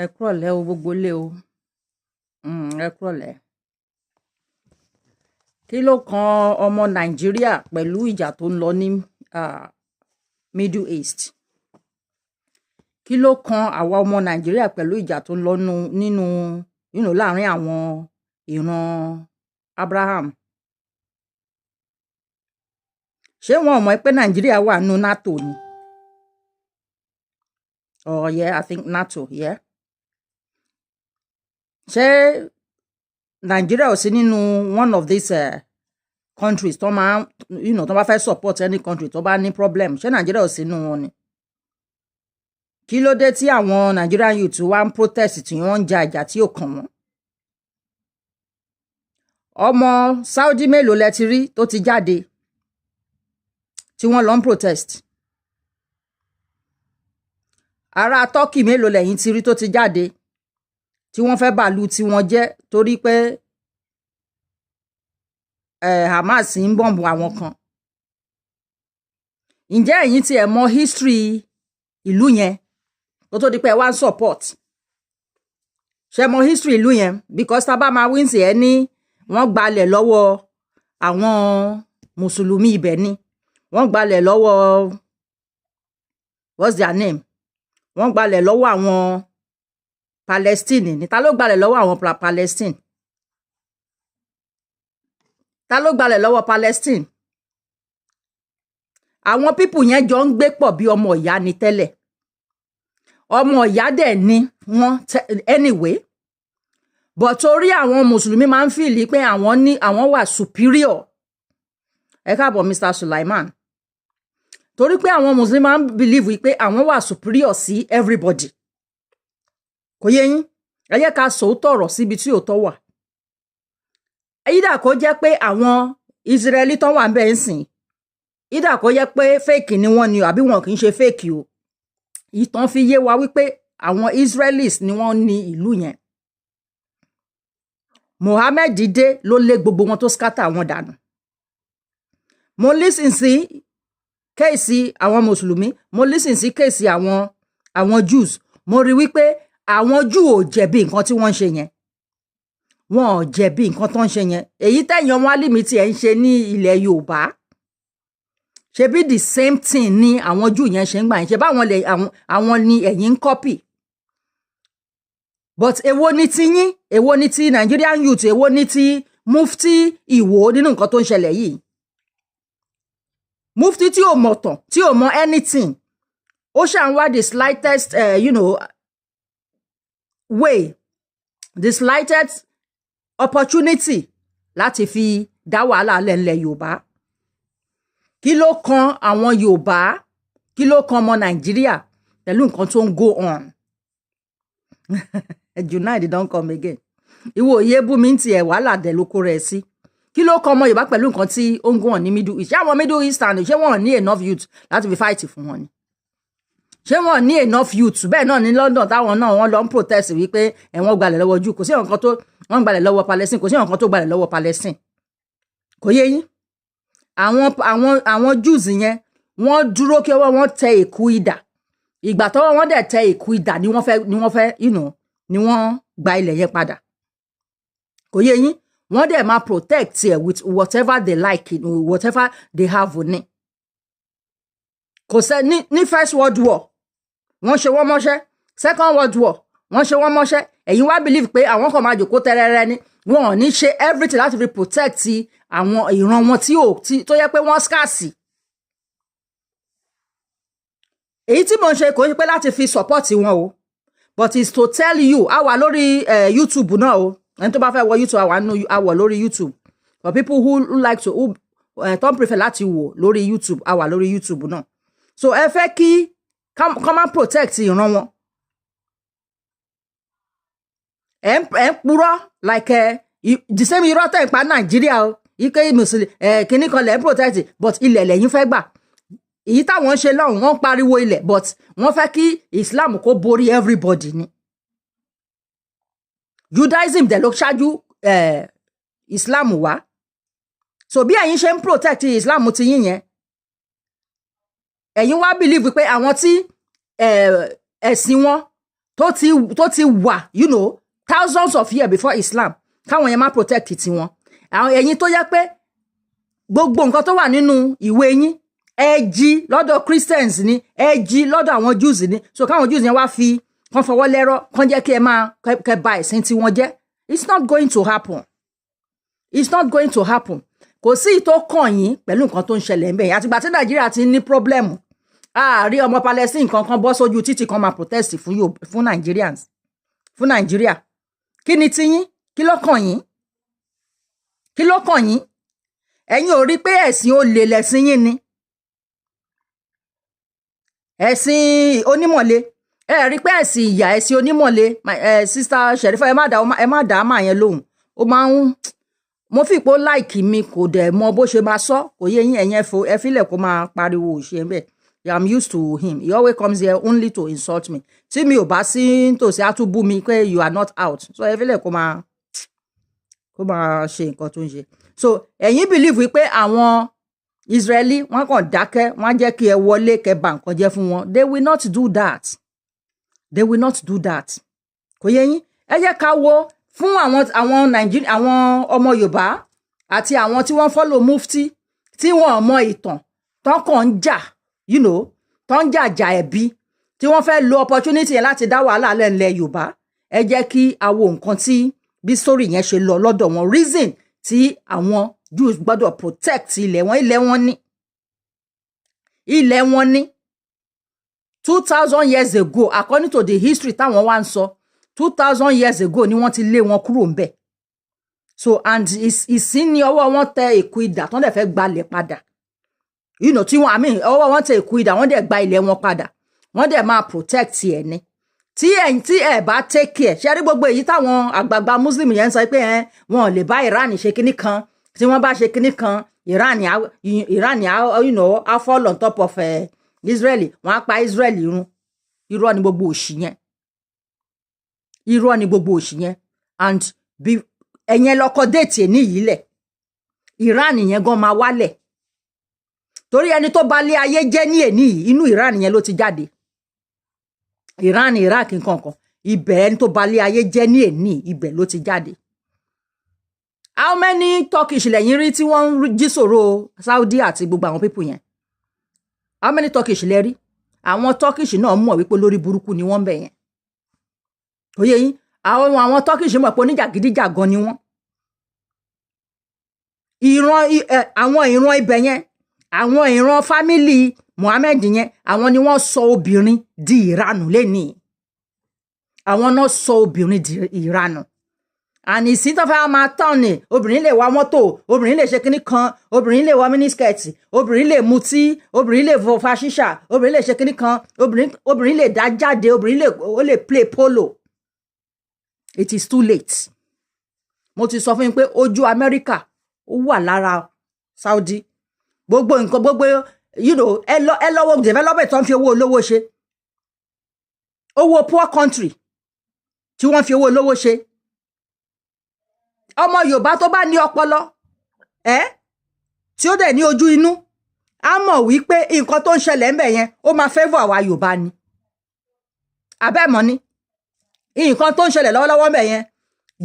Ẹ kúrọ̀lẹ́ o gbogbo ilé o. Ẹ kúrọ̀lẹ́. Kí ló kan ọmọ Nàìjíríà pẹ̀lú ìjà tó ń lọ ní Middle East? Kí ló kan àwa ọmọ Nàìjíríà pẹ̀lú ìjà tó ń lọ nínú láàrin àwọn ìran Abraham? Ṣé wọn ò mọ̀ pé Nàìjíríà wà nínú NATO ni? Oh yeah, I think NATO, yeah. Ṣé Nigeria ò sí nínú one of these countries tó máa tó bá fẹ́ support any country tó bá ní problem? Ṣé Nigeria ò sí nínú wọn ni? Kí ló dé tí àwọn Nigerian youth wá ń protest tí wọ́n ń ja ìjà tí ò kàn wọ́n? Ọmọ Saudi mélòó lẹ ti rí tó ti jáde tí wọ́n lọ ń protest? Ará Turkey mélòó lẹ́yìn ti rí tó ti jáde tí wọ́n fẹ́ bàálù tí wọ́n jẹ́ torí pé Hamas ń bọ̀m̀bù àwọn kan? Ǹjẹ́ ẹ̀yin tí ẹ mọ̀ history ìlú yẹn tó tó di pé wá ń support? Ṣé mọ̀ history ìlú yẹn? Because tá bá máa win sí ẹ ní wọ́n gbalẹ̀ lọ́wọ́ àwọn mùsùlùmí ibẹ̀ ni. Wọ́n gbalẹ̀ lọ́wọ́ what's their name? Wọ́n gbalẹ̀ lọ́wọ́ àwọn Palestine ni. Ta ló gbalẹ̀ lọ́wọ́ àwọn Palestine? Ta ló gbalẹ̀ lọ́wọ́ Palestine? Àwọn people yẹn jọ ń gbé pọ̀ bí ọmọ ìyá ni tẹ́lẹ̀. Ọmọ ìyá dẹ̀ ni wọ́n anyway. But torí àwọn mùsùlùmí máa ń feel pé àwọn wà superior. Ẹ káàbọ̀ Mr. Sulaiman. Torí pé àwọn mùsùlùmí máa ń believe pé àwọn wà superior sí everybody. Kò yé yín? Ẹ jẹ́ ká sòótọ́ ọ̀rọ̀ síbi tí òótọ́ wà. Ìdá kó jẹ́ pé àwọn Israeli tó wà ńbẹ̀ ń sìn. Ìdá kó jẹ́ pé fake ni wọ́n ni àbí wọn kì í ṣe fake o. Ìtàn fi yé wa wípé àwọn Israelis ni wọ́n ní ìlú yẹn. Mohammed dé ló lé gbogbo wọn tó scatter wọn dànù. Mo listen sí kéèsì àwọn mùsùlùmí, mo listen sí kéèsì àwọn Jews. Mo rí wípé àwọn Jew ò jẹ̀bi nǹkan tí wọ́n ń ṣe yẹn. Wọn ò jẹ̀bi nǹkan tó ń ṣe yẹn. Èyí tẹ̀yàn wọn límìtì ẹ̀ ń ṣe ní ilẹ̀ Yorùbá. Ṣebí the same thing ni àwọn Jew yẹn ṣe ń gbà yẹn. Ṣe báwọn àwọn ni ẹ̀yin ń copy. But èwo ni ti yín? Èwo ni ti Nigerian youth? Èwo ni ti Mufti Ìwó nínú nǹkan tó ń ṣẹlẹ̀ yìí? Mufti tí ò mọ̀ tán, tí ò mọ̀ anything. Ó ṣàn wá the slightest way, the slightest opportunity láti fi dá wàhálà lẹ́nlẹ̀ Yorùbá. Kí ló kan àwọn Yorùbá? Kí ló kan ọmọ Nàìjíríà pẹ̀lú nǹkan tó ń go on? Junaid don come again. Ìwọ òye bú mi ti ẹ̀ wàhálà dẹ̀ ló kó rẹ̀ sí. Kí ló kan ọmọ Yorùbá pẹ̀lú nǹkan tí ó ń go on ní Middle East? Ṣé àwọn Middle Eastern ṣé wọ́n ní enough youth láti fi fight fún wọn ni? Ṣé wọ́n ní enough youth? Bẹ́ẹ̀ náà ní London táwọn náà wọ́n lọ ń protest wípé ẹ̀wọ̀n gbalẹ̀ lọ́wọ́ Júù. Kò sí nǹkan tó wọ́n gbalẹ̀ lọ́wọ́ Palestine. Kò sí nǹkan tó gbalẹ̀ lọ́wọ́ Palestine. Kò yé yín? Àwọn Jews yẹn wọ́n dúró kí wọ́n tẹ èkú idà. Ìgbà tọ́wọ́ wọ́n dẹ̀ tẹ èkú idà ni wọ́n fẹ́ ni wọ́n gba ilẹ̀ yẹn padà. Kò yé yín? Wọ́n dẹ̀ máa protect it with whatever they like, whatever they have ní. Kò sẹ́ ní First World War wọ́n ṣe wọ́n mọ́ṣẹ́. Second World War wọ́n ṣe wọ́n mọ́ṣẹ́. Ẹ̀yin wá believe pé àwọn kan máa jòkó tẹ́rẹ́rẹ́ ni. Wọn ò ní ṣe everything láti fi protect àwọn ìran wọn tó yẹ pé wọ́n scarce. Èyí tí mo ń ṣe kò ń ṣe pé láti fi support wọn o. But it's to tell you, a wà lórí YouTube náà o. Ẹni tó bá fẹ́ wọ YouTube a wà lórí YouTube. For people who like to don't prefer láti wò lórí YouTube, a wà lórí YouTube náà. So ẹ fẹ́ kí come and protect ìran wọn. Ẹ ń purọ́ like the same irọ́ tẹ̀ ń pa Nàìjíríà o. Ike Muslim kíní kan lẹ̀ ń protect but ilẹ̀ lẹ́yìn fẹ́ gbà. Èyí táwọn ṣe lọ́hùn wọ́n pariwo ilẹ̀ but wọ́n fẹ́ kí Islam kó borí everybody ni. Judaism dẹ̀ ló ṣáájú Islam wá. So bí ẹ̀yin ṣe ń protect Islam ti yín yẹn, ẹ̀yin wá believe pé àwọn tí ẹ̀sìn wọn tó ti wà thousands of years before Islam káwọn yẹn má protect tiwọn. àwọn ẹ̀yin tó yẹ pé gbogbo nǹkan tó wà nínú ìwé yín ẹ jí lọ́dọ̀ Christians ni ẹ jí lọ́dọ̀ àwọn Jews ni so káwọn Jews yẹn wá fi kàn fọwọ́ lẹ́rọ̀ kàn jẹ́ kí ẹ máa kẹ́ bà ẹ̀sìn tí wọ́n jẹ́. It's not going to happen. It's not going to happen. Kò sí ìtò kàn yín pẹ̀lú nǹkan tó ń ṣẹlẹ̀ ń bẹ̀ yẹn àtìgbà tí Nàìjíríà ti ní problem àárí ọmọ Palestine kankan bọ́ sójú títì kan máa protest fún Nigerians fún Nàìjíríà. Kí ni tiyín? Kí ló kàn yín? Kí ló kàn yín? Ẹ̀yin ò rí pé ẹ̀sìn olè lẹ̀sìn yín ni ẹ̀sìn onímọ̀le ẹ rí pé ẹ̀sìn ìyà ẹ̀sìn onímọ̀le sister Sherifa ẹ má dá máa yẹn lóhùn ó máa ń mo fi ipò láìkì mi kò dẹ̀ mọ bó ṣe máa sọ kò yé yín ẹ̀yẹn ẹ fílẹ̀ kó máa pariwo òṣè ń bẹ̀. I'm used to him. He always comes here only to insult me. Tí mi ò bá sí tòsí á tún bú mi pé you are not out. So ẹ fílẹ̀ kó máa ṣe nǹkan tó ń ṣe. So ẹ̀yin believe wípé àwọn Israeli wọ́n kàn dákẹ́ wọ́n jẹ́ kí ẹ wọlé kẹ́ bà nǹkan jẹ́ fún wọn. They will not do that. They will not do that. Kò yé yín ẹ jẹ́ ká wo fún àwọn Nàìjíríà àwọn ọmọ Yorùbá àti àwọn tí wọ́n follow mufti tí wọ́n mọ ìtàn tán kàn ń jà tán ń jà ẹ̀bí tí wọ́n fẹ́ lo opportunity yẹn láti dá wàhálà lẹ́nlẹ̀ Yorùbá. Ẹ jẹ́ kí a wo nǹkan tí bí story yẹn ṣe lọ lọ́dọ̀ wọn reason tí àwọn Jews gbọ́dọ̀ protect ilẹ̀ wọn ní 2000 years ago according to the history táwọn wá ń sọ 2000 years ago ni wọ́n ti lé wọn kúrò ńbẹ̀. So and ìsín ní ọwọ́ wọn tẹ èkó idà tán dẹ̀ fẹ́ gbalẹ̀ padà tí wọ́n ọwọ́ wọn tẹ èkó idà wọ́n dẹ̀ gba ilẹ̀ wọn padà wọ́n dẹ̀ máa protect ẹ̀ ní tí ẹ bá take care ṣe rí gbogbo èyí táwọn àgbààgbà Muslim yẹn ń sọ pé wọn ò lè bá Iran ṣe kinní kan tí wọ́n bá ṣe kinní kan Iran á fall on top of Israeli wọ́n á pa Israeli run irọ́ ni gbogbo òṣì yẹn and ẹ̀yẹn lọ́kọ́ déètì ẹ̀ níyìí lẹ̀ Iran yẹn gan máa wálẹ̀ torí ẹni tó bá lé ayé jẹ́ ní èní yìí inú Iran yẹn ló ti jáde Iran Iraq nkankan ibẹ̀ ẹni tó bá lé ayé jẹ́ ní èní ibẹ̀ ló ti jáde. How many Turkish lẹ́yìn rí tí wọ́n ń jí sòro Saudi àti gbogbo àwọn pípù yẹn? How many Turkish lẹ rí? Àwọn Turkish náà mọ̀ wípé lórí burúkú ni wọ́n bẹ̀ yẹn. Ó yé yín àwọn Turkish mọ̀ pé oníjàgídíjàgan ni wọ́n. Àwọn ìran ibẹ̀ yẹn àwọn ìran fámílì Mohammed yẹn àwọn ni wọ́n sọ obìnrin di ìranù lénìí. Àwọn náà sọ obìnrin di ìranù. And ìsìn tó fẹ́ máa tán ni obìnrin lè wa mọ́tò obìnrin lè ṣe kinní kan obìnrin lè wa mínísíkẹ̀tì obìnrin lè mutí obìnrin lè fa ṣíṣà obìnrin lè ṣe kinní kan obìnrin lè dá jáde obìnrin lè play polo. It is too late. Mo ti sọ fún yín pé ojú Amẹ́ríkà ó wà lára Saudi gbogbo nǹkan gbogbo ẹ lọ́wọ́ development tó ń fi owó olówó ṣe owó poor country tí wọ́n fi owó olówó ṣe. Ọmọ Yorùbá tó bá ní ọpọlọ tí ó dẹ̀ ní ojú inú á mọ̀ wípé nǹkan tó ń ṣẹlẹ̀ ńbẹ̀ yẹn ó máa favor àwa Yorùbá ni abẹ́mọ̀ ni nǹkan tó ń ṣẹlẹ̀ lọ́wọ́lọ́wọ́ ńbẹ̀ yẹn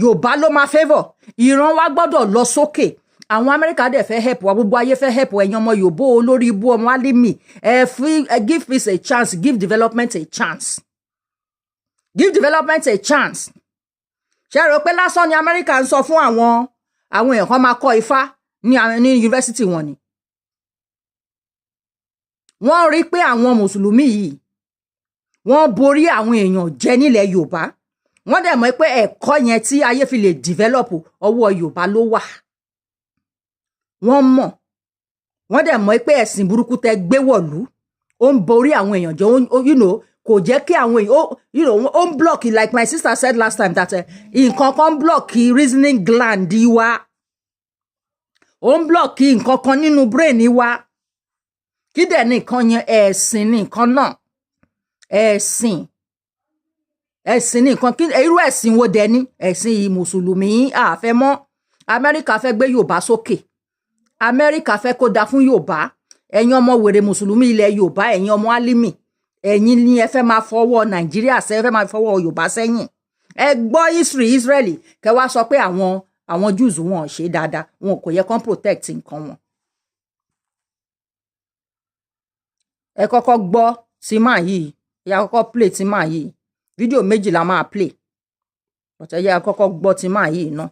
Yorùbá ló máa favor ìran wa gbọ́dọ̀ lọ sókè. Àwọn Amẹ́ríkà dẹ̀ fẹ́ help wa gbogbo ayé fẹ́ help ẹ̀yin ọmọ Yorùbá olórí ibú ọmọ alimi give peace a chance give development a chance give development a chance. Ṣé rò pé lásán ni Amẹ́ríkà ń sọ fún àwọn èèyàn kan máa kọ́ ifá ní yunifásitì wọn ni. Wọ́n rí pé àwọn mùsùlùmí yìí wọ́n borí àwọn èèyàn jẹ́ nílẹ̀ Yorùbá wọ́n dẹ̀ mọ̀ pé ẹ̀kọ́ yẹn tí ayé fi lè develop ọwọ́ Yorùbá ló wà. Wọ́n mọ̀ wọ́n dẹ̀ mọ̀ pé ẹ̀sìn burúkú tẹ́ gbé wọ̀lú ó ń borí àwọn èèyàn jẹ́ kò jẹ́ kí àwọn èèyàn ó ń block like my sister said last time that nǹkan kan block reasoning gland wa ó ń block nǹkan kan nínú brain wa kí dẹ̀ nìkan yẹn ẹ̀sìn nìkan náà ẹ̀sìn nìkan kí irú ẹ̀sìn wo dẹ̀ ní ẹ̀sìn mùsùlùmí àfẹ́ mọ́. Amẹ́ríkà fẹ́ gbé Yorùbá sókè Amẹ́ríkà fẹ́ kó da fún Yorùbá ẹ̀yin ọmọ wèrè mùsùlùmí ilẹ̀ Yorùbá ẹ̀yin ọmọ alimi ẹ̀yin ni ẹ fẹ́ máa fọwọ́ Nàìjíríà ẹ fẹ́ máa fọwọ́ Yorùbá sẹ́yìn ẹ gbọ́ history Israeli kẹ́ wá sọ pé àwọn Jews wọn ò ṣe dáadáa wọn kò yẹ kán protect nǹkan wọn. ẹ kọ́kọ́ gbọ́ tìmá yìí ẹ kọ́kọ́ play tìmá yìí fídíò méjì la máa play ọ̀tẹ̀ yẹ kọ́kọ́ gbọ́ tìmá yìí náà.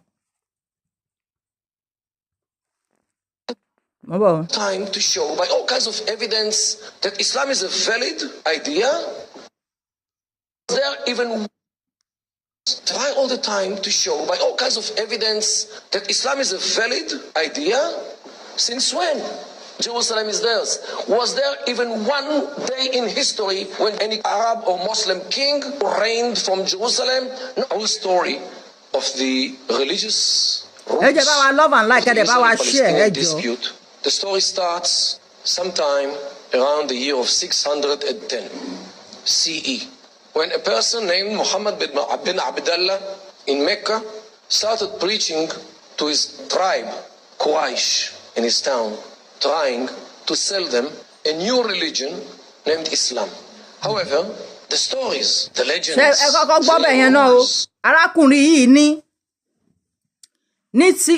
Time to show by all kinds of evidence that Islam is a valid idea. There even try all the time to show by all kinds of evidence that Islam is a valid idea. Since when? Jerusalem is theirs. Was there even one day in history when any Arab or Muslim king reigned from Jerusalem? No. Our story of the religious dispute. The story starts sometime around the year of 610 CE, when a person named Muhammad bin Abdullah in Mecca started preaching to his tribe, Quraysh, in his town, trying to sell them a new religion named Islam. However, the stories, the legends, arákùnrin yìí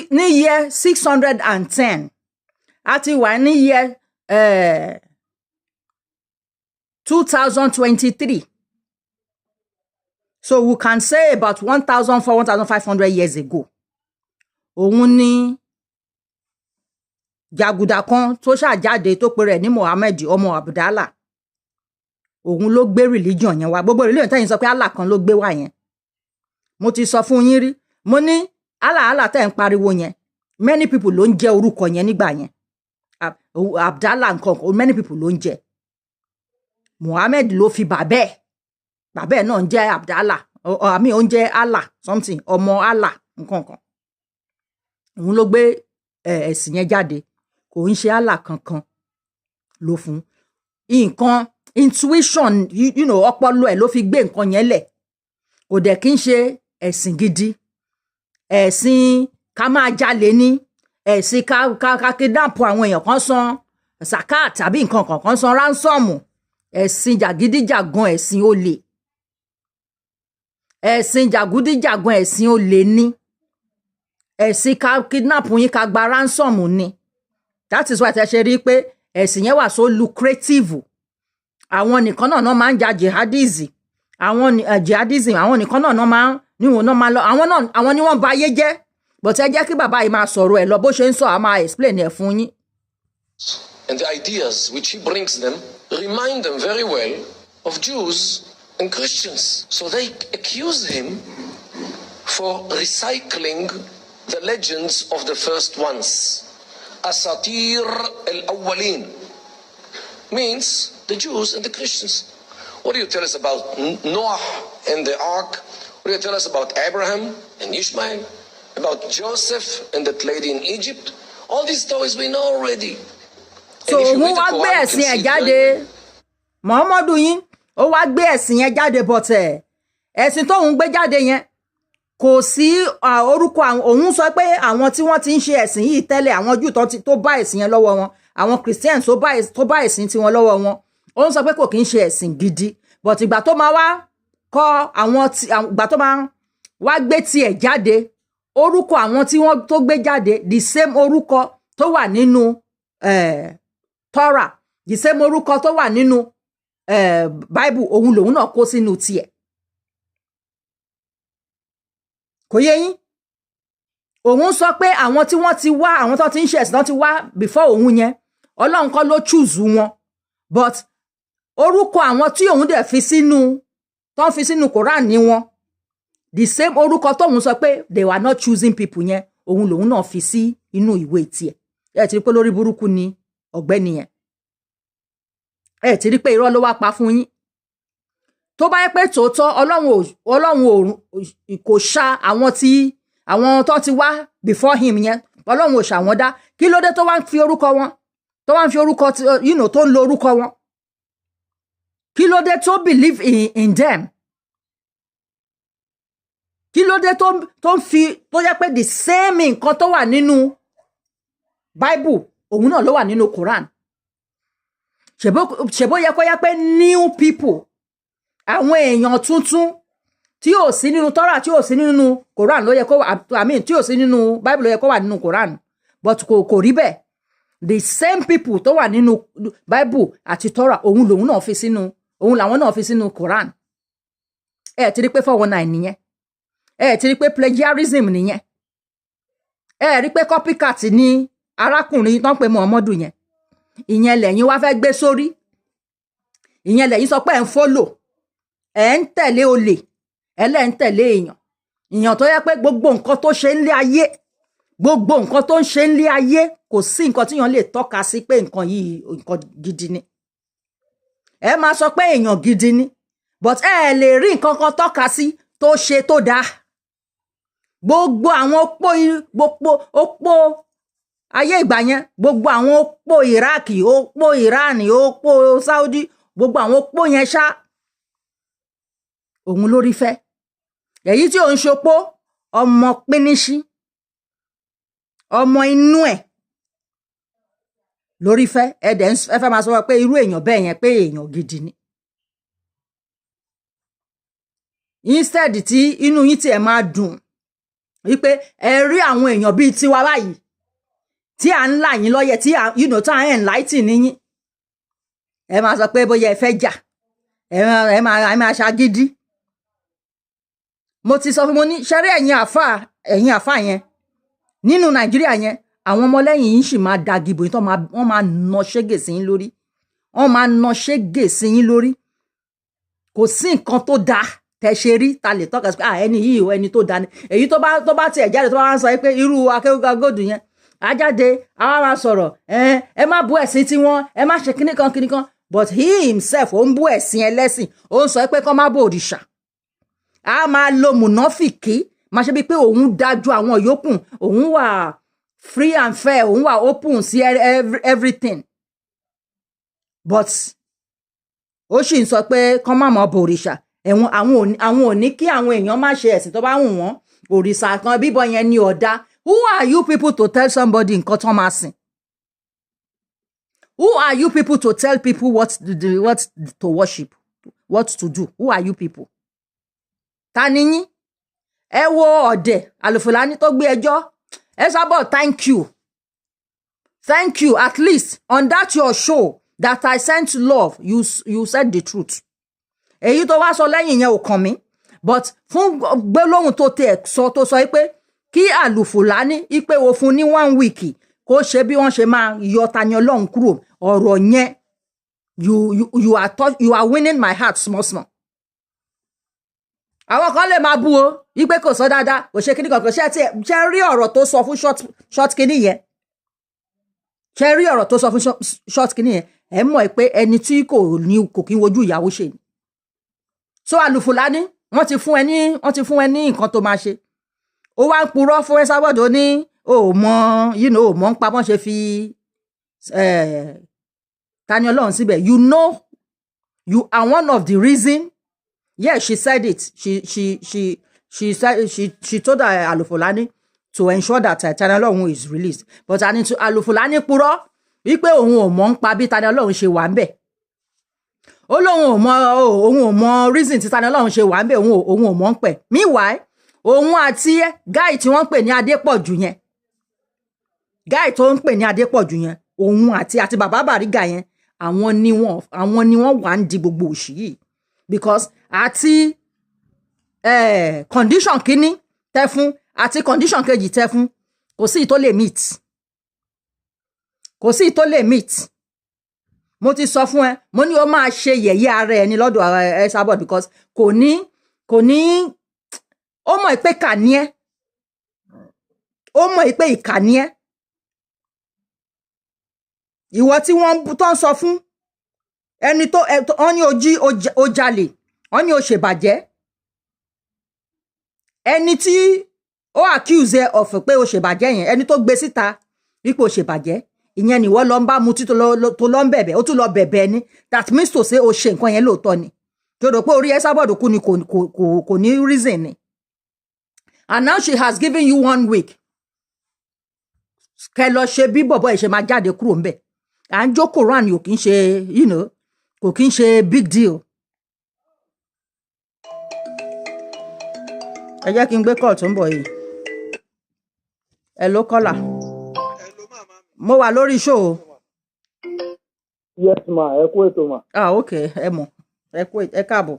ní year 610 àti wà ní year 2023. So we can say about 1,500 years ago. Òun ni jàgùdà kan tó ṣàjáde tó pe rẹ̀ ní Muhammad ọmọ Abdallah. Òun ló gbé religion yẹn wá. Gbogbo religion tẹ́yin sọ pé Allah kan ló gbé wá yẹn. Mo ti sọ fún yín rí. Mo ní Allah tẹ́ ń pariwo yẹn. Many people ló ń jẹ́ orúkọ yẹn nígbà yẹn. Abdallah nǹkan many people ló ń jẹ́. Muhammad ló fi bàbẹ́ náà ń jẹ́ Abdallah àmì ó ń jẹ́ Allah something ọmọ Allah nǹkan kan. Òun ló gbé ẹ̀sìn yẹn jáde kò ń ṣe Allah kankan ló fún nǹkan intuition ọpọlọ ẹ̀ ló fi gbé nǹkan yẹn lẹ̀ kò dẹ̀ kí ń ṣe ẹ̀sìn gidi ẹ̀sìn ká máa jalè ní ẹ̀sìn ká kidnap àwọn èèyàn kan san zakat tàbí nǹkan kan san ransom ẹ̀sìn jàgídíjàgan ẹ̀sìn olè ẹ̀sìn jàgídíjàgan ẹ̀sìn olè ní ẹ̀sìn ká kidnap yín ká gba ransom ní that is why tẹ́ ṣe rí pé ẹ̀sìn yẹn wà so lucrative àwọn nìkan náà máa ń ja jihadism àwọn nìkan náà máa ń lọ àwọn ni wọ́n ba ayé jẹ́ but ẹ jẹ́ kí bàbá yìí máa sọ̀rọ̀ ẹ̀ lọ bó ṣe ń sọ àá máa explain ẹ̀ fún yín. And the ideas which he brings them remind them very well of Jews and Christians. So they accuse him for recycling the legends of the first ones. Asatir al-awwalin means the Jews and the Christians. What do you tell us about Noah and the ark? What do you tell us about Abraham and Ishmael? About Joseph and that lady in Egypt? All these stories we know already. So wọ́n wá gbé ẹ̀sìn ẹ̀ jáde Muhammadu yín ó wá gbé ẹ̀sìn yẹn jáde but ẹ̀sìn tóun gbé jáde yẹn kò sí orúkọ òun sọ pé àwọn tí wọ́n ti ń ṣe ẹ̀sìn yìí tẹ́lẹ̀ àwọn Júù tó bá ẹ̀sìn yẹn lọ́wọ́ wọn àwọn Christians tó bá ẹ̀sìn tiwọn lọ́wọ́ wọn ó ń sọ pé kò kí ń ṣe ẹ̀sìn gidi but ìgbà tó máa wá kọ ìgbà tó máa wá gbé tiẹ̀ jáde orúkọ àwọn tí wọ́n tó gbé jáde the same orúkọ tó wà nínú Torah the same orúkọ tó wà nínú Bible òun lòun náà kó sínú tiẹ̀ kò yé yín òun sọ pé àwọn tí wọ́n ti wá àwọn tó ti ń ṣe ẹ̀sìn náà ti wá before òun yẹn Ọlọ́run kọ́ ló choose wọn but orúkọ àwọn tí òun dẹ̀ fi sínú Quran ni wọn the same orúkọ tóun sọ pé they were not choosing people yẹn òun lòun náà fi sí inú ìwé tiẹ̀ ẹ ti rí pé lórí burúkú ni ọ̀gbẹ́ni yẹn ẹ ti rí pé irọ́ ló wá pa fún yín tó bá yẹ pé tòótọ́ Ọlọ́run kò ṣà àwọn tó ti wá before him yẹn Ọlọ́run ò ṣà wọ́n dá kí ló dé tó wá ń fi orúkọ wọn tó wá ń fi orúkọ tó ń lo orúkọ wọn kí ló dé tó believe in them kí ló dé tó ń fi tó yẹ pé the same nǹkan tó wà nínú Bible òun náà ló wà nínú Quran ṣèbó yẹ kó yẹ pé new people àwọn èèyàn tuntun tí ò sí nínú Torah tí ò sí nínú Quran ló yẹ kó tí ò sí nínú Bible ló yẹ kó wà nínú Quran but kò rí bẹ́ẹ̀ the same people tó wà nínú Bible àti Torah òun lòun náà fi sínú òun làwọn náà fi sínú Quran ẹ ti rí pé 419 nìyẹn ẹ ti rí pé plagiarism nìyẹn ẹ rí pé copycat ní arákùnrin tó ń pè Muhammadu yẹn ìyẹn lẹ́yìn wá fẹ́ gbé sórí ìyẹn lẹ́yìn sọ pé ẹ̀ ń follow ẹ̀ ń tẹ̀lé olè ẹlẹ́ ń tẹ̀lé èèyàn tó yẹ pé gbogbo nǹkan tó ṣe ń lé ayé gbogbo nǹkan tó ń ṣe ń lé ayé kò sí nǹkan tí èèyàn lè tọ́ka sí pé nǹkan yìí nǹkan gidi ni ẹ máa sọ pé èèyàn gidi ni but ẹ lè rí nǹkan kan tọ́ka sí tó ṣe tó dáa gbogbo àwọn opó ayé ìgbà yẹn gbogbo àwọn opó Iraki opó Irani opó Saudi gbogbo àwọn opó yẹn ṣá òun lórí fẹ́ èyí tí òun ṣopó ọmọ píníṣí ọmọ inú ẹ̀ lórí fẹ́ ẹ̀dẹ̀ ẹ fẹ́ máa sọ pé irú èèyàn bẹ́ẹ̀ yẹn pé èèyàn gidi ni instead tí inú yín tí ẹ máa dùn wípé ẹ rí àwọn èèyàn bíi tiwa báyìí tí à ń là yín lọ́yẹ̀ tí tá à ń enlighten yín ẹ máa sọ pé bóyá ẹ fẹ́ jà ẹ máa ṣagídí mo ti sọ fún mo ní ṣẹ́rí ẹ̀yin àfà yẹn nínú Nàìjíríà yẹn àwọn ọmọlẹ́yìn yìí sì máa da gìbò yìí tó wọ́n máa nà ṣégè sí yín lórí wọ́n máa nà ṣégè sí yín lórí kò sí nǹkan tó dáa tẹ́ ṣe rí ta lè tọ́ka sí pé ẹni yìí ò ẹni tó dáa ni èyí tó bá tiẹ̀ jáde tó bá wá ń sọ pé irú Akéwùgàgòdù yẹn ajáde àwa máa sọ̀rọ̀ ẹ má bú ẹ̀sìn tiwọn ẹ má ṣe kíní kan but he himself ó ń bú ẹ̀sìn ẹlẹ́sìn ó ń sọ pé kọ́ má bú òrìṣà a máa lo mùnáfìkì máa ṣe bíi pé òun dájú àwọn yòókù òun wà free and fair òun wà open sí everything but ó sì ń sọ pé kọ́ má mọ̀ bọ òrìṣà àwọn ò ní kí àwọn èèyàn má ṣe ẹ̀sìn tó bá wù wọ́n òrìṣà kan bíbọ yẹn ní ọ̀dà who are you people to tell somebody nǹkan tó máa sìn who are you people to tell people what to worship what to do who are you people ta ni yín ẹ wo ọ̀dẹ̀ Alufulani tó gbé ẹjọ́ ẹ sábọ̀ thank you at least on that your show that I sent love you said the truth èyí tó wá sọ lẹ́yìn yẹn ò kàn mí but fún gbólóhùn tó tẹ̀ sọ tó sọ pé kí Alufulani ipe wo fún ní 1 week kó ṣe bí wọ́n ṣe máa yọ Tani Olohun kúrò ọ̀rọ̀ yẹn you are winning my heart small àwọn kan lè máa bú o wípé kò sọ dáadáa kò ṣe kíní kan kò ṣe rí ọ̀rọ̀ tó sọ fún short kíní yẹn ṣe rí ọ̀rọ̀ tó sọ fún short kíní yẹn ẹ mọ̀ pé ẹni tí kò kí ń wojú ìyàwó ṣe ni so Alufulani wọ́n ti fún ẹ ní nǹkan tó máa ṣe ó wá ń purọ́ fún ẹ sábọ̀dọ̀ ní ò mọ̀ ń pa bọ́n ṣe fi Tani Olohun síbẹ̀ you are one of the reason. Yeah, she said it. She told Alufulani to ensure that Tani Olohun is released. But Alufulani purọ́ wípé òun ò mọ̀ ń pa bí Tani Olohun ṣe wà ńbẹ̀. Ó lóun ò mọ̀ reason tí Tani Olohun ṣe wà ńbẹ̀ òun ò mọ̀ ń pẹ̀. Meanwhile, òun àti guy tí wọ́n ń pè ní Adépọ̀jù yẹn. Guy tó ń pè ní Adépọ̀jù yẹn, òun àti bàbá Bàrígà yẹn, àwọn ni wọ́n wà ń di gbogbo òṣì yìí. Because àti condition kíní tẹ́ fún àti condition kejì tẹ́ fún kò sí tó lè meet mo ti sọ fún ẹ mo ní o máa ṣe yẹ̀yẹ́ ara ẹni lọ́dọ̀ ẹ sábọ̀ because kò ní ó mọ̀ pé kà ní ẹ́ ó mọ̀ pé ìkà ní ẹ́ ìwọ tí wọ́n tó ń sọ fún ẹni tó wọ́n ní ó jalè wọ́n ní ó ṣèbàjẹ́ ẹni tí ó accuse of pé ó ṣèbàjẹ́ yẹn ẹni tó gbé síta wípé ó ṣèbàjẹ́ ìyẹn ni wọ́n lọ ń bá mutí tó lọ ń bẹ̀bẹ̀ ó tún lọ bẹ̀bẹ̀ ni that means to say ó ṣe nǹkan yẹn lóòótọ́ ni tó rò pé orí ẹ sábọ̀dù kú ni kò ní reason ni and now she has given you 1 week kẹ lọ ṣe bí bọ̀bọ̀ ẹ̀ ṣe máa jáde kúrò ńbẹ̀ à ń jó Quran yóò kí ń ṣe kò kí ń ṣe big deal. ẹ jẹ́ kí n gbé call tó ń bọ̀ yìí. Hello caller. Mo wà lórí show. Yes ma, ẹ kú ètò ma. Okay, ẹ mọ̀ ẹ káàbọ̀.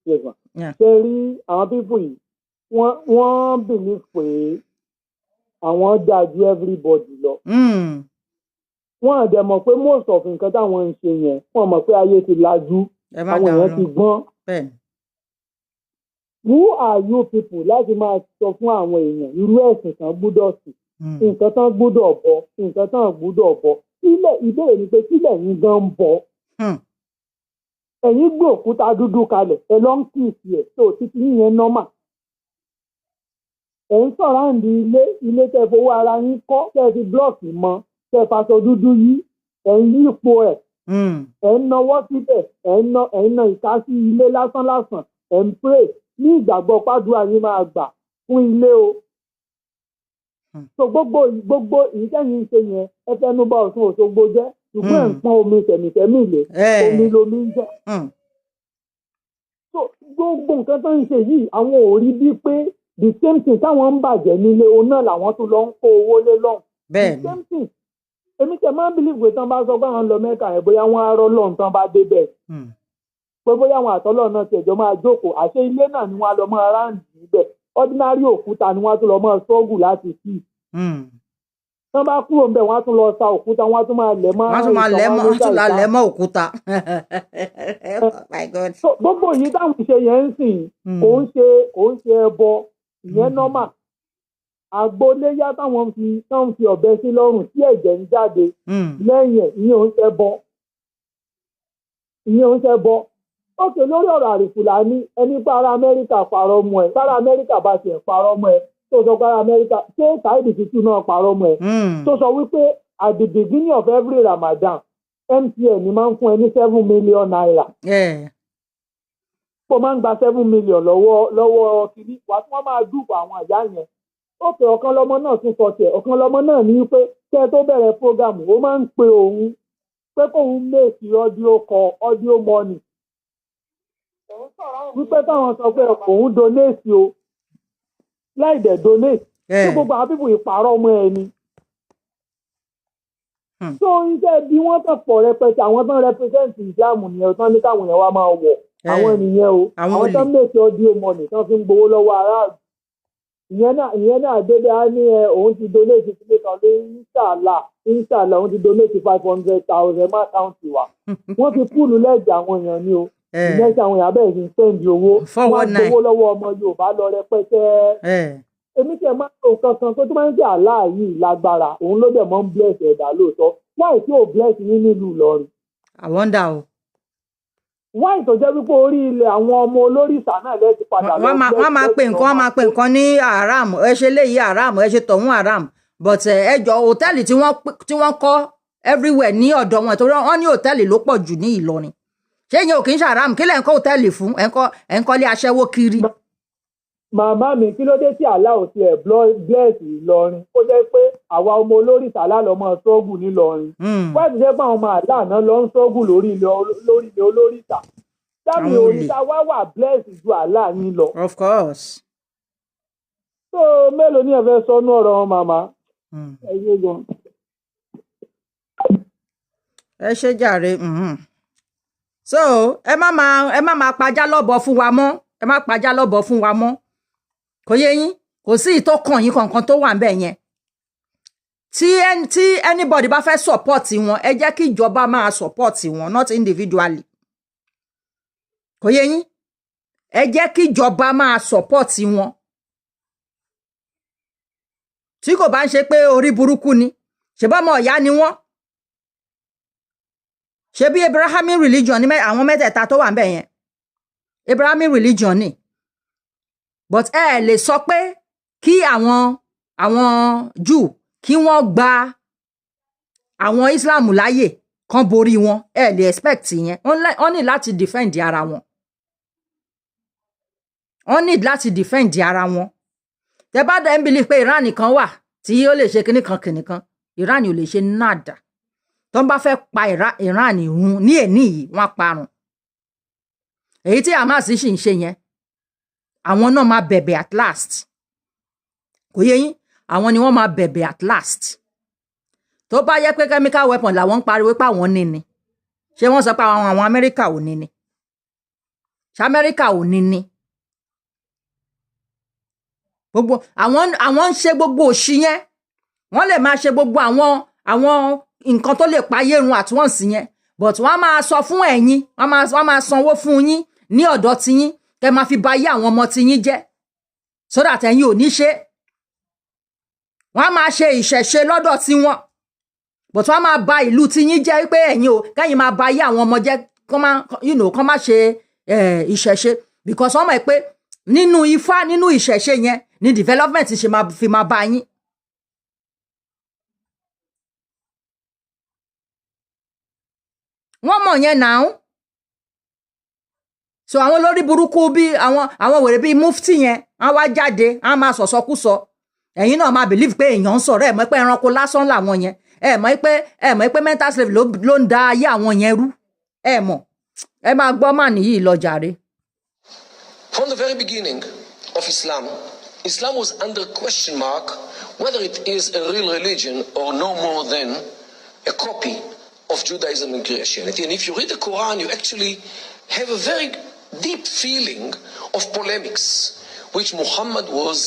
Yes ma. Ṣé rí àwọn pípù yìí wọ́n believe pé àwọn dáa ju everybody lọ. Wọ́n àdẹ̀ mọ̀ pé most of nǹkan táwọn ń ṣe yẹn wọ́n mọ̀ pé ayé ti lajú àwọn èèyàn ti gbọ́n. Who are you people láti máa sọ fún àwọn èèyàn irú ẹ̀sìn kan gbúdọ̀ sí nǹkan tán gbúdọ̀ bọ nǹkan tán gbúdọ̀ bọ ìbéèrè ni pé kílẹ̀ yín gan ń bọ. Ẹ̀yin gbé òkúta dúdú kalẹ̀ ẹ lọ ń kí ìsì ẹ̀ tó títí yín nọ́mà. Ẹ̀ ń sọ̀rọ̀ àǹdí ilé tẹ́ fowó ara yín kọ́ tẹ́ fi blọ́ọ̀kì mọ́ tẹ́ faṣọ dúdú yí ẹ̀ ń yí ipò ẹ̀. Ẹ̀ ń nawọ́ síbẹ̀ ẹ̀ ń na ìka sí ilé lásán ẹ̀ ń pray ní ìgbàgbọ́ pàdúrà yín máa gbà fún ilé o. So gbogbo ìtẹ́yìn ṣe yẹn ẹ fẹ́nu bá Ọ̀ṣun Òṣogbo jẹ́ ṣùgbọ́n ẹ̀ ń pọ́n omi tẹ̀mítẹ̀mí lé omi lomi ń jẹ́. So gbogbo nǹkan tó ń ṣe yìí àwọn ò rí bíi pé the same thing táwọn ń bàjẹ́ nílé òun náà làwọn tó lọ ń kó owó lé lọ́hùn. The same thing èmi tẹ̀ máa ń believe pé tán bá sọ pé àwọn lọ Mẹ́kà yẹn bóyá wọ́n á rọ́ lọ́hùn tán bá débẹ̀. Pé bóyá àwọn àtọ́lọ́ náà tẹ̀jọ́ máa jókòó àṣé ilé náà ni wọ́n á lọ máa ráǹdì níbẹ̀ ordinary òkúta ni wọ́n á tún lọ máa struggle láti sí. Tán bá kúrò ń bẹ̀ wọ́n á tún lọ sa òkúta wọ́n á tún máa lẹ̀ mọ́ òkúta. So gbogbo yìí táwọn ìṣe yẹn ń sìn kò ń ṣe ẹbọ ìyẹn normal. Àgbóléyá táwọn fi ọ̀bẹ sí lọ́rùn tí ẹ̀jẹ̀ ń jáde lẹ́yìn ìyẹn ò ń ṣe bọ. Ókè lórí ọ̀rọ̀ àrìfùlání ẹni pé ará Amẹ́ríkà parọ́ mọ́ ẹ̀ sára Amẹ́ríkà bá tiẹ̀ parọ́ mọ́ ẹ̀ tó sọ pé ará Amẹ́ríkà ṣé Saheed Shittu náà parọ́ mọ́ ẹ̀ tó sọ wípé at the beginning of every Ramadan MTN ni máa ń fún ẹ ní 7 million naira. Kó máa ń gba 7 million lọ́wọ́ kìíní wà tí wọ́n máa dùbọ̀ àwọn àyà yẹn. Ókè ọ̀kan lọ́mọ náà tún sọ tiẹ̀ ọ̀kan lọ́mọ náà ní wípé kẹ́ ẹ tó bẹ̀rẹ̀ prógámù ó máa ń pe òun pé kóun méèkì audio money. Wípé táwọn sọ pé òun donate o láì dẹ̀ donate tí gbogbo àwọn pípò ìpààrọ̀ ọmọ ẹ ni. So iṣẹ́ bí wọ́n tàn pọ̀ rẹpẹtẹ àwọn tán represent ìsìlámù nìyẹn tán ní káwọn yẹn wá máa wọ̀ àwọn ènìyàn o àwọn tán méèkì audio money tán fi ń gbowó lọ́wọ́ aráàlú. Ìyẹn náà dédé á ní òun ti donate sílé kan lé inshallah òun ti donate 500,000 má káùntì wá. Wọ́n fi púùlù lẹ́jẹ̀ àwọn èèyàn ni o. Ìmẹ́ta àwọn èèyàn bẹ̀rẹ̀ sí ń sẹ́ǹdì owó wọ́n gbowó lọ́wọ́ ọmọ Yorùbá lọ rẹpẹtẹ. Èmi tẹ̀ máa ń lo kankan tó máa ń jẹ́ Allah yìí lágbára òun ló dẹ̀ máa ń bless ẹ̀dá lóòótọ́ wáì tí ò bless yín nílùú Ìlọrin. I wonder o. Wáì tó jẹ́ wípé orí ilẹ̀ àwọn ọmọ olórìṣà náà lẹ́ẹ̀tì padà lọ. Wọ́n máa pe nǹkan ní haram ẹ ṣe léyìí haram ẹ ṣe tọ̀hún haram but ẹjọ́ hòtẹ́ẹ̀lì tí wọ́n kọ́ everywhere ní ọ̀dọ̀ wọn torí wọ́n ní hòtẹ́ẹ̀lì ló pọ̀ jù ní Ìlọrin. Ṣé yẹn ò kì í ṣàràmù kí lẹ̀ ń kọ́ hòtẹ́ẹ̀lì fún ẹ̀ ń kọ́lé aṣẹ́wó kiri. Màmá mi kí ló dé tí àlá ò tiẹ̀ bless Ìlọrin ó jẹ́ pé àwa ọmọ olórìṣà lálọ́ máa ṣọ́gù nílọrin. Wọ́n ti jẹ́ pé àwọn ọmọ àlá àná lọ ń ṣọ́gù lórí ilé olórìṣà. Sábì òrìṣà wá wà bless ju àlá yín lọ. Of course. So mélòó ni ẹ fẹ́ sọnú ọ̀rọ̀ wọn màmá? Ẹ yé gan. Ẹ ṣe jàre. So ẹ má máa pajá lọ́bọ fún wa mọ́ ẹ má pajá lọ́bọ fún wa mọ́ kò yé yín kò sí ìtókàn yín kankan tó wà ńbẹ̀ yẹn tí anybody bá fẹ́ support wọn ẹ jẹ́ kí ìjọba máa support wọn not individually kò yé yín ẹ jẹ́ kí ìjọba máa support wọn tí kò bá ń ṣe pé orí burúkú ni ṣèbá ọmọ ìyá ni wọ́n ṣe bí Abrahamic religion ni àwọn mẹ́tẹ̀ẹ̀ta tó wà ńbẹ̀ yẹn Abrahamic religion ni but ẹ lè sọ pé kí àwọn Jew kí wọ́n gba àwọn Islam láyè kan borí wọn ẹ lè expect yẹn wọ́n ní láti defend ara wọn wọ́n ní láti defend ara wọn tẹ́ bá dẹ̀ ń believe pé Iran nìkan wà tí ó lè ṣe kíní kan Iran ò lè ṣe nada tó ń bá fẹ́ pa Iran run ní èní yìí wọ́n parun èyí tí Hamas sì ń ṣe yẹn àwọn náà máa bẹ̀bẹ̀ at last kò yé yín àwọn ni wọ́n máa bẹ̀bẹ̀ at last tó bá yẹ pé chemical weapon làwọn ń pariwo pé àwọn ní ni ṣé wọ́n sọ pé àwọn Amẹ́ríkà ò ní ni ṣé Amẹ́ríkà ò ní ni gbogbo àwọn ń ṣe gbogbo òṣì yẹn wọ́n lè máa ṣe gbogbo àwọn nǹkan tó lè pa yérun at once yẹn but wọ́n á máa sọ fún ẹ̀yin wọ́n máa sanwó fún yín ní ọ̀dọ̀ tiyín kẹ́ máa fi ba yé àwọn ọmọ tiyín jẹ́ so that ẹ̀yin ò ní ṣe wọ́n á máa ṣe ìṣẹ̀ṣe lọ́dọ̀ tiwọn but wọ́n á máa ba ìlú tiyín jẹ́ pé ẹ̀yin ò kẹ́yin máa ba yé àwọn ọmọ jẹ́ kán má ṣe ìṣẹ̀ṣe because wọ́n mọ̀ pé nínú ifá nínú ìṣẹ̀ṣe yẹn ni development ṣe fi máa bá yín. wọ́n mọ̀ yẹn náà so àwọn lórí burúkú bí àwọn wèrè bíi mufti yẹn wọ́n wá jáde wọ́n máa sọ̀sọ́kúsọ ẹ̀yin náà máa believe pé èèyàn ń sọ̀rọ̀ ẹ̀ mọ̀ pé ẹranko lásán làwọn yẹn ẹ̀ mọ̀ pé mental slave ló ń da ayé àwọn yẹn rú ẹ̀ mọ̀ ẹ máa gbọ́ mà nìyí lọ jàre. From the very beginning of Islam was under question mark whether it is a real religion or no more than a copy of Judaism and Christianity. And if you read the Quran, you actually have a very deep feeling of polemics, which Muhammad was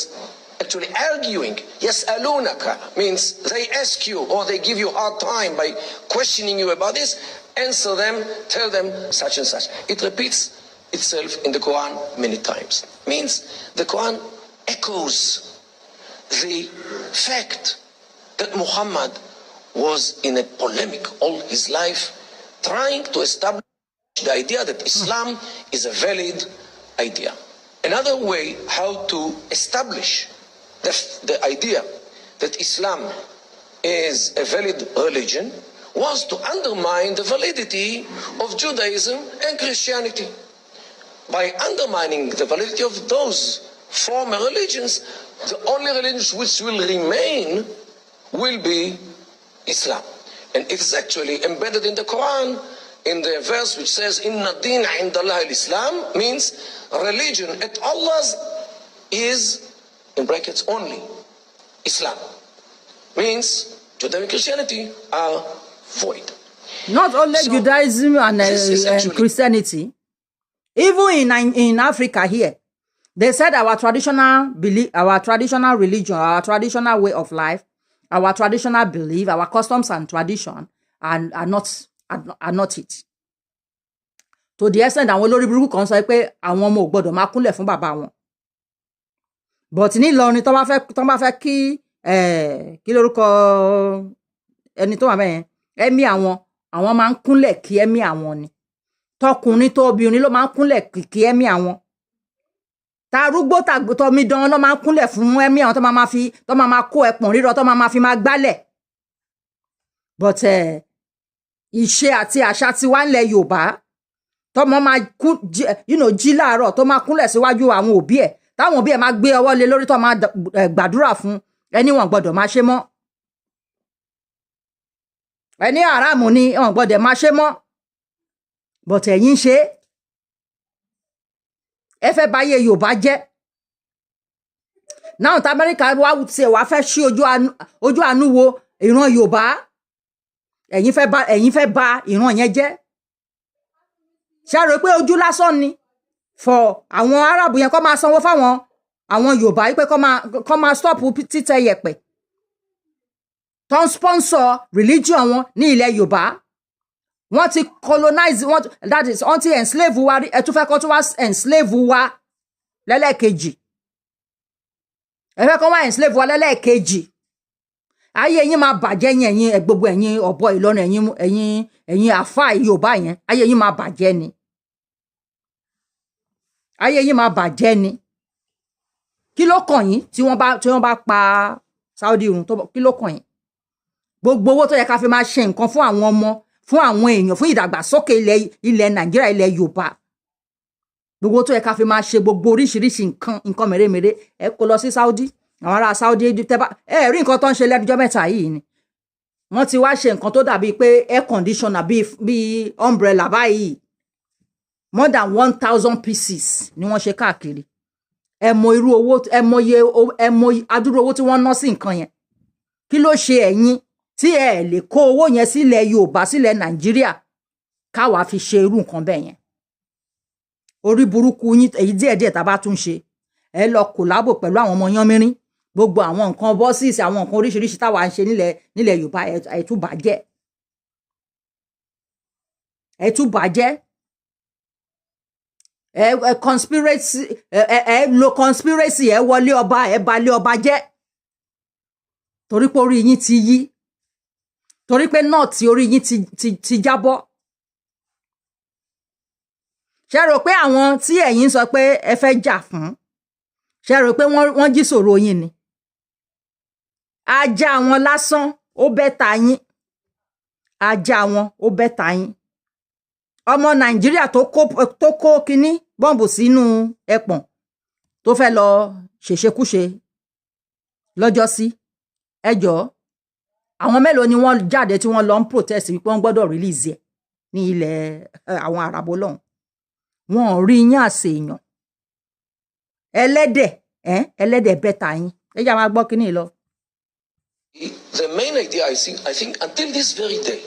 actually arguing. Yas'alunaka means they ask you or they give you a hard time by questioning you about this. Answer them, tell them such and such. It repeats itself in the Quran many times. Means the Quran echoes the fact that Muhammad was in a polemic all his life, trying to establish the idea that Islam is a valid idea. Another way how to establish the idea that Islam is a valid religion was to undermine the validity of Judaism and Christianity. By undermining the validity of those former religions, the only religions which will remain will be Islam. And it is actually embedded in the Quran in the verse which says Inna din inda Allah al-Islam means religion at Allah's is in brackets only Islam. Means Judaism and Christianity are void. Not only so, Judaism and Christianity, even in Africa here, they said our traditional belief, our traditional religion, our traditional way of life, our traditional belief, our customs and tradition are not it. To the extent àwọn olórí burúkú kan sọ pé àwọn ọmọ ò gbọdọ̀ máa kúnlẹ̀ fún bàbá wọn. But ní Ìlọrin tó bá fẹ́ kí lórúkọ ẹni tó wà bẹ́ẹ̀ yẹn ẹ̀mí àwọn máa ń kúnlẹ̀ kí ẹ̀mí àwọn ni. Tọkùnrin tó obìnrin ló máa ń kúnlẹ̀ kí ẹ̀mí àwọn. Tarúgbó tọmídán ló máa ń kúnlẹ̀ fún ẹ̀mí àwọn tó máa kó ẹpọ̀n rírọ tó máa fi máa gbálẹ̀. But ìṣe àti àṣà tiwa ńlẹ̀ Yorùbá tọmọ máa jí láàárọ̀ tó máa kúnlẹ̀ síwájú àwọn òbí ẹ̀ táwọn òbí ẹ̀ máa gbé ọwọ́ lé lórí tó máa gbàdúrà fún ẹni wọn gbọ́dọ̀ máa ṣe mọ́. Ẹni àràmù ni wọn gbọ́dọ̀ máa ṣe mọ́. But ẹ̀yin ṣe ẹ fẹ́ báyé Yorùbá jẹ́. Náà tí Amẹ́ríkà wá fẹ́ ṣí ojú àánú wo ìran Yorùbá ẹ̀yin fẹ́ bà ìran yẹn jẹ́. Ṣé rò pé ojú lásán ni for àwọn Arab yẹn kó máa sanwó fáwọn àwọn Yorùbá pé kó máa stop títẹ yẹ̀pẹ̀ tó ń sponsor religion wọn ní ilẹ̀ Yorùbá. Wọ́n ti colonize that is wọ́n ti enslave wa rí ẹ tún fẹ́ kó tún wá enslave wa lẹ́lẹ́kejì. Ẹ fẹ́ kó wá enslave wa lẹ́lẹ́kejì. Ayé yín máa bàjẹ́ yín gbogbo ẹ̀yin ọ̀bọ Ìlọrin ẹ̀yin àfáà Yorùbá yẹn ayé yín máa bàjẹ́ ni. Ayé yín máa bàjẹ́ ni. Kí ló kàn yín tí wọ́n bá pa Saudi run kí ló kàn yín? Gbogbo owó tó yẹ ká fi máa ṣe nǹkan fún àwọn ọmọ fún àwọn èèyàn fún ìdàgbàsókè ilẹ̀ Nàìjíríà ilẹ̀ Yorùbá gbogbo tó yẹ ká fi máa ṣe gbogbo oríṣiríṣi nǹkan mèremère ẹ kó lọ sí Saudi àwọn ará Saudi ẹ rí nǹkan tó ń ṣe lẹ́nujọ́ mẹ́ta yìí ni wọ́n ti wá ṣe nǹkan tó dàbí pé air conditioner bí umbrella báyìí more than 1,000 pieces ni wọ́n ṣe káàkiri ẹ mọ irú owó ẹ mọ adúrú owó tí wọ́n ná sí nǹkan yẹn kí ló ṣe ẹ̀yin tí ẹ lè kó owó yẹn sílẹ̀ Yorùbá sílẹ̀ Nàìjíríà káwa fi ṣe irú nǹkan bẹ́ẹ̀ yẹn orí burúkú yín èyí díẹ̀díẹ̀ tá a bá tún ṣe ẹ lọ kòlábò pẹ̀lú àwọn ọmọ yánmírín gbogbo àwọn nǹkan bọ́sìs àwọn nǹkan oríṣiríṣi táwa ń ṣe nílẹ̀ Yorùbá ẹ tún bàjẹ́ ẹ lo conspiracy ẹ wọlé ọba ẹ balẹ̀ ọba jẹ́ torí pé orí yín ti yí torí pé náà tí orí yín ti jábọ́ ṣé rò pé àwọn tí ẹ̀yin sọ pé ẹ fẹ́ jà fún ṣé rò pé wọ́n jí sọ̀rọ̀ yín ni ajá wọn lásán ó bẹ́ta yín ajá wọn ó bẹ́ta yín ọmọ Nàìjíríà tó kó kinní bọ́ǹbù sínú ẹpọ̀n tó fẹ́ lọ ṣèṣekúṣe lọ́jọ́sí ẹjọ́ àwọn mélòó ni wọ́n jáde tí wọ́n lọ ń protest wípé wọ́n gbọ́dọ̀ release ẹ̀ ní ilẹ̀ àwọn àràbò lọ́hùn wọn ò rí yín àṣèyàn ẹlẹ́dẹ̀ bẹ́ta yín ẹ jà máa gbọ́ kinní lọ. The main idea I think until this very day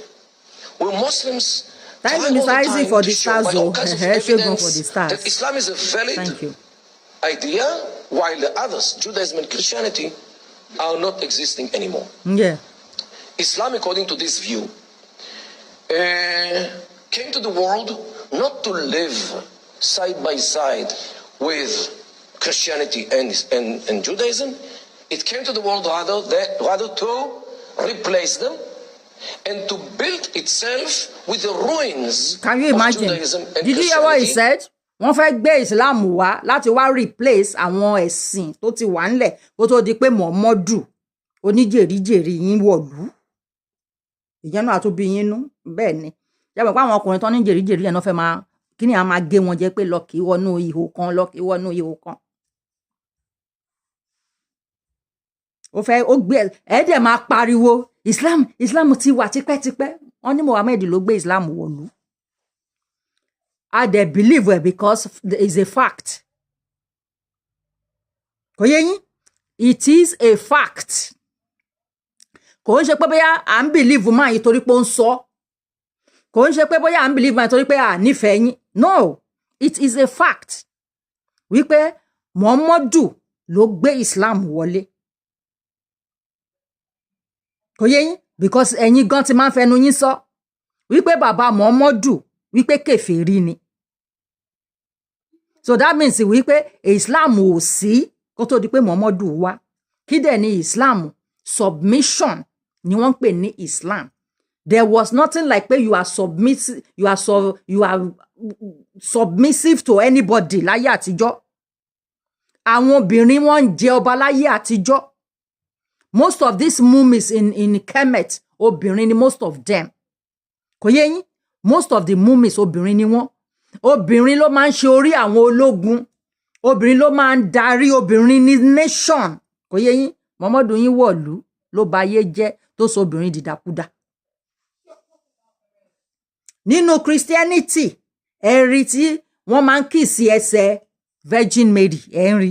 when Muslims thank you Mr. Isaac for the stars o for the stars that Islam is a valid idea while the others Judaism and Christianity are not existing anymore. Yeah. Islam, according to this view, came to the world not to live side by side with Christianity and Judaism. It came to the world rather to replace them and to build itself with the ruins Can you imagine? Of Judaism and Did you hear what he said? Wọ́n fẹ́ gbé Islam wá láti wá replace àwọn ẹ̀sìn tó ti wà ńlẹ̀ kó tó di pé Muhammadu oníjèríjèrí yín wọ̀lú ìyẹn náà tó bí yín nú bẹ́ẹ̀ ni yàgbẹ́ pé àwọn ọkùnrin tó ní jèríjèrí yẹn náà fẹ́ máa kí ni a máa gé wọn jẹ pé lọ kí wọnú ihò kan lọ kí wọnú ihò kan ó gbé ẹ̀ẹ́dẹ̀ máa pariwo Islam ti wà tipẹ́tipẹ́ wọ́n ní Muhammad ló gbé Islam wọ̀lú I dey believe well because there is a fact kò yé yín it is a fact kò ń ṣe pé bóyá à ń believe máa yìí torí pé ó ń sọ kò ń ṣe pé bóyá à ń believe máa torí pé à nífẹ̀ẹ́ yín no it is a fact wípé Muhammadu ló gbé Islam wọlé kò yé yín because ẹ̀yin gan ti máa ń fẹnu yín sọ wípé bàbá Muhammadu wípé kèfèrí ni so that means wípé Islam ò sí kó tó di pé Muhammadu wá kí dẹ̀ ni Islam submission ni wọ́n ń pè ní Islam there was nothing like pé you are submissive to anybody láyé àtijọ́ àwọn obìnrin wọ́n ń jẹ ọba láyé àtijọ́ most of these mummies in Kemet obìnrin ni most of them kò yé yín most of the mummies obìnrin ni wọ́n obìnrin ló máa ń ṣe orí àwọn ológun obìnrin ló máa ń darí obìnrin ní nation kò yé yín Muhammadu yín wọ̀lú ló ba ayé jẹ́ tó sọ obìnrin dìdàkudà nínú Christianity ẹ̀rí tí wọ́n máa ń kìsì ẹsẹ̀ Virgin Mary ẹ̀rí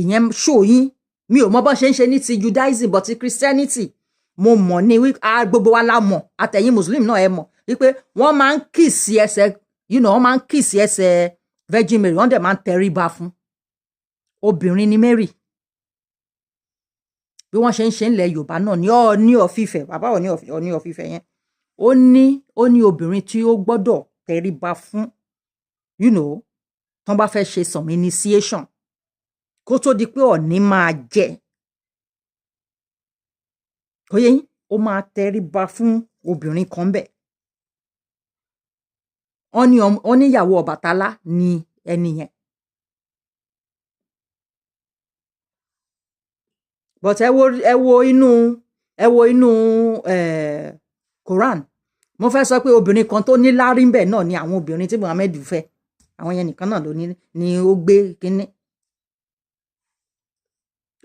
ìyẹn ṣòyìn mi ò mọ bọ́n ṣe ń ṣe ní ti Judaism but ti Christianity mo mọ̀ ní gbogbo wa la mọ̀ àtẹ̀yìn Muslim náà ẹ mọ̀ wípé wọ́n máa ń kìsì ẹsẹ̀ wọ́n máa ń kìsì ẹsẹ̀ Virgin Mary wọ́n dẹ̀ máa ń tẹríba fún obìnrin ni Mary bí wọ́n ṣe ń ṣe ńlẹ̀ Yorùbá náà ní Ọọ̀ni of Ifẹ̀ bàbá Ọọ̀ni of Ifẹ̀ yẹn ó ní obìnrin tí ó gbọ́dọ̀ tẹríba fún tán bá fẹ́ ṣe some initiation kó tó di pé Ọọ̀ni máa jẹ kò yé yín ó máa tẹríba fún obìnrin kan bẹ́ẹ̀ ó ní ìyàwó Ọbàtálá ni ẹni yẹn but ẹ wo inú Quran mo fẹ́ sọ pé obìnrin kan tó ní lárí ńbẹ̀ náà ni àwọn obìnrin tí Muhammad fẹ́ àwọn yẹn nìkan náà ló ní ó gbé kínní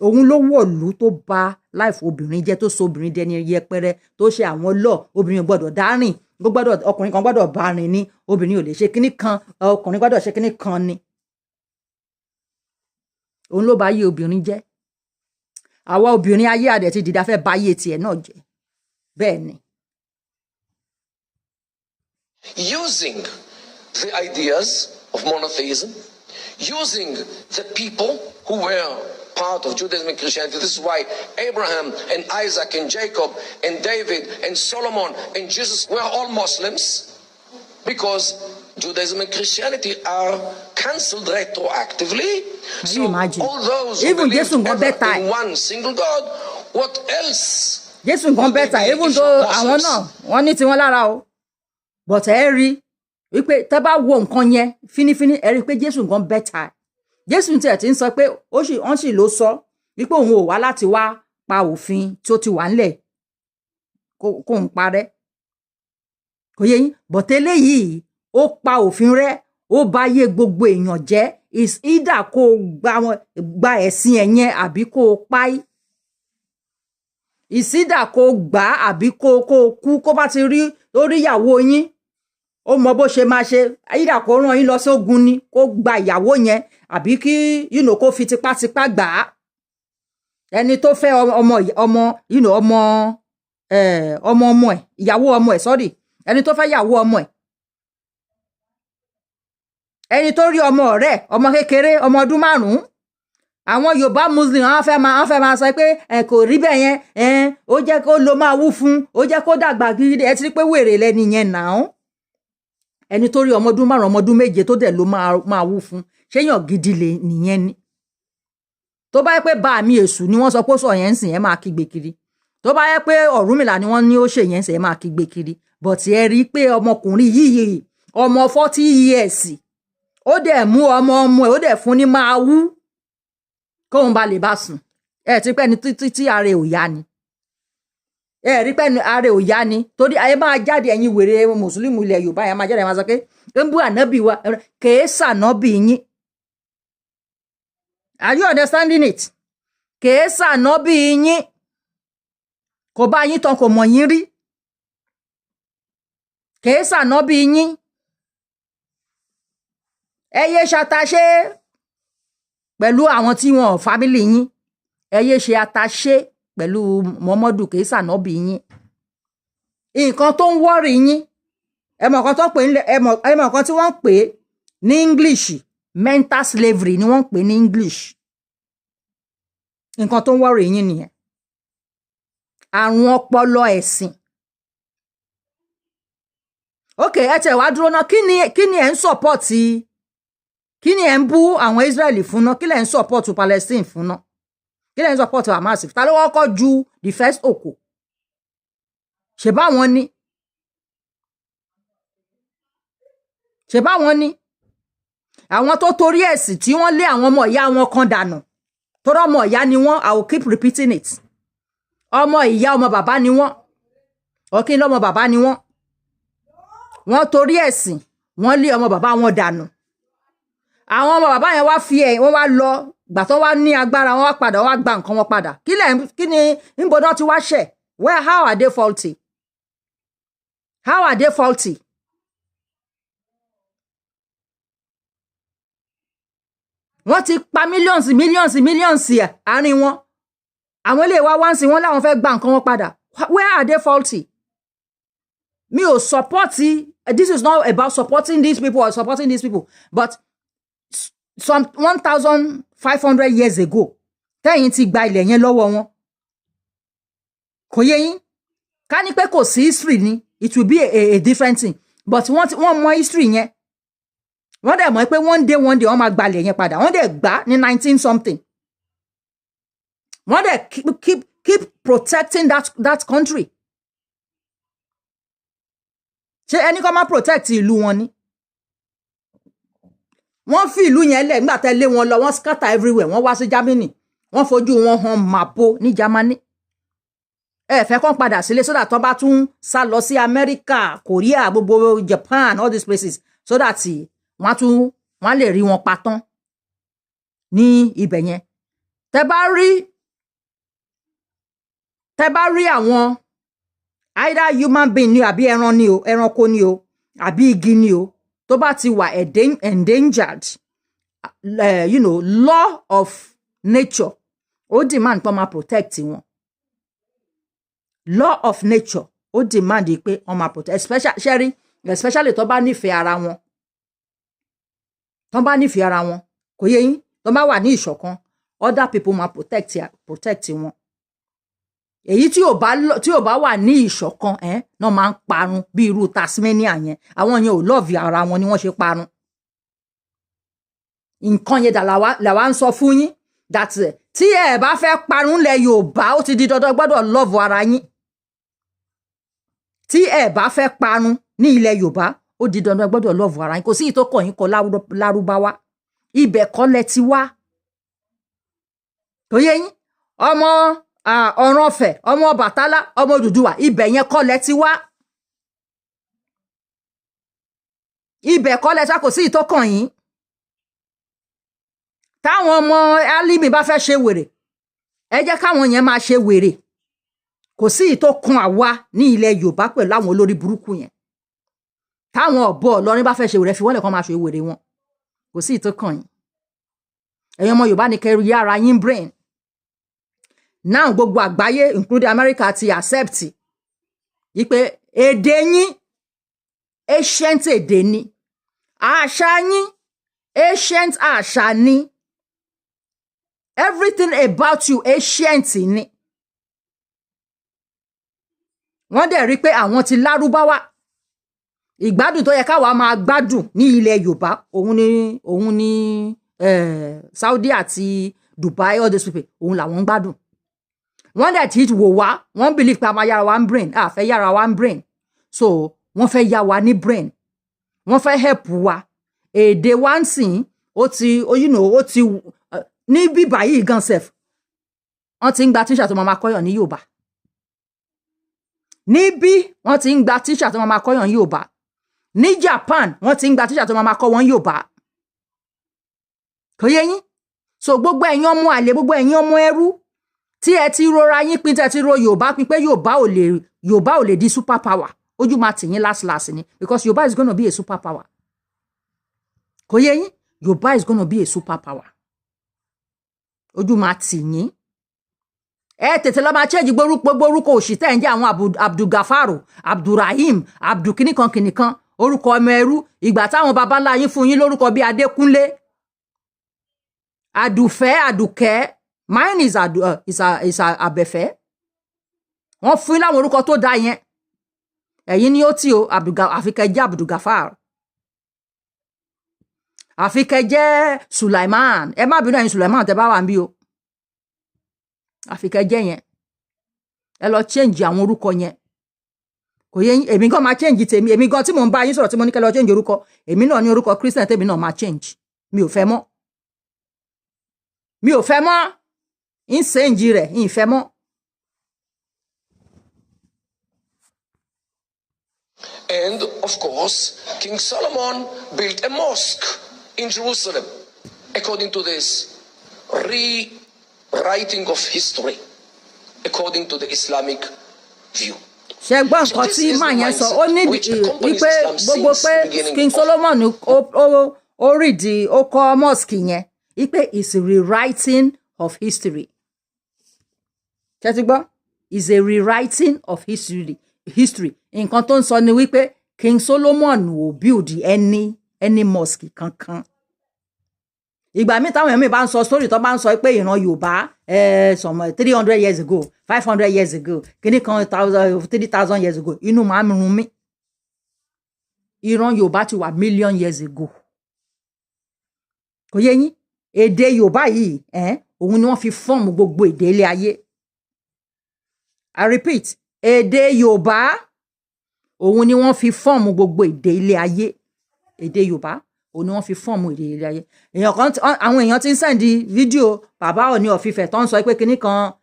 òun ló wọ̀lú tó bà life obìnrin jẹ́ tó so obìnrin dẹni yẹpẹrẹ tó ṣe àwọn lọ obìnrin gbọ́dọ̀ dárìn ọkùnrin kan gbọ́dọ̀ bá rìn ní obìnrin ò lè ṣe kíní kan ọkùnrin gbọ́dọ̀ ṣe kíní kan ni òun ló bà yé obìnrin jẹ́ àwa obìnrin ayé àdẹ̀ ti dìda fẹ́ bà yé tiẹ̀ náà jẹ́ bẹ́ẹ̀ ni. Using the ideas of monotheism, using the people who were part of Judaism and Christianity. This is why Abraham and Isaac and Jacob and David and Solomon and Jesus were all Muslims, because Judaism and Christianity are cancelled retroactively. Can you imagine? All those who even believe in one single God, what else? Jésù nǹkan better even though àwọn náà wọ́n ní tiwọn lára o but ẹ rí wípé tẹ́ bá wo nǹkan yẹn fínífíní ẹ rí pé Jésù nǹkan better. Jésù tiẹ̀ ti ń sọ pé wọ́n sì ló sọ wípé òun ò wá láti wá pa òfin tó ti wà ńlẹ̀ kó ń parẹ́ kò yé yín but eléyìí ó pa òfin rẹ́ ó bá yé gbogbo èèyàn jẹ́ is either kó gba ẹ̀sìn ẹ̀yẹn àbí kó páì is either kó gbà àbí kó kú kó bá ti rí lórí ìyàwó yín ó mọ bó ṣe máa ṣe either kó rán yín lọ sógun ni kó gba ìyàwó yẹn àbí kí kó fi tipátipá gbà á ẹni tó fẹ́ ọmọ ẹ̀ ìyàwó ọmọ ẹ̀ sorry ẹni tó fẹ́ ìyàwó ọmọ ẹ̀ ẹni tó rí ọmọ ọ̀rẹ́ ọmọ kékeré ọmọ ọdún 5 àwọn Yorùbá Muslim wọ́n fẹ́ máa sọ pé kò rí bẹ́ẹ̀ yẹn ó jẹ́ kó ló máa wú fún ó jẹ́ kó dàgbà gidi ẹ ti rí pé wèrè lẹ́ni yẹn náà ẹni tó rí ọmọ ọdún 5 ọmọ ọdún 7 tó dẹ̀ ló máa wú fún ṣéyàn gidi lè nìyẹn ni tó bá yẹ pé bá mi èṣù ni wọ́n sọ pé sọ yẹn ń sìn ẹ máa kígbe kiri tó bá yẹ pé Ọ̀rúnmìlà ni wọ́n ní ó ṣe yẹn ń sìn ẹ máa kígbe kiri but ẹ rí pé ọmọkùnrin yìí ọmọ 40 years ó dẹ̀ mú ọmọ ẹ̀ ó dẹ̀ fún ní máa wú kóun bá lè bá sùn ẹ ti pẹ́ ni tí ara ò yá ni ẹ rí pẹ́ ni ara ò yá ni torí ayé máa jáde ẹ̀yin wèrè mùsùlùmí ilẹ̀ Yorùbá yẹn máa jáde ẹ̀ máa sọ pé ń bú ànábì wa kèé sànábì yín are you understanding it kèé sànábì yín kò bá yín tán kò mọ̀ yín rí kèé sànábì yín ẹ yé ṣàtàṣe pẹ̀lú àwọn tí wọn fámílì yín ẹ yé ṣe àtàṣe pẹ̀lú Muhammadu kèé sànábì yín nǹkan tó ń wọ́rì yín ẹmọ̀ kan tí wọ́n ń pè ní English mental slavery ni wọ́n ń pè ní English nǹkan tó ń wọ́rì yín nìyẹn àrùn ọpọlọ ẹ̀sìn ok ẹ tẹ̀ wá dúró náà kí ni ẹ̀ ń sọ́pọ̀tì kí ni ẹ̀ ń bú àwọn Israeli fún náà kí lẹ̀ ń sọ́pọ̀tì Palestine fún náà kí lẹ̀ ń sọ́pọ̀tì Hamas ta ló kọ́kọ́ ju the first oko ṣe báwọn ni àwọn tó torí ẹ̀sìn tí wọ́n lé àwọn ọmọ ìyá wọn kan dànù torí ọmọ ìyá ni wọ́n I will keep repeating it ọmọ ìyá ọmọ bàbá ni wọ́n ọ̀kín lọ́mọ bàbá ni wọ́n torí ẹ̀sìn wọ́n lé ọmọ bàbá wọn dànù àwọn ọmọ bàbá yẹn wá wọ́n wá lọ gbà tó wá ní agbára wọ́n wá padà wọ́n wá gba nǹkan wọn padà kí ni níbo náà ti wá ṣẹ̀ how are they faulty wọ́n ti pa millions àárín wọn àwọn ilé wa wá ń sìn wọ́n láwọn fẹ́ gba nǹkan wọn padà where are they faulty mi ò support this is not about supporting these people or supporting these people but some 1,500 years ago tẹ́yìn ti gba ilẹ̀ yẹn lọ́wọ́ wọn kò yé yín ká ní pé kò sí history ni it will be a different thing but wọ́n mọ history yẹn wọ́n dẹ̀ mọ̀ pé one day wọ́n máa gbalẹ̀ yẹn padà wọ́n dẹ̀ gbà ní 19 something wọ́n dẹ̀ keep protecting that country ṣé ẹni kọ́ máa protect ìlú wọn ni wọ́n fi ìlú yẹn lẹ̀ nígbà tẹ́ lé wọn lọ wọ́n scatter everywhere wọ́n wá sí Germany wọ́n fojú wọn hàn màbo ní Germany ẹ fẹ́ kàn padà sílé so that tó bá tún sá lọ sí America Korea gbogbo Japan all these places so that wọ́n lè rí wọn pa tán ní ibẹ̀ yẹn tẹ́ bá rí àwọn either human being ni àbí ẹran ni o, ẹranko ni o, àbí igi ni o, tó bá ti wà endangered, law of nature ó demand pé máa protect wọn. Law of nature ó demand pé wọ́n máa protect, especially tó bá nífẹ̀ẹ́ ara wọn. Tó bá nífẹ̀ẹ́ ara wọn, kò yé yín, tó bá wà ní ìṣọ̀kan, other people máa protect wọn. Èyí tí ò bá wà ní ìṣọ̀kan náà máa ń parun, bí irú Tasmania yẹn. Àwọn yẹn ò love ara wọn ni wọ́n ṣe parun. Nǹkan yẹn làwa ń sọ fún yín that tí ẹ bá fẹ́ parun lẹ̀ Yorùbá, ó ti di dandan gbọ́dọ̀ love ara yín. Tí ẹ bá fẹ́ parun ní ilẹ̀ Yorùbá, ó di dandan gbọ́dọ̀ love ara yín. Kò sí ìtókọ̀ yín kọ Lárúbáwá, ibẹ̀ kọ́ lẹ ti wá. Tó yé yín, ọmọ Ọ̀rànfẹ̀, ọmọ Ọbàtálá, ọmọ Odùduwà, ibẹ̀ yẹn kọ́ lẹ ti wá. Ibẹ̀ kọ́ lẹ ti wá, kò sí ìtókọ̀ yín. Táwọn ọmọ Álímì bá fẹ́ ṣe wèrè, ẹ jẹ́ káwọn yẹn máa ṣe wèrè. Kò sí ìtókun àwa ní ilẹ̀ Yorùbá pẹ̀lú àwọn olórí burúkú yẹn. Táwọn ọ̀bọ Ìlọrin bá fẹ́ ṣe wèrè, fi wọ́n lẹ̀ kán máa ṣe wèrè wọn. Kò sí ìtókàn yín. Ẹ̀yin ọmọ Yorùbá ní kẹrù yára yín brain. Now gbogbo àgbáyé including America ti accept wípé èdè yín ancient èdè ni. Àṣà yín ancient àṣà ni. Everything about you ancient ni. Wọ́n dẹ̀ rí pé àwọn ti Lárúbáwá. Ìgbádùn tó yẹ káwa máa gbádùn ní ilẹ̀ Yorùbá, òun ni Saudi àti Dubai, all these people, òun làwọn ń gbádùn. Wọ́n dẹ̀ ti wò wá, wọ́n believe pé a máa yára wa ń brain, a fẹ́ yára wa ń brain. So wọ́n fẹ́ yá wa ní brain. Wọ́n fẹ́ help wa. Èdè wa ń sìn, ó ti ní bíbá yìí gan sef. Wọ́n ti ń gba tíṣà tó máa kọ́yàn ní Yorùbá. Níbí wọ́n ti ń gba tíṣà tó máa kọ́yàn ní Yorùbá. Ní Japan wọ́n ti ń gba tíṣà tó máa kọ́ wọn Yorùbá. Kò yé yín? So gbogbo ẹ̀yin ọmọ àlè, gbogbo ẹ̀yin ọmọ ẹrú tí ẹ ti rora yín pín, tẹ́ ti ro Yorùbá pín pé Yorùbá ò lè di super power. Ojú máa tì yín last ni, because Yorùbá is going to be a super power. Kò yé yín? Yorùbá is going to be a super power. Ojú máa tì yín. Ẹ tètè lọ máa change gbogbo orúkọ òṣì tẹ́ ń jẹ́ àwọn Abdulgafaru, Abdulrahim, Abdulkinikan, orúkọ ọmọ ẹrú. Ìgbà táwọn babalá yín fún yín lórúkọ bí Adékúnlé, Àdùfẹ́, Àdùkẹ́, mine is Àbẹ̀fẹ́. Wọ́n fún yín láwọn orúkọ tó dá yẹn. Ẹ̀yin ni ó tí o, àfikẹ́ jẹ́ Abdulgafar, àfikẹ́ jẹ́ Sulaiman. Ẹ má bínú ẹ̀yin Sulaiman tẹ́ bá wà níbí o. Àfikẹ́ jẹ́ yẹn. Ẹ lọ change àwọn orúkọ yẹn. Kò yé yín, èmi gan máa change tèmi. Èmi gan tí mò ń bá yín sọ̀rọ̀ tí mo ní kẹ́ lọ change orúkọ. Èmi náà ní orúkọ Christian tèmi náà máa change. Mi ò fẹ́ mọ́. Mi ò fẹ́ mọ́. ń sẹ́ǹjì rẹ̀ ń fẹ́ mọ́. And of course, King Solomon built a mosque in Jerusalem, according to this rewriting of history, according to the Islamic view. Ṣé gbọ́ nǹkan tí màá yẹn sọ? Ó ní wípé gbogbo pé King Solomon ó kọ́ mosque yẹn, wípé is rewriting of history. Ṣé ti gbọ́? Is a rewriting of history. Nǹkan tó ń sọ ni wípé King Solomon ò build any mosque kankan. Ìgbà míì táwọn èèyàn mi bá ń sọ story tó bá ń sọ pé ìran Yorùbá some 300 years ago, 500 years ago, kíní kan 3,000 years ago, inú máa ń run mí. Ìran Yorùbá ti wà million years ago. Kò yé yín? Èdè Yorùbá yìí òun ni wọ́n fi fọ́ọ̀mù gbogbo èdè ilé ayé. I repeat, èdè Yorùbá òun ni wọ́n fi fọ́ọ̀mù gbogbo èdè ilé ayé. Èdè Yorùbá òun ni wọ́n fi fọ́ọ̀mù èdè ilé ayé. Àwọn èèyàn ti ń sẹ́ndì fídíò bàbá Ọọ̀ni of Ifẹ̀ tó ń sọ pé kinní kan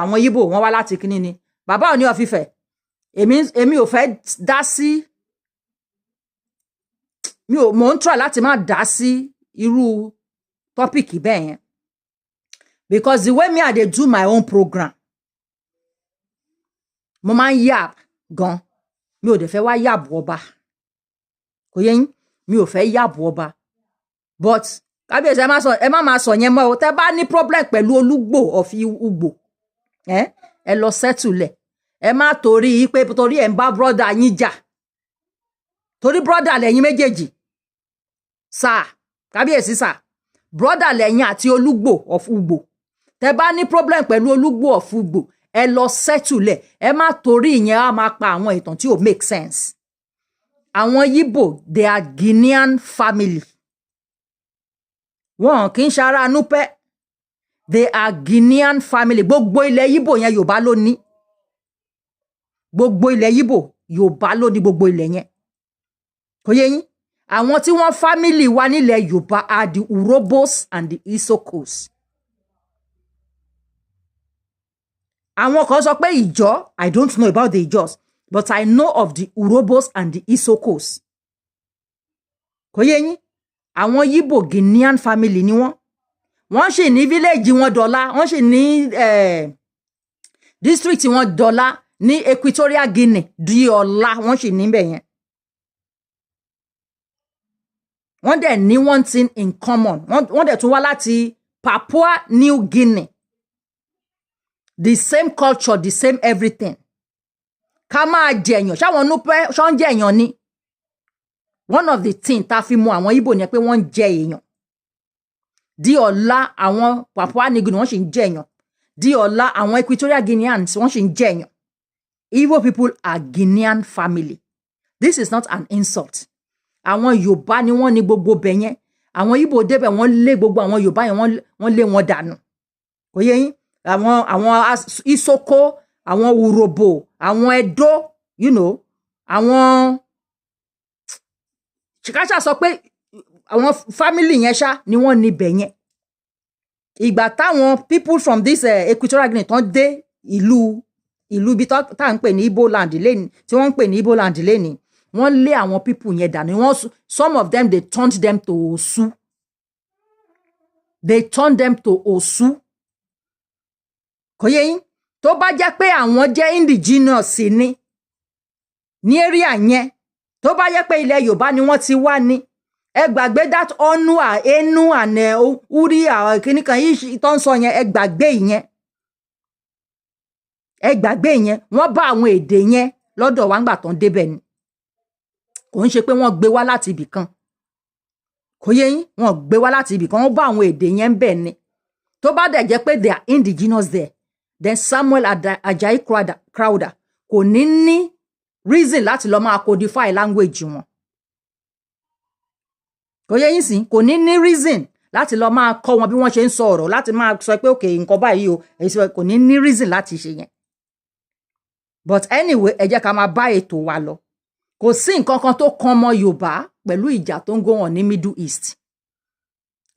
àwọn Yíbò wọ́n wá láti kinní ni. Bàbá Ọọ̀ni of Ifẹ̀, èmi ò fẹ́ dá sí, mò ń try láti má dá sí irú tọ́pìkì bẹ́ẹ̀ yẹn. because the way me I dey do my own program mo máa ń yab gan mi ò dẹ̀ fẹ́ wá yab ọba kò yé yín mi ò fẹ́ yab ọba but kábíyèsí ẹ má máa sọ yẹn mọ́ o tẹ́ bá ní problem pẹ̀lú Olúgbò of Ugbo ẹ lọ settle ẹ má torí pé torí ẹ ń bá brother yín jà torí brother lẹ́yìn méjèèjì sà kábíyèsí sà brother lẹ́yìn àti Olúgbò of Ugbo tẹ́ bá ní problem pẹ̀lú Olúgbò of Ugbo ẹ lọ settle ẹ má torí ìyẹn á máa pa àwọn ìtàn tí ò make sense àwọn Yíbò they are Guinean family wọn kì í ṣara Núpẹ́ they are Guinean family gbogbo ilẹ̀ Yíbò yẹn Yorùbá ló ní gbogbo ilẹ̀ Yíbò Yorùbá ló ní gbogbo ilẹ̀ yẹn kò yé yín àwọn tí wọ́n family wa nílẹ̀ Yorùbá are the Urhobos and the Isokos àwọn kan sọ pé Ìjọ I don't know about the Ìjọs but I know of the Urhobos and the Isokos kò yé yín àwọn Yíbò Guinean family ni wọ́n sì ní village wọn dọ́là wọ́n sì ní district wọn dọ́là ní Equatorial Guinea di ọ̀la wọ́n sì níbẹ̀ yẹn wọ́n dẹ̀ ní one thing in common wọ́n dẹ̀ tún wá láti Papua New Guinea the same culture the same everything ká máa jẹ̀yàn ṣáwọn Núpẹ́ ṣọ́ ń jẹ̀yàn ni one of the things tá fi mọ̀ àwọn Ìgbò ni pé wọ́n ń jẹ èèyàn di ọ̀la àwọn Papua New Guinea wọ́n sì ń jẹ èèyàn di ọ̀la àwọn Equatorial Guineans wọ́n sì ń jẹ èèyàn Igbo people are Guinean family this is not an insult àwọn Yorùbá ni wọ́n ní gbogbo bẹ̀ yẹn àwọn Ìgbò débẹ̀ wọ́n lé gbogbo àwọn Yorùbá yẹn wọ́n lé wọn dànù kò yé yín àwọn Isoko àwọn Urhobo àwọn Edo you know àwọn ṣìkáṣà sọ pé àwọn family yẹn ṣá ni wọ́n níbẹ̀ yẹn ìgbà táwọn people from this Equatorial Guinea tán dé ìlú ibi tá à ń pè ní Igbo land lẹ́ni tí wọ́n ń pè ní Igbo land lẹ́ni wọ́n lé àwọn people yẹn dànù some of them they turned them to Osu kò yé yín tó bá jẹ́ pé àwọn jẹ́ indigenous ní area yẹn tó bá jẹ́ pé ilẹ̀ Yorùbá ni wọ́n ti wá ní ẹ gbàgbé that Onua Enu and Uri kíní kan yìí tó ń sọ yẹn ẹ gbàgbé ìyẹn wọ́n bá àwọn èdè yẹn lọ́dọ̀ wa ńgbà tán débẹ̀ ni kò ń ṣe pé wọ́n gbé wá láti ibì kan kò yé yín wọ́n gbé wá láti ibì kan wọ́n bá àwọn èdè yẹn ń bẹ̀ ni tó bá dẹ̀ jẹ́ pé they are indigenous there then Samuel Ajayi Crowther kò ní reason láti lọ máa codify language wọn kò yé yín sí kò ní reason láti lọ máa kọ́ wọn bí wọ́n ṣe ń sọ ọ̀rọ̀ láti máa sọ pé okay nǹkan báyìí o kò ní reason láti ṣe yẹn but anyway ẹ jẹ́ ká máa bá ètò wa lọ kò sí nǹkan kan tó kan ọmọ Yorùbá pẹ̀lú ìjà tó ń go on ní Middle East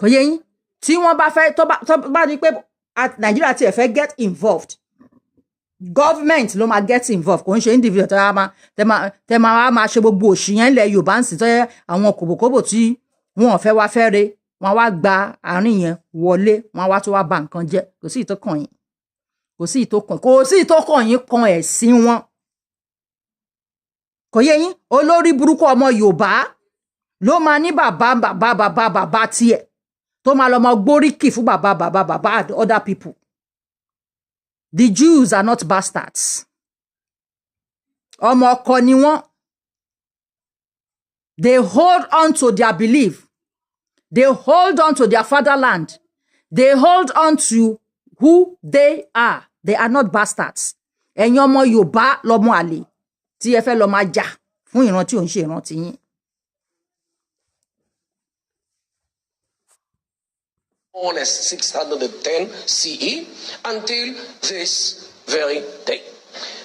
kò yé yín tí wọ́n bá fẹ́ tó bá rí pé Nàìjíríà tiẹ̀ fẹ́ get involved government ló máa get involved kò ń ṣe individual tẹ́ máa ṣe gbogbo òṣì yẹn ilẹ̀ Yorùbá ń sìn tó yẹ àwọn kòbòkòbò tí wọn fẹ́ wá fẹ́ re wọn wá gba àárín yẹn wọlé wọn wá tó wá ba nǹkan jẹ́ kò sí ìtókàn yín kan ẹ̀sìn wọn kò yé yín olórí burúkú ọmọ Yorùbá ló máa ní bàbá tiẹ̀ tó máa lọ máa gbóríkì fún bàbá other people. The Jews are not bastards. Ọmọ ọkọ ni wọ́n. They hold on to their belief. They hold on to their fatherland. They hold on to who they are. They are not bastards. Ẹ̀yin ọmọ Yorùbá lọmọ àlè tí ẹ fẹ́ lọ máa jà fún ìran tí ò ń ṣe ìran tí yín. On as 610 CE until this very day.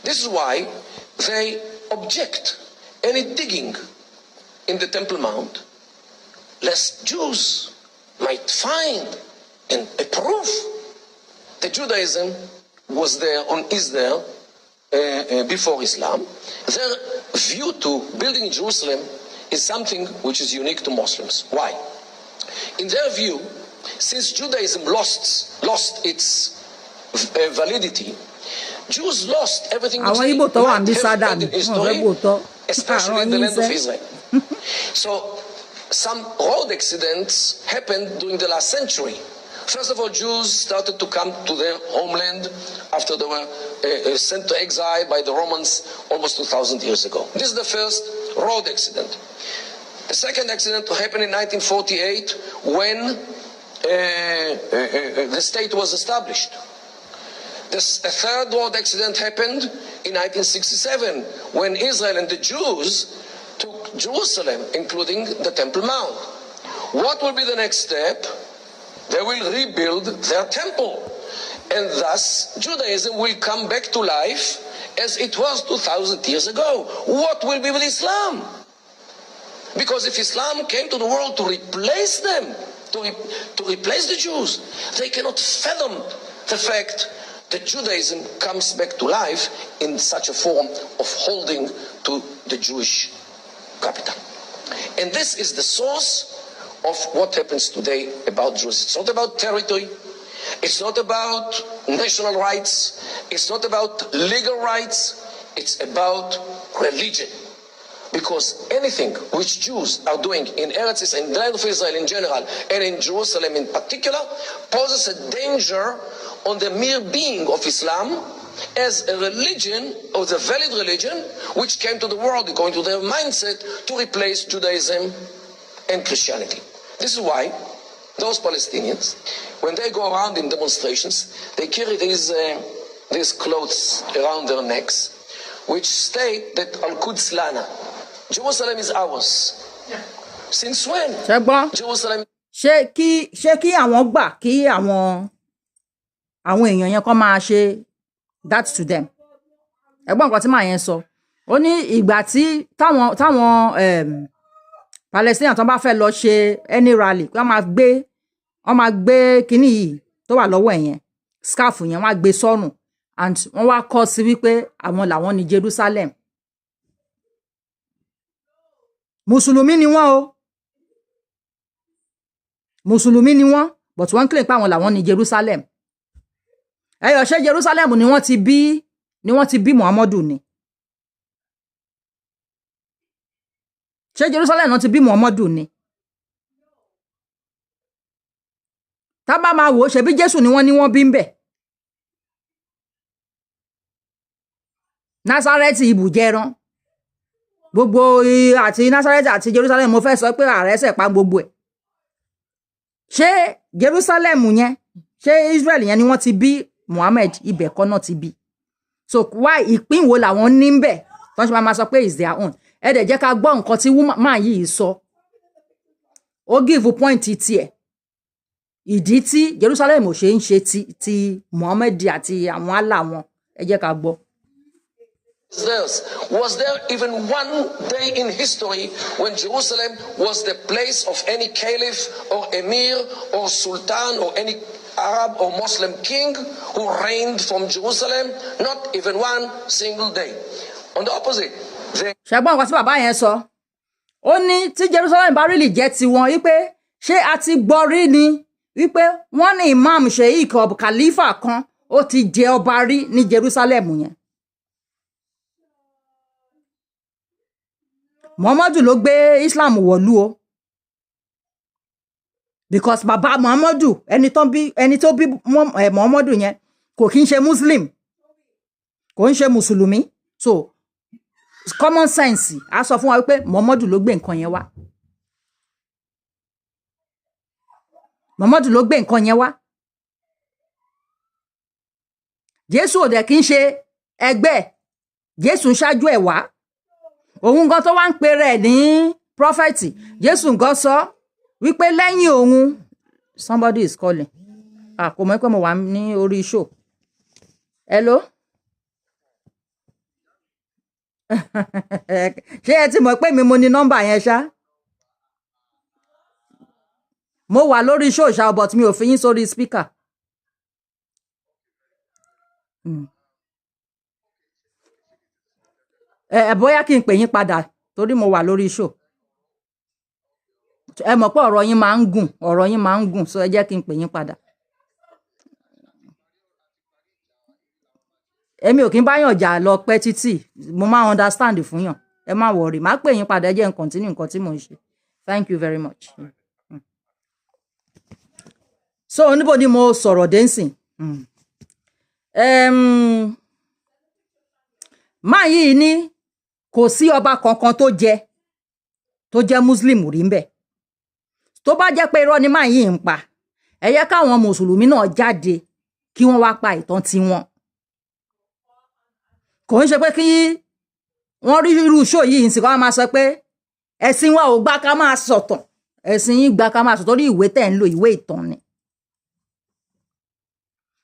This is why they object any digging in the Temple Mount, lest Jews might find and approve that Judaism was there is there before Islam. Their view to building Jerusalem is something which is unique to Muslims. Why? In their view, since Judaism lost its validity, Jews lost everything which they might have had in history, especially in the land of Israel. So some road accidents happened during the last century. First of all, Jews started to come to their homeland after they were sent to exile by the Romans almost 2,000 years ago. This is the first road accident. The second accident happened in 1948 when the state was established. The third road accident happened in 1967 when Israel and the Jews took Jerusalem, including the Temple Mount. What will be the next step? They will rebuild their temple, and thus Judaism will come back to life as it was 2,000 years ago. What will be with Islam? Because if Islam came to the world to replace them, to replace the Jews, they cannot fathom the fact that Judaism comes back to life in such a form of holding to the Jewish capital. And this is the source of what happens today about Jews. It's not about territory. It's not about national rights. It's not about legal rights. It's about religion. Because anything which Jews are doing in Eretz Israel, in the land of Israel in general, and in Jerusalem in particular, poses a danger on the mere being of Islam as a religion, or the valid religion, which came to the world according to their mindset to replace Judaism and Christianity. This is why those Palestinians, when they go around in demonstrations, they carry these clothes around their necks, which state that Al-Quds Lana, Jerusalem is ours. Since when? Jerusalem. ṣé kí àwọn gbà kí àwọn èèyàn yẹn kọ́ máa ṣe that to them? Ẹ̀gbọ́n nǹkan tí màá yẹn sọ, ó ní ìgbà tí táwọn Palestinian tó bá fẹ́ lọ ṣe any rally, wọ́n máa gbé kinní yìí tó wà lọ́wọ́ ẹ̀ yẹn, scarf yẹn, wọ́n á gbé sọ́rùn, and wọ́n wá kọ sí wípé àwọn làwọn ní Jerusalem. Mùsùlùmí ni wọ́n o, Mùsùlùmí ni wọ́n, but wọ́n claim pé àwọn làwọn ní Jerusalem. Ẹyọ ṣé Jerusalem ni wọ́n ti bí Muhammadu ni? Ṣé Jerusalem náà ti bí Muhammadu ni? Tá bá máa wò ó, ṣebí Jésù ni wọ́n bí ń bẹ̀. Násárẹ́tì ibùjẹran gbogbo àti Násárẹ́tì àti Jerusalem, mo fẹ́ sọ pé ààrẹ ṣẹ̀ pa gbogbo ẹ̀. Ṣé Jerusalem yẹn, ṣé Israel yẹn ni wọ́n ti bí Muhammad? Ibẹ̀ kọ́ náà ti bí. So why ìpín wo làwọn ní ń bẹ̀ tó ń ṣe máa sọ pé is their own? Ẹ dẹ̀ jẹ́ ká gbọ́ nǹkan tí woman yìí sọ. Ó give point tiẹ̀, ìdí tí Jerusalem ò ṣe ń ṣe ti Muhammad àti àwọn Allah wọn. Ẹ jẹ́ ká gbọ́. Was there even one day in history when Jerusalem was the place of any caliph or emir or sultan or any Arab or Muslim king who reigned from Jerusalem? Not even one single day. On the opposite, ṣẹ́gbọ́n nǹkan tí bàbá yẹn sọ, ó ní tí Jerusalem bá really jẹ́ tiwọn, wípé ṣé a ti gbọ́ rí ni wípé wọ́n ní imam sheikh of khalifa kan ó ti jẹ ọba rí ní Jerusalem yẹn. Muhammadu ló gbé Islam wọ̀lú o, because bàbá Muhammadu ẹni tó bí Muhammadu yẹn kò kí ń ṣe Muslim, kò ń ṣe Mùsùlùmí. So common sense á sọ fún wa wípé Muhammadu ló gbé nǹkan yẹn wá. Muhammadu ló gbé nǹkan yẹn wá. Jésù ò dẹ̀ kí ń ṣe ẹgbẹ́, Jésù ń ṣáájú ẹ̀ wá. Òun gan tó wá ń pe rẹ̀ ní prophet, Jésù gan sọ wípé lẹ́yìn òun, somebody is calling. Kò mọ̀ pé mo wà ní orí show. Hello? Ṣé ẹ ti mọ̀ pé mi mo ní nọ́mbà yẹn ṣá? Mo wà lórí show ṣá, but mi ò fi yín sórí speaker. Bóyá kí n pè yín padà torí mo wà lórí show. ẹ mọ̀ pé ọ̀rọ̀ yín máa ń gùn so ẹ jẹ́ kí n pè yín padà. Èmi ò kí n bá yàn jà lọ pẹ́ títì mo máa understand fún yàn ẹ má worry má pè yín padà ẹ jẹ́ n continue nǹkan tí mò ń ṣe. Thank you very much. So níbo ni mo sọ̀rọ̀ dé nsìn. Máa yìí ní kò sí ọba kankan tó jẹ́ Muslim rí ńbẹ̀. Tó bá jẹ́ pé irọ́ ni máa yìí ń pa ẹ yẹ káwọn mùsùlùmí náà jáde kí wọ́n wá pa ìtàn tiwọn. Kò ń ṣe pé kí wọ́n rí irú show yìí ń sì kọ́ máa sọ pé ẹ̀sìn wa ò gbà ká máa sọ̀tàn ẹ̀sìn yín gbà ká máa sọ̀tàn torí ìwé tẹ̀ ń lò ìwé ìtàn ni.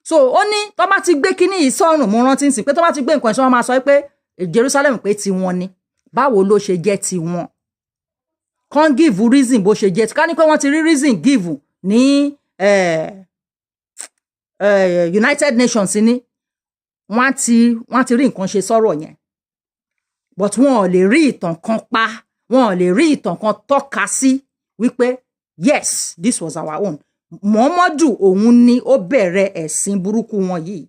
So ó ní tó bá ti gbé kíní yìí sọ́rùn mo rántí nsìn pé tó bá ti gbé nǹkan ẹ̀ṣọ́ wọn máa sọ pé Jerusalem pé tiwọn ni báwo ló ṣe jẹ́ tiwọn. Kàn give reason bó ṣe jẹ́ ká ní pé wọ́n ti rí reason give ní United Nations ni wọ́n ti rí nǹkan ṣe sọ̀rọ̀ yẹn but wọn ò lè rí ìtàn kan pa wọn ò lè rí ìtàn kan tọ́ka sí wípé yes this was our own. Muhammadu òun ni ó bẹ̀rẹ̀ ẹ̀sìn burúkú wọn yìí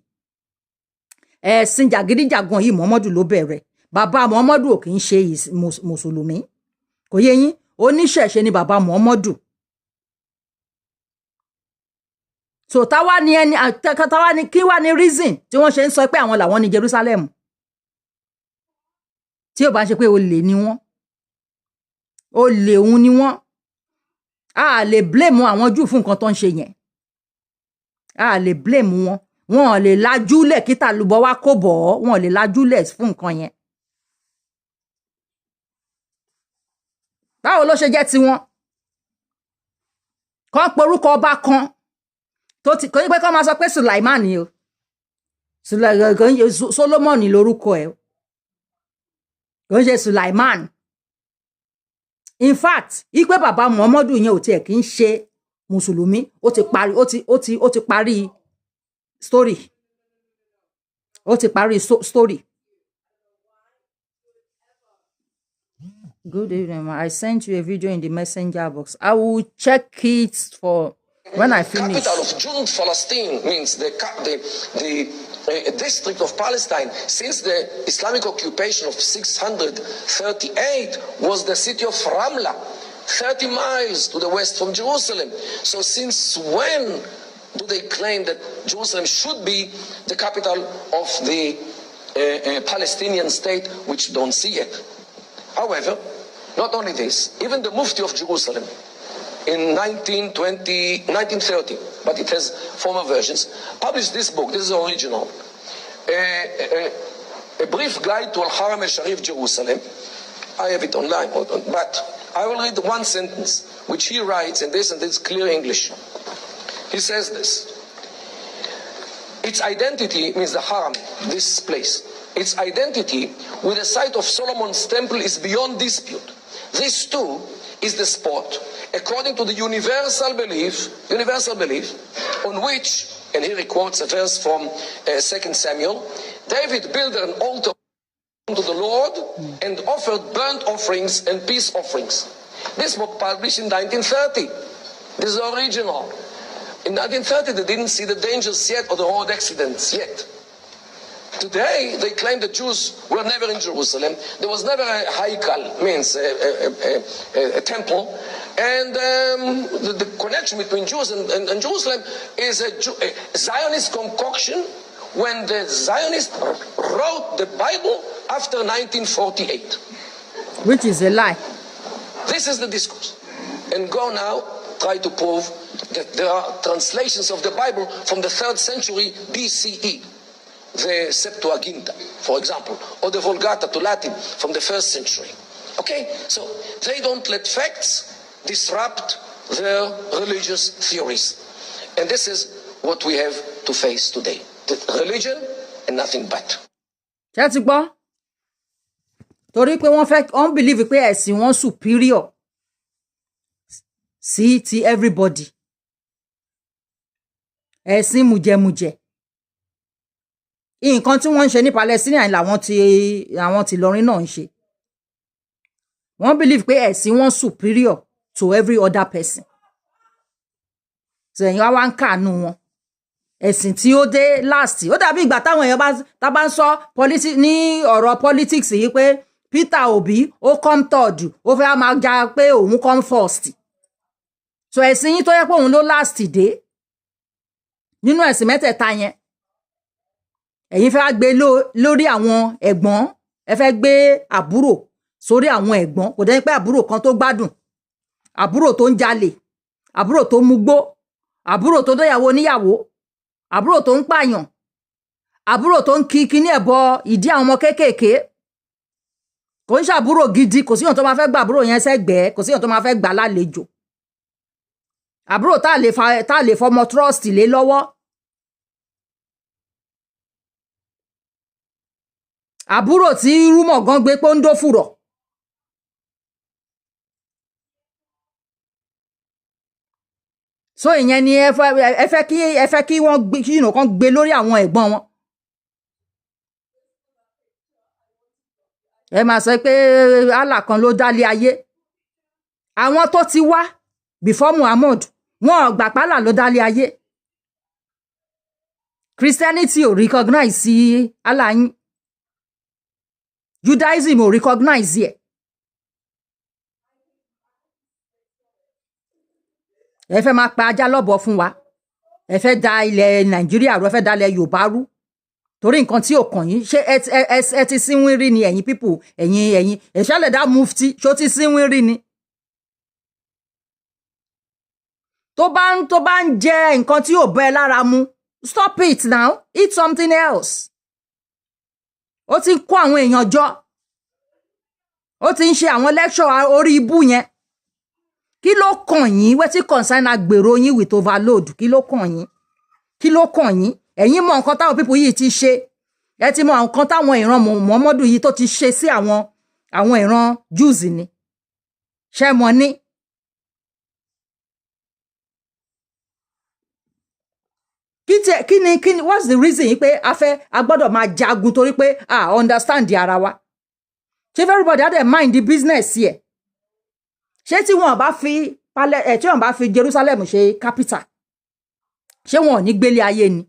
ẹ̀sìn jàgídíjàgan yìí Muhammadu ló bẹ̀rẹ̀ bàbá Muhammadu ò kì í ṣe mùsùlùmí kò yé yín oníṣẹ̀ṣe ni bàbá Muhammadu. So táwa ni kí wá ní reason tí wọ́n ṣe ń sọ pé àwọn làwọn ní Jerusalem tí ó bá ṣe pé olè ni wọ́n olè òun ni wọ́n. A lè blame àwọn Júù fún nǹkan tó ń ṣe yẹn a lè blame wọn ò lè lajúlẹ̀ kí tàlùbọ̀ wá kó bọ̀ ọ́ wọn ò lè lajúlẹ̀ fún nǹkan yẹn. Báwo ló ṣe jẹ́ tiwọn kàn porúkọ ọba kan tó ti kò ní pé kọ́ máa sọ pé Sulaiman ni o Solomon lórúkọ ẹ̀ kò ń ṣe Sulaiman. In fact ipe bàbá Muhammadu yẹn ò tiẹ̀ kì í ṣe mùsùlùmí ó ti parí story story. Good evening. I sent you a video in the messenger box. I will check it for when I finish. The capital of Jund, Palestine, means the district of Palestine since the Islamic occupation of 638 was the city of Ramla, 30 miles to the west from Jerusalem. So since when do they claim that Jerusalem should be the capital of the Palestinian state, which don't see it? However, not only this, even the Mufti of Jerusalem in 1930, but it has former versions, published this book. This is the original. A brief guide to Al-Haram al-Sharif, Jerusalem. I have it online, but I will read one sentence, which he writes in this, and it's clear English. He says this. Its identity means the Haram, this place. Its identity with the site of Solomon's temple is beyond dispute. This too is the spot, according to the universal belief on which, and here he quotes a verse from 2 Samuel, David built an altar to the Lord and offered burnt offerings and peace offerings. This was published in 1930. This is the original. In 1930, they didn't see the dangers yet or the road accidents yet. Today, they claim the Jews were never in Jerusalem. There was never a haikal, means a temple. And the connection between Jews and Jerusalem is a Zionist concoction when the Zionists wrote the Bible after 1948. Which is a lie. This is the discourse. And go now, try to prove that there are translations of the Bible from the 3rd century BCE. The Septuaginta, for example, or the Vulgata to Latin from the 1st century. Okay? So they don't let facts disrupt their religious theories. And this is what we have to face today. The religion and nothing but. Ṣé ti gbọ́? Torí pé wọ́n believe pé ẹ̀sìn wọn superior sí ti everybody. Ẹ̀sìn mùjẹmùjẹ. Nǹkan tí wọ́n ń ṣe ní Palestine làwọn ti lọrin náà ń ṣe. Wọ́n believe pé ẹ̀sìn wọn superior to every other person. So ẹ̀yin wá ń kàánú wọn ẹ̀sìn tí ó dé last ó dàbí ìgbà táwọn èèyàn bá ń sọ ní ọ̀rọ̀ politics yìí pé Peter Obi ó come third ó fẹ́ máa jà pé òun come first. So ẹ̀sìn yín tó yẹ pé òun ló last dé nínú ẹ̀sìn mẹ́tẹ̀ẹ̀ta yẹn ẹ̀yin fẹ́ gbé lórí àwọn ẹ̀gbọ́n ẹ fẹ́ gbé àbúrò sórí àwọn ẹ̀gbọ́n kò dẹ́ pé àbúrò kan tó gbádùn àbúrò tó ń jalè àbúrò tó mugbó àbúrò tó dóyàwó níyàwó àbúrò tó ń pààyàn àbúrò tó ń kí kíní ẹ̀bọ ìdí àwọn ọmọ kéékèèké kò ń ṣàbúrò gidi kò síyàn tó máa fẹ́ gba àbúrò yẹn sẹ́gbẹ̀ẹ́ kò síyàn tó máa fẹ́ gbà lálejò àbúrò tá a lè fọmọ trust lé lọ́wọ́ àbúrò tí rúmọ̀ gan gbé pọ́ńdó fùrọ̀ so ìyẹn ni ẹ fẹ́ kí wọ́n kan gbé lórí àwọn ẹ̀gbọ́n wọn ẹ máa sọ pé Allah kan ló dálé ayé àwọn tó ti wá before Muhammad wọn gbà pálà ló dálé ayé Christianity ò recognize Allah yín Judaism ò recognize ẹ̀ ẹ fẹ́ máa pa ajá lọ́bọ̀ fún wa ẹ fẹ́ da ilẹ̀ Nàìjíríà rú ẹ fẹ́ da ilẹ̀ Yorùbá rú torí nǹkan tí ò kàn yín ṣé ẹ ti sínwín rí ni ẹ̀yin people ẹ̀yin ẹ̀ṣẹ́lẹ̀ dá mufti ṣó ti sínwín rí ni tó bá ń jẹ nǹkan tí ò bẹ́ lára mu stop it now eat something else ó ti ń kó àwọn èèyàn jọ ó ti ń ṣe àwọn lecture orí ibú yẹn kí ló kàn yín wetin concern agbèrò yín with overload kí ló kàn yín ẹ̀yin mọ nǹkan táwọn people yìí ti ṣe ẹ ti mọ nǹkan táwọn ìran Muhammadu yìí tó ti ṣe sí àwọn ìran Jews ni ṣe mọ̀ ní. kí ni what's the reason yìí pé a gbọ́dọ̀ máa jagun torí pé understand ara wa ṣé everybody had a mind the business yẹ ṣé tí wọ́n bá fi Jerusalem ṣe capital ṣé wọn ò ní gbélé ayé ni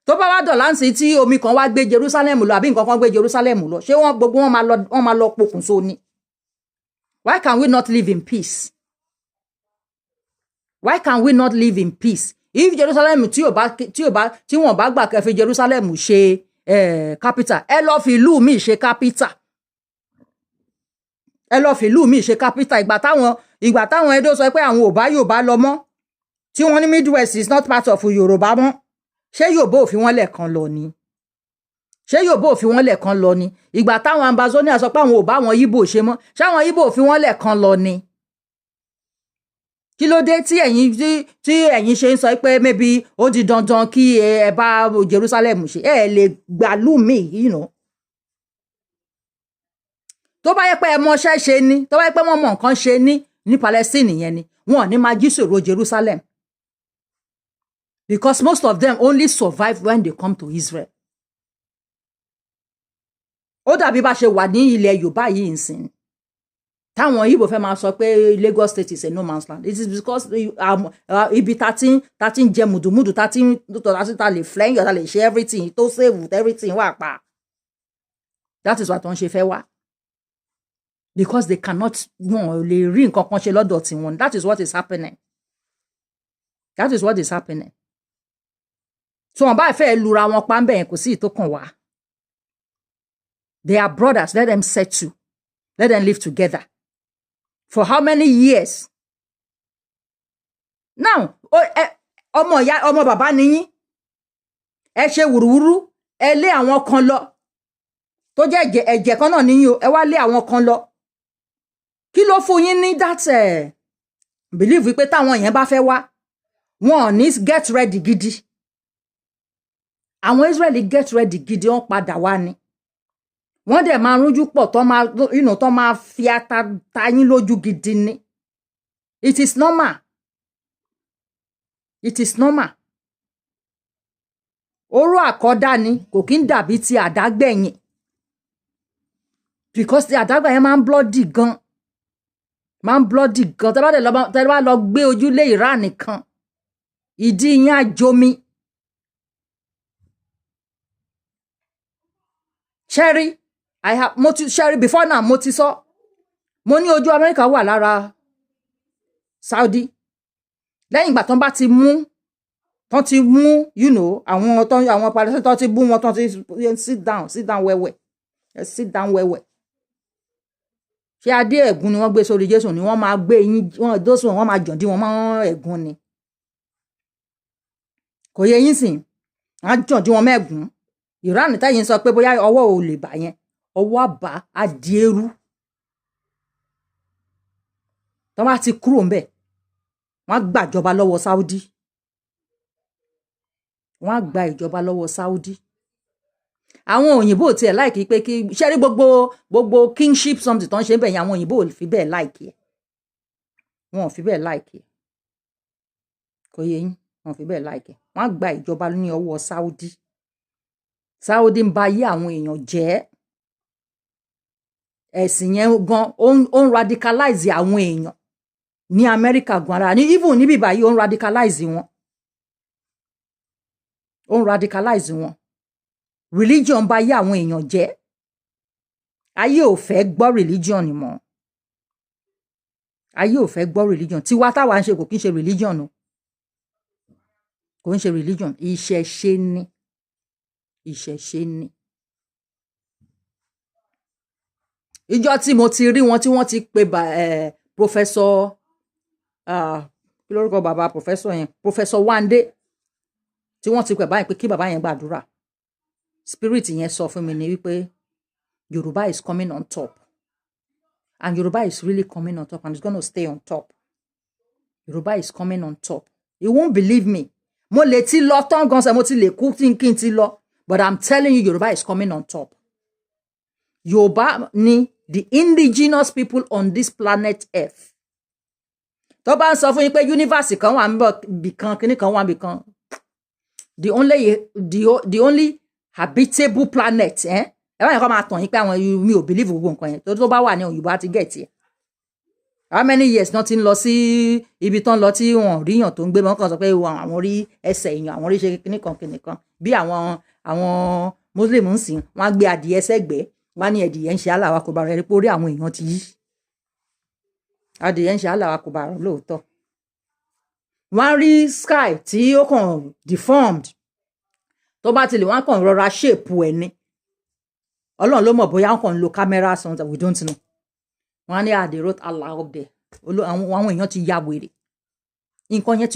tó bá wá dọ̀là ń sí tí omi kan wá gbé Jerusalem lọ àbí nǹkan kan gbé Jerusalem lọ ṣé wọ́n gbogbo wọn máa lọ pokùnso ni why can we not live in peace why can we not live in peace if Jerusalem tí wọ́n bá gbà kẹ́ fi Jerusalem ṣe capital ẹ lọ fi ìlú mi ṣe capital ìgbà táwọn Edo sọ pé àwọn ò bá Yorùbá lọ mọ́ tí wọ́n ní Midwest is not part of Yorùbá mọ́ ṣé Yorùbá ò fi wọ́n lẹ́ẹ̀kan lọ ni ìgbà táwọn Ambazonia sọ pé àwọn ò bá àwọn Yíbò ṣe mọ́ ṣé àwọn Yíbò ò fi wọ́n lẹ́ẹ̀kan lọ ni kí ló dé tí ẹ̀yin ṣe ń sọ pé maybe ó di dandan kí ẹ bá Jerusalem ṣe ẹ lè gbàlú mi tó bá yẹ pé ẹ mọṣẹ́ ṣe ni tó bá yẹ pé wọ́n mọ nǹkan ṣe ní Palestine yẹn ni wọn ò ní máa jí sọ̀rọ̀ Jerusalem because most of them only survive when they come to Israel. ó dàbí bá ṣe wà ní ilẹ̀ Yorùbá yìí nsìn táwọn Ìgbò fẹ́ máa sọ pé Lagos state is a no man's land it is because ibi tá ti ń jẹ mùdùmùdù tá lè flẹ́yìn tá lè ṣe everything tó save everything wà pa that is what wọ́n ṣe fẹ́ wá because they cannot wọn lè rí nǹkan kan ṣe lọ́dọ̀ tiwọn that is what is happening so wọn bá fẹ́ lura wọn pa ń bẹ̀yẹn kò sí ìtókàn wá they are brothers let them settle let them live together for how many years now ọmọ bàbá niyín ẹ ṣe wùrúwúrú ẹ lé àwọn kan lọ tó jẹ́ ẹ̀jẹ̀ kan náà niyín o ẹ wá lé àwọn kan lọ kí ló fún yín ní that believe wípé táwọn yẹn bá fẹ́ wá wọn ò ní get ready gidi àwọn Israeli get ready gidi wọ́n padà wá ni wọ́n dẹ̀ máa rújú pọ̀ tó máa fi ata ta yín lójú gidi ni it is normal oró àkọ́dá ni kò kí ń dàbí ti àdágbẹ̀yìn because ti àdágbẹ̀yìn máa ń bloody gan máa ń bloody gan tẹ́ bá lọ gbé ojúlé Iran nìkan ìdí yín á jomi. Sherry, Sherry before now mo ti sọ mo ní ojú Amẹ́ríkà wà lára Saudi lẹ́yìn ìgbà tán bá ti mú you know àwọn Palestine tán ti bú wọn tán ti sit down wẹ́wẹ́ sit down wẹ́wẹ́. Ṣé adé ẹ̀gún ni wọ́n gbé sórí Jésù ni wọ́n máa gbé yín wọ́n máa jọ̀dí wọn mọ́ ẹ̀gún ni kò yẹ yín sìn á jọ̀dí wọn mẹ́gún. Iran tẹ́yìn sọ pé bóyá ọwọ́ ò lè bà yẹn ọwọ́ àbá adìẹrú tó bá ti kúrò ńbẹ̀ wọ́n á gbàjọba lọ́wọ́ Saudi wọ́n á gba ìjọba lọ́wọ́ Saudi. Àwọn òyìnbó tiẹ̀ láìkí pé kí ṣe rí gbogbo kingship something tó ń ṣe ń bẹ̀ yẹn àwọn òyìnbó ò fi bẹ́ẹ̀ láìkí ẹ̀ wọn ò fi bẹ́ẹ̀ láìkí ẹ̀ kò yẹ yín wọn ò fi bẹ́ẹ̀ láìkí ẹ̀ wọ́n á gba ìjọba ní ọwọ́ Saudi. Saudi ń ba ayé àwọn èèyàn jẹ́ ẹ̀sìn yẹn gan ó ń radicalize àwọn èèyàn ní Amẹ́ríkà gan ara ní even níbí báyìí ó ń radicalize wọn religion ba ayé àwọn èèyàn jẹ́ ayé ò fẹ́ gbọ́ religion mọ́ ayé ò fẹ́ gbọ́ religion tiwa táwa ń ṣe kò kí ń ṣe religion o kò ń ṣe religion ìṣẹ̀ṣe ni. Ìjọ tí mo ti rí wọn tí wọ́n ti pe professor kí lórúkọ bàbá professor yẹn professor Wande tí wọ́n ti pè báyìí pé kí bàbá yẹn gbàdúrà spirit yẹn sọ fún mi ní wípé Yorùbá is coming on top and Yorùbá is really coming on top and it's gonna stay on top. Yorùbá is coming on top. You won't believe me. Mo lè ti lọ tán gan ṣe mo ti lè kú kí n ti lọ. But I'm telling you, Yoruba is coming on top. Yoruba ni the indigenous people on this planet Earth. Tó bá ń sọ fún yín pé universe kan wà níbì kan kíní kan wà níbì kan. The only habitable planet ẹ bá yẹn kọ́ máa tàn yín pé àwọn mi ò believe gbogbo nǹkan yẹn tó bá wà ní Yorùbá ti get it. How many years náà ti ń lọ sí ibi tán lọ tí wọn ríyàn tó ń gbé wọn kàn sọ pé àwọn rí ẹsẹ̀ èèyàn àwọn rí ṣe kíní kan bí àwọn Muslim ń sìn wọn á gbé adìyẹ sẹ́gbẹ̀ẹ́ wọn á ní adìyẹ ń ṣe aláwa kò bá rẹ pé orí àwọn èèyàn ti yí adìyẹ ń ṣe aláwa kò bá rẹ lóòótọ́ wọn á rí sky tí ó kàn deformed tó bá tilẹ̀ wọn á kàn rọra shape ẹ̀ ni Ọlọ́run ló mọ̀ bóyá wọn kàn ń lo camera something we don't know wọn á ní they wrote Allah up there àwọn èèyàn ti ya wèrè nǹkan yẹn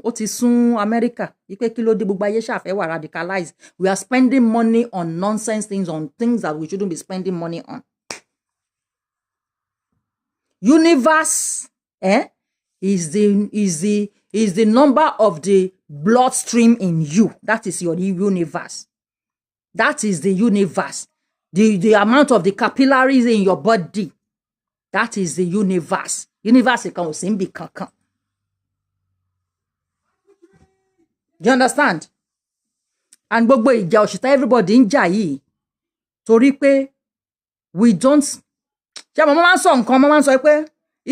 ó ti sún Amẹ́ríkà wípé kí ló dé gbogbo ayé ṣàfẹ́ wà radicalized we are spending money on nonsense things on things that we shouldn't be spending money on. Universe is the number of the bloodstream in you. That is your universe. That is the universe. The amount of the capillaries in your body. That is the universe. Universe kan ò sí níbì kankan. Do you understand? And gbogbo ìjà òṣìṣẹ́ everybody ń jà yìí torí pé we don't ṣé mo máa ń sọ nǹkan mo máa ń sọ pé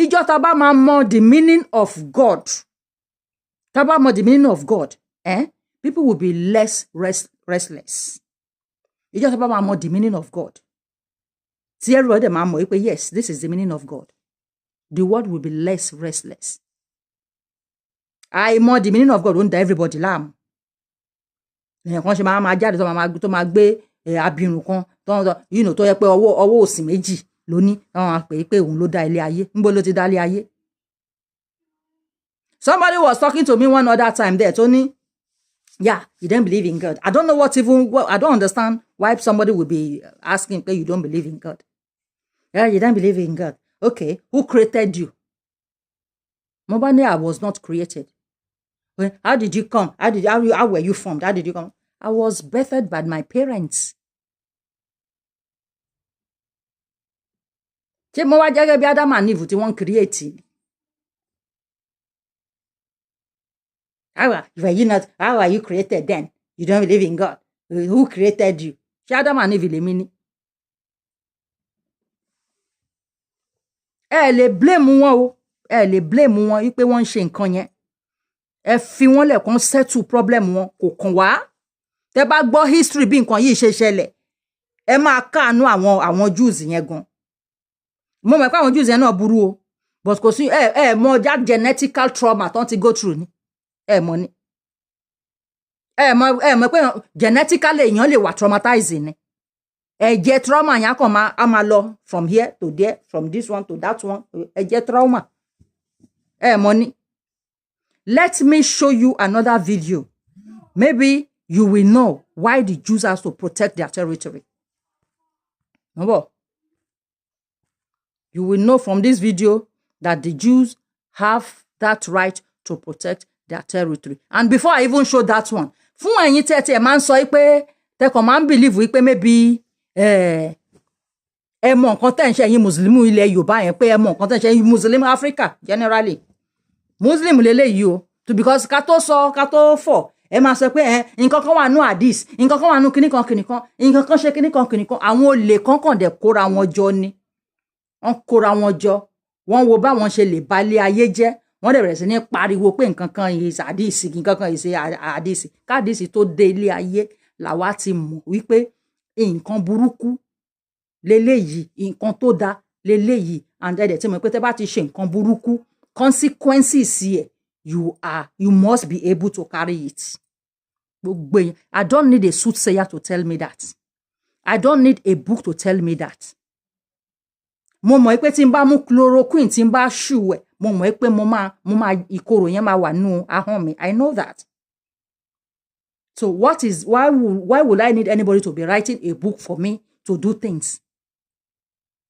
ìjọ tá bá máa mọ the meaning of God tá bá mọ the meaning of God people will be less restless. Ìjọ tá bá máa mọ the meaning of God tí everybody máa mọ̀ pé yes this is the meaning of God the world will be less restless. Àìmọ̀ the meaning of God ó ń da everybody láàmú. Èèyàn kan ṣe máa jáde tó máa gbé abirùn kan tó yẹ pé ọwọ́ òsì méjì ló ní àwọn àpè pé òun ló dá ilé ayé níbo ló ti dá ilé ayé. Somebody was talking to me one other time there tó ní yeah you don't believe in God. I don't know I don't understand why somebody would be asking pé you don't believe in God. Yeah you don't believe in God. Okay who created you? Mo bá ní I was not created. How did you come? How were you formed? How did you come? I was birthed by my parents. Ṣé mo wá jẹ́gẹ́ bí Adam and Eve tí wọ́n create? How are you created then? You don't believe in God. Who created you? Ṣé Adam and Eve lèmi ni? ẹ lè blame wọn o ẹ lè blame wọn wípé wọ́n ń ṣe nǹkan yẹn ẹ fi wọ́n lẹ̀ kàn settle problem wọn kò kàn wá tẹ́ bá gbọ́ history bí nǹkan yìí ṣe ṣẹlẹ̀ ẹ máa káàánú àwọn Jews yẹn gan mo mọ̀ pé àwọn Jews yẹn náà burú o but kò sí ẹ mọ̀ that genetical trauma tán ti go through ni ẹ mọ̀ ni ẹ mọ̀ pé genetically èèyàn lè wà traumatizing ni ẹ̀jẹ̀ trauma yẹn kàn máa lọ from here to there from this one to that one ẹ̀jẹ̀ trauma ẹ mọ̀ ni. Let me show you another video. Maybe you will know why the Jews have to protect their territory. Number. You will know from this video that the Jews have that right to protect their territory. And before I even show that one, fún ẹ̀yin tẹ́tẹ́ máa ń sọ pé tẹ́kọ̀ máa ń believe pé maybe ẹ mọ̀ nǹkan tẹ́ ń ṣe ẹ̀yin Muslim ilẹ̀ Yorùbá yẹn pé ẹ mọ̀ nǹkan tẹ́ ń ṣe ẹ̀yin Muslim Africa generally. Muslim lélẹ́yìí o to because ká tó sọ ká tó fọ̀ ẹ máa sọ pé nǹkan kan wà nù hadith nǹkan kan wà nù kíní kan nǹkan kan ṣe kíní kan àwọn olè kankan dẹ̀ kóra wọn jọ ni wọ́n kóra wọn jọ wọ́n wo báwọn ṣe lè balẹ̀ ayé jẹ́ wọ́n dẹ̀ bẹ̀rẹ̀ sí ní pariwo pé nǹkan kan is hadith nǹkan kan is hadith kádìsì tó dé ilé ayé làwa ti mọ̀ wípé nǹkan burúkú leléyìí nǹkan tó da leléyìí and ẹ̀dẹ̀ tí mo pé tẹ́ bá ti ṣe nǹkan burúkú consequences here you must be able to carry it. I don't need a soothsayer to tell me that. I don't need a book to tell me that. Mo mọ̀ pé tí n bá mú chloroquine tí n bá ṣù ẹ̀ mo mọ̀ pé mo máa ìkorò yẹn máa wà nínú ahọ́n mi. I know that. So why would I need anybody to be writing a book for me to do things?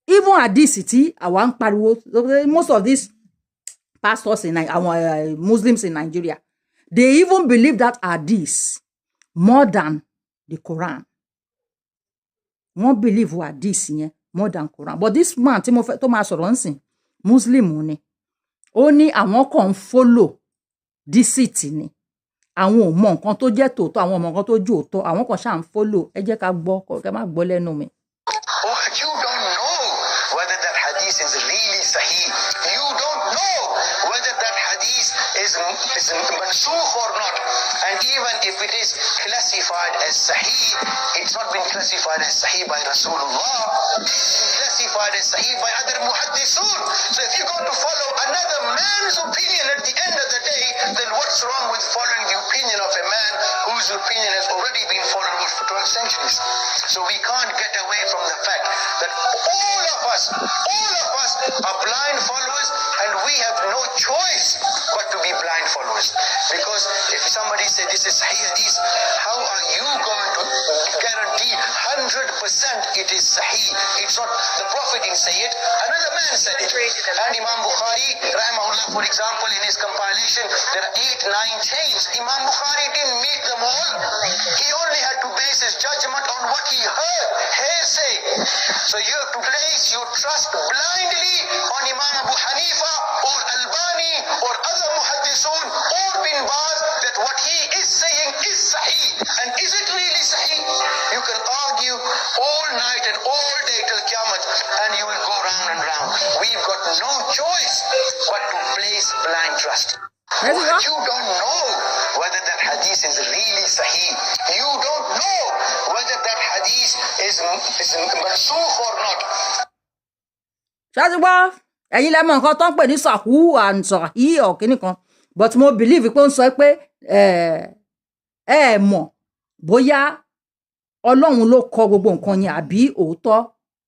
Even at this city, àwa ń pariwo most of these pastors in Muslims in Nigeria, they even believe that hadith more than the Quran. Wọ́n believe hadith yẹn more than Quran. But this man tí mo fẹ́ tó máa sọ̀rọ̀ nsìn Muslim ni. Ó ní àwọn kan follow this city ni. Àwọn ò mọ nǹkan tó jẹ́ tòótọ́, àwọn ò mọ nǹkan tó jẹ́ òótọ́, àwọn kan ṣá ń follow. Ẹ jẹ́ ká gbọ́, ká má gbọ́ lẹ́nu mi. You don't know whether that hadith is really sahih. You don't know whether that hadith is mansukh or not. And even if it is classified as sahih, it's not been classified as sahih by Rasulullah. Classified as sahih by other muhaddisun. So if you're going to follow another man's opinion at the end of the day, then what's wrong with following the opinion of a man whose opinion has already been followed for 12 centuries? So we can't get away from the fact that all of us are blind followers, and we have no choice but to be blind followers. Because if somebody says this is Sahih Hadith, how are you going to guarantee 100% it is Sahih? It's not the Prophet didn't say it, another man said it. And Imam Bukhari, rahimahullah, for example, in his compilation, there are 8-9 chains. Imam Bukhari didn't meet them all. He only had to base his judgment on what he heard, hearsay. So you have to place your trust blindly on Imam Abu Hanifa or Albani or other muhaddisun or bin Baz that what he is saying is sahih. And is it really sahih? You can argue all night and all day till Qiyamah and you will go round and round. We've got no choice but to place blind trust. But you don't know whether that hadith is really sahih. You don't know whether that hadith is mansukh or not. Ṣáàtì wá ẹ̀yin lẹ́mọ̀ nǹkan tó ń pè ní sàhú and sahih or kíní kan, but mo believe pé ó ń sọ pé ẹ mọ̀ bóyá Ọlọ́run ló kọ gbogbo nǹkan yẹn àbí òótọ́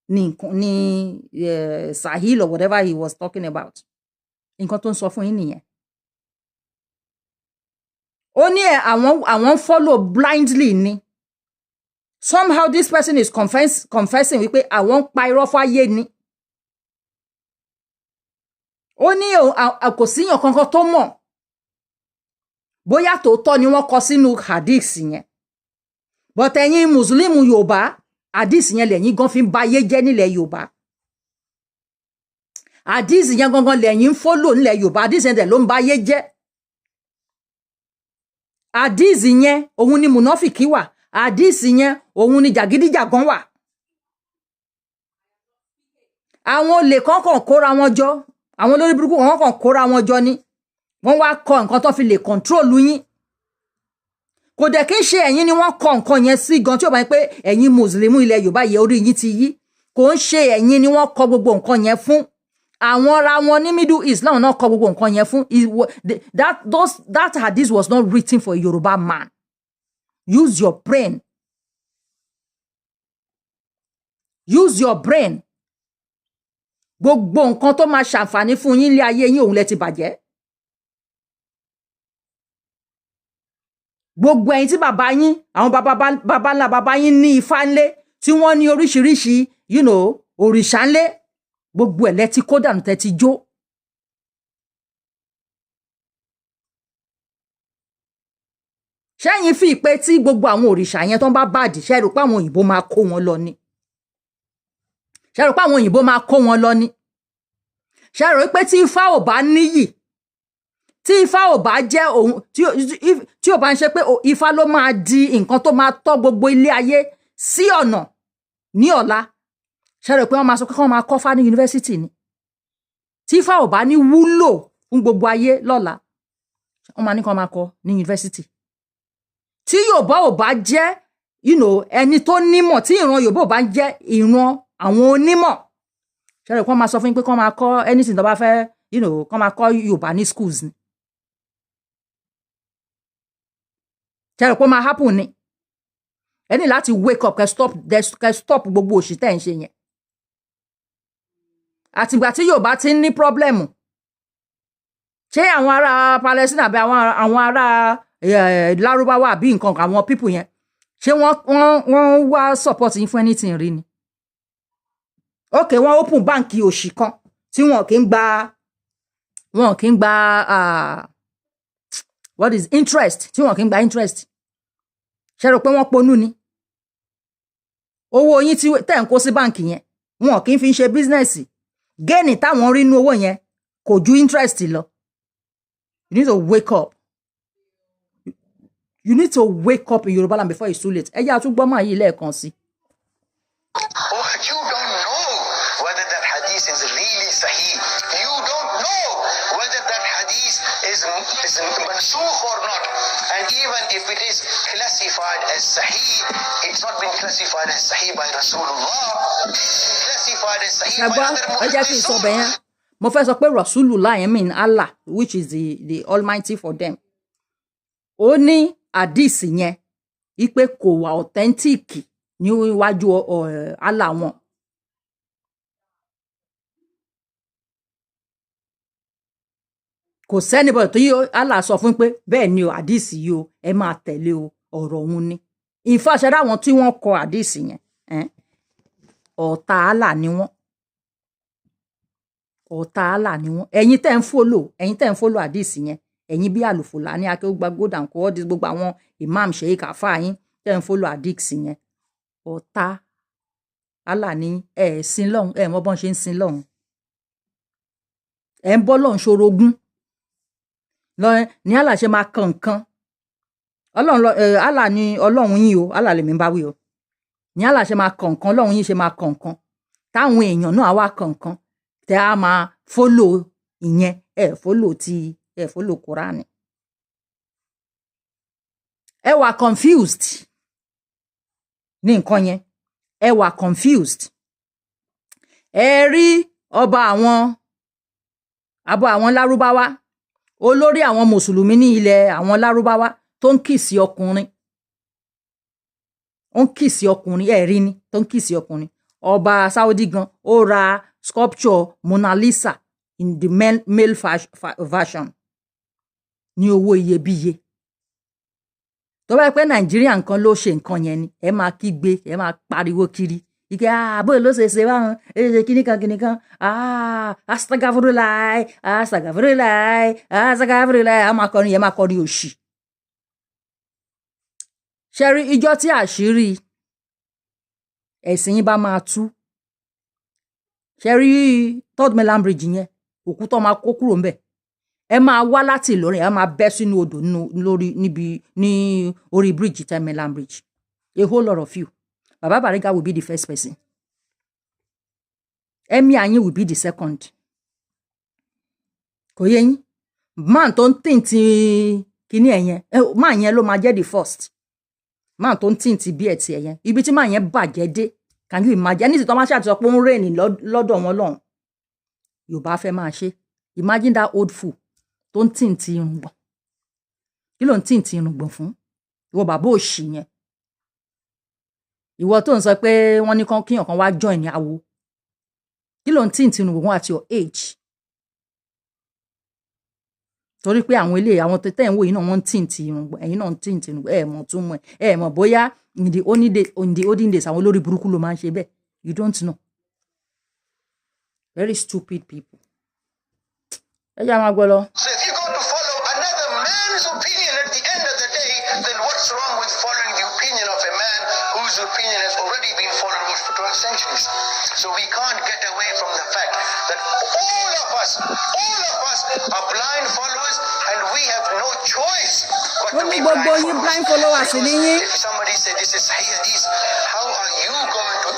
ni sahih or whatever he was talking about. Nǹkan tó ń sọ fún yín nìyẹn. Ó ní àwọn follow blindly ni. Somehow this person is confessing wípé àwọn pa irọ́ fáyé ni. Ó ní kò síyàn kankan tó mọ̀ bóyá tòótọ́ ni wọ́n kọ sínú hadith yẹn. But ẹ̀yin Muslim Yorùbá, hadith yẹn lẹ́yìn gan fi ń ba ayé jẹ́ nílẹ̀ Yorùbá. Hadith yẹn gangan lẹ́yìn ń follow nílẹ̀ Yorùbá, hadith yẹn dẹ̀ ló ń ba ayé jẹ́. Hadith yẹn òun ni munafiki wà, hadith yẹn òun ni jàgídíjàgan wà. àwọn olè kọ̀ọ̀kan kóra wọn jọ àwọn olórí burúkú wọn kàn kóra wọn jọ ni wọ́n wá kọ nǹkan tó fi lè control yín kò dẹ̀ kí n ṣe ẹ̀yin ni wọ́n kọ nǹkan yẹn sí gan tí ó bá yẹ pé ẹ̀yin mùsùlùmí ilẹ̀ Yorùbá yẹ orí yín ti yí kò ń ṣe ẹ̀yin ni wọ́n kọ gbogbo nǹkan yẹn fún àwọn ara wọn ní Middle East láwọn náà kọ gbogbo nǹkan yẹn fún that hadith was not written for a Yoruba man. Use your brain. Use your brain. Gbogbo nǹkan tó máa ṣàǹfààní fún yín ilé ayé yín òun lẹ ti bàjẹ́. Gbogbo ẹ̀yin tí bàbá yín àwọn bàbá ńlá bàbá yín ní ifá ńlé tí wọ́n ní oríṣiríṣi òrìṣà ńlé gbogbo ẹ̀ lẹ ti kó dànù tẹ́ ti jó. Ṣẹ́yìn fi ìpè tí gbogbo àwọn òrìṣà yẹn tó ń bá bàdì ṣe rò pé àwọn òyìnbó máa kó wọn lọ ni. Ṣe rò pé àwọn òyìnbó máa kó wọn lọ ni. Ṣe rò pé tí ifá ò bá níyì tí ifá ò bá jẹ́ òun tí ò bá ń ṣe pé ifá ló máa di nǹkan tó máa tọ́ gbogbo ilé ayé sí ọ̀nà ní ọ̀la ṣe rò pé wọ́n máa sọ pé wọ́n máa kọ́ fá ní yunifásitì ni. Tí ifá ò bá ní wúlò fún gbogbo ayé lọ́la wọ́n máa ní kí wọ́n máa kọ́ ní yunifásitì. Tí Yorùbá ò bá jẹ́ ẹni tó nímọ̀ tí ìran Yorùbá ò bá jẹ́ ìran àwọn onímọ̀ ṣe rò pé wọ́n máa sọ fún yín pé kí wọ́n máa kọ́ anything tó bá fẹ́ kí wọ́n máa kọ́ Yorùbá ní schools ni. Ṣe rò pé ó máa happen ni. Ẹ ní láti wake up kẹ́ stop gbogbo òṣì tẹ́ ń ṣe yẹn. Àtìgbà tí Yorùbá ti ń ní problem ṣé àwọn ará Palestine àbí àwọn ará Lárúbáwá àbí nǹkan àwọn people yẹn ṣé wọ́n wá support yín fún anything rí ni. Ok wọ́n open báǹkì òṣì kan tí wọn kì í gba what is interest tí wọn kì í gba interest ṣe rò pé wọ́n ponú ni. Owó yín tí tẹ́ ń kó sí báǹkì yẹn wọn kì í fi ṣe business géènì táwọn rí inú owó yẹn kò ju interest lọ. You need to wake up. You need to wake up in Yoruba land before it's too late. Ẹ jẹ́ àtúgbọ́ máa yí lẹ́ẹ̀kan sí. You don't know whether that hadith is really sahih. You don't know whether that hadith is mansukh or not. And even if it is classified as sahih, it's not been classified as sahih by Rasulullah. It's classified as sahih by other muhaddithun. Mo fẹ́ sọ pé Rasulullah I mean Allah which is the Almighty for them. Ó ní hadith yẹn ipe kò wà authentic ní iwájú Allah wọn. Kò sẹ́nibọ̀dì tó yí Allah sọ fún pé bẹ́ẹ̀ ni o hadith yìí o ẹ máa tẹ̀lé o ọ̀rọ̀ òun ni. Ìfàṣẹ́dá àwọn tí wọ́n kọ hadith yẹn ọ̀tá Allah ni wọ́n. Ọ̀tá Allah ni wọ́n. Ẹ̀yin tẹ́ ń follow hadith yẹn ẹ̀yin bí àlùfòlà ní akéwùgbà gòdàn kó ọ́ di gbogbo àwọn imam sheik afa yín tẹ́ ń follow hadith yẹn ọ̀tá Allah ni sin lọ́hùn mọ́ bọ́n ṣe ń sin lọ́hùn ń bọ́ lọ́hùn ṣorogún ní Allah ṣe máa kan nǹkan Allah ni ọlọ́run yín o Allah lèmi bá wí o ní Allah ṣe máa kan nǹkan ọlọ́run yín ṣe máa kan nǹkan táwọn èèyàn náà wá kan nǹkan tẹ́ a máa follow ìyẹn follow Kùránì. Ẹ wà confused ní nǹkan yẹn ẹ wà confused. Ẹ rí ọba àwọn Lárúbáwá olórí àwọn mùsùlùmí ní ilẹ̀ àwọn Lárúbáwá tó ń kìsì ọkùnrin ẹ rí ni tó ń kìsì ọkùnrin. Ọba Saudi gan ó ra sculpture Mona Lisa in the male version ní owó iyebíye. Tó bá pẹ́ Nàìjíríà nǹkan ló ṣe nǹkan yẹn ni ẹ máa kígbe ẹ máa pariwo kiri ike bó ló ṣe báwọn ṣe kíníkan astagfirullah a máa kọrin yẹn máa kọrin òṣì. Ṣẹ́rí ìjọ tí àṣírí ẹ̀sìn yín bá máa tú ṣẹ́rí third mainland bridge yẹn òkú tó máa kó kúrò ńbẹ̀ ẹ máa wá láti Ìlọrin ẹ máa bẹ́ sínú odò ní orí bridge third mainland bridge a whole lot of you. Baba Bariga will be the first person. emir yín will be the second. Kò yé yín, man tó ń tìǹtì kíní ẹ̀yẹn man yẹn ló máa jẹ́ the first. Man tó ń tìǹtì bí ẹ̀ ti ẹ̀yẹn ibi tí man yẹn bàjẹ́ dé, can you imagine? Ẹni tí tó máa ṣàtúnṣe pé ó ń rèèní lọ́dọ̀ wọn lọ́hùn Yorùbá fẹ́ máa ṣe. Imagine that old fool tó ń tìǹtì irùngbọ̀n. Kí ló ń tìǹtì irùngbọ̀n fún? Ìwọ bàbá òṣì yẹn. Ìwọ tó ń sọ pé wọ́n ní kíyàn kan wá join ní awo. Kí ló ń tìǹtì irùngbọ̀n at your age? Torí pé àwọn ilé àwọn tẹ́ ń wò yìí náà wọ́n ń tìǹtì irùngbọ̀n, ẹ̀yin náà ń tìǹtì irùngbọ̀n, mọ̀ tún mọ̀ mọ̀ bóyá in the olden days àwọn olórí burúkú ló máa ń ṣe bẹ́ẹ̀. You don't know. Very stupid people. Ẹ jẹ́ máa gbọ́ lọ. So if you go to follow another man's opinion at the end of the day, then what's wrong with following the opinion of a man whose opinion has already been followed for 12 centuries? So we can't get away from the fact that all of us are blind followers and we have no choice but to be blind followers. If somebody said this is Sahih Hadith, how are you going to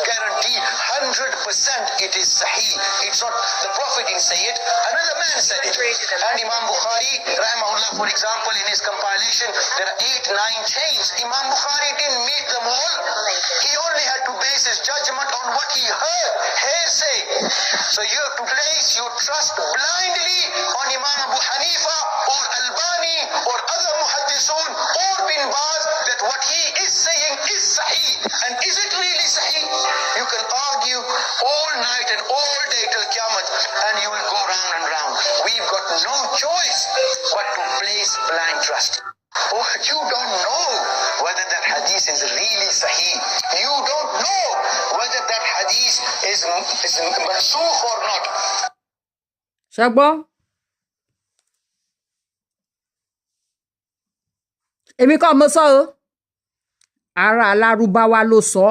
guarantee 100% it is Sahih? It's not the Prophet didn't say it, another man said it. And Imam Bukhari, rahimahullah, for example, in his compilation, there are 8-9 chains. Imam Bukhari didn't meet them all. He only had to base his judgment on what he heard, hearsay. So you have to place your trust blindly on Imam Abu Hanifa or Albani or other muhaddithun or bin Baz that what he is saying is Sahih. And is it really Sahih? You can argue all night and all day till Qiyamah and you will go round and round. We've got no choice but to place blind trust. Oh, you don't know whether that hadith is really Sahih. You don't know whether that hadith is mansukh or not. Ṣàgbọ́? Èmi kọ́ mo sọ o. Ará Lárúbáwá ló sọ.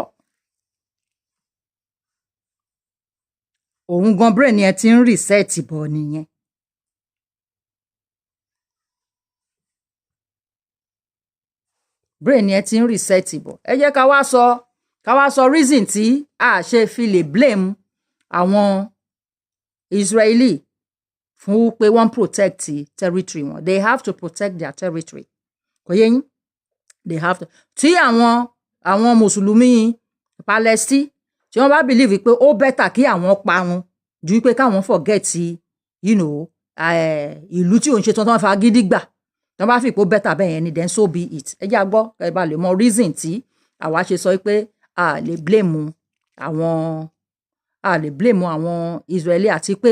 Òun gan brain yẹn ti ń reset bọ̀ nìyẹn. Brain yẹn ti ń reset bọ̀. Ẹ jẹ́ ká wá sọ reason tí a ṣe fi lè blame àwọn Israeli fún pé wọ́n protect territory wọn. They have to protect their territory. Kò yé yín? They have to. Tí àwọn Mùsùlùmí Palestine tí wọ́n bá believe pé ó better kí àwọn parun ju pé káwọn forget ìlú tí òun ṣe tán fa gidi gbà. Tí wọ́n bá fi pé ó better bẹ́ẹ̀ yẹn ni then so be it. Ẹ jẹ́ a gbọ́ ẹ bá lè mọ reason tí àwa ṣe sọ pé a lè blame àwọn Israeli àti pé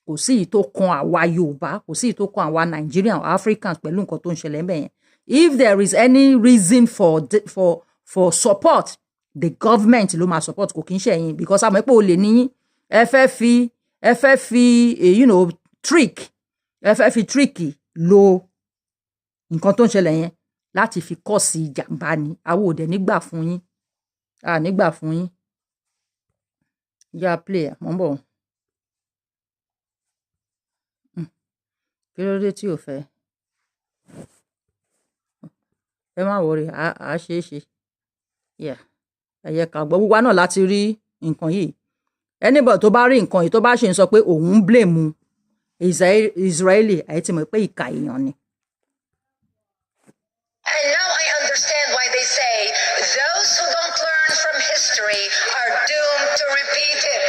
kò sí èyí tó kan àwa Yorùbá, kò sí èyí tó kan àwa Nigerian or Africans pẹ̀lú nǹkan tó ń ṣẹlẹ̀ ńbẹ̀ yẹn. If there is any reason for support, the government ló máa support, kò kí ń ṣe ẹ̀yin, because àmọ́ pé o lè níyín ẹ fẹ́ fi trick lo nǹkan tó ń ṣẹlẹ̀ yẹn láti fi kọ́ sí ìjàmbá ni. Àwa ò dẹ̀ nígbà fún yín. Nígbà fún yín. Play mọ́ bọ̀. Kí ló dé tí o fẹ́? Ẹ má worry, a ṣe é ṣe. Ẹ̀yẹ ká gbọ́ gbogbo náà láti rí nǹkan yìí. Anybody tó bá rí nǹkan yìí tó bá ṣe ń sọ pé òun ń blame Israeli, àyè tí mo pé ìkà èèyàn ni. And now I understand why they say those who don't learn from history are doomed to repeat it.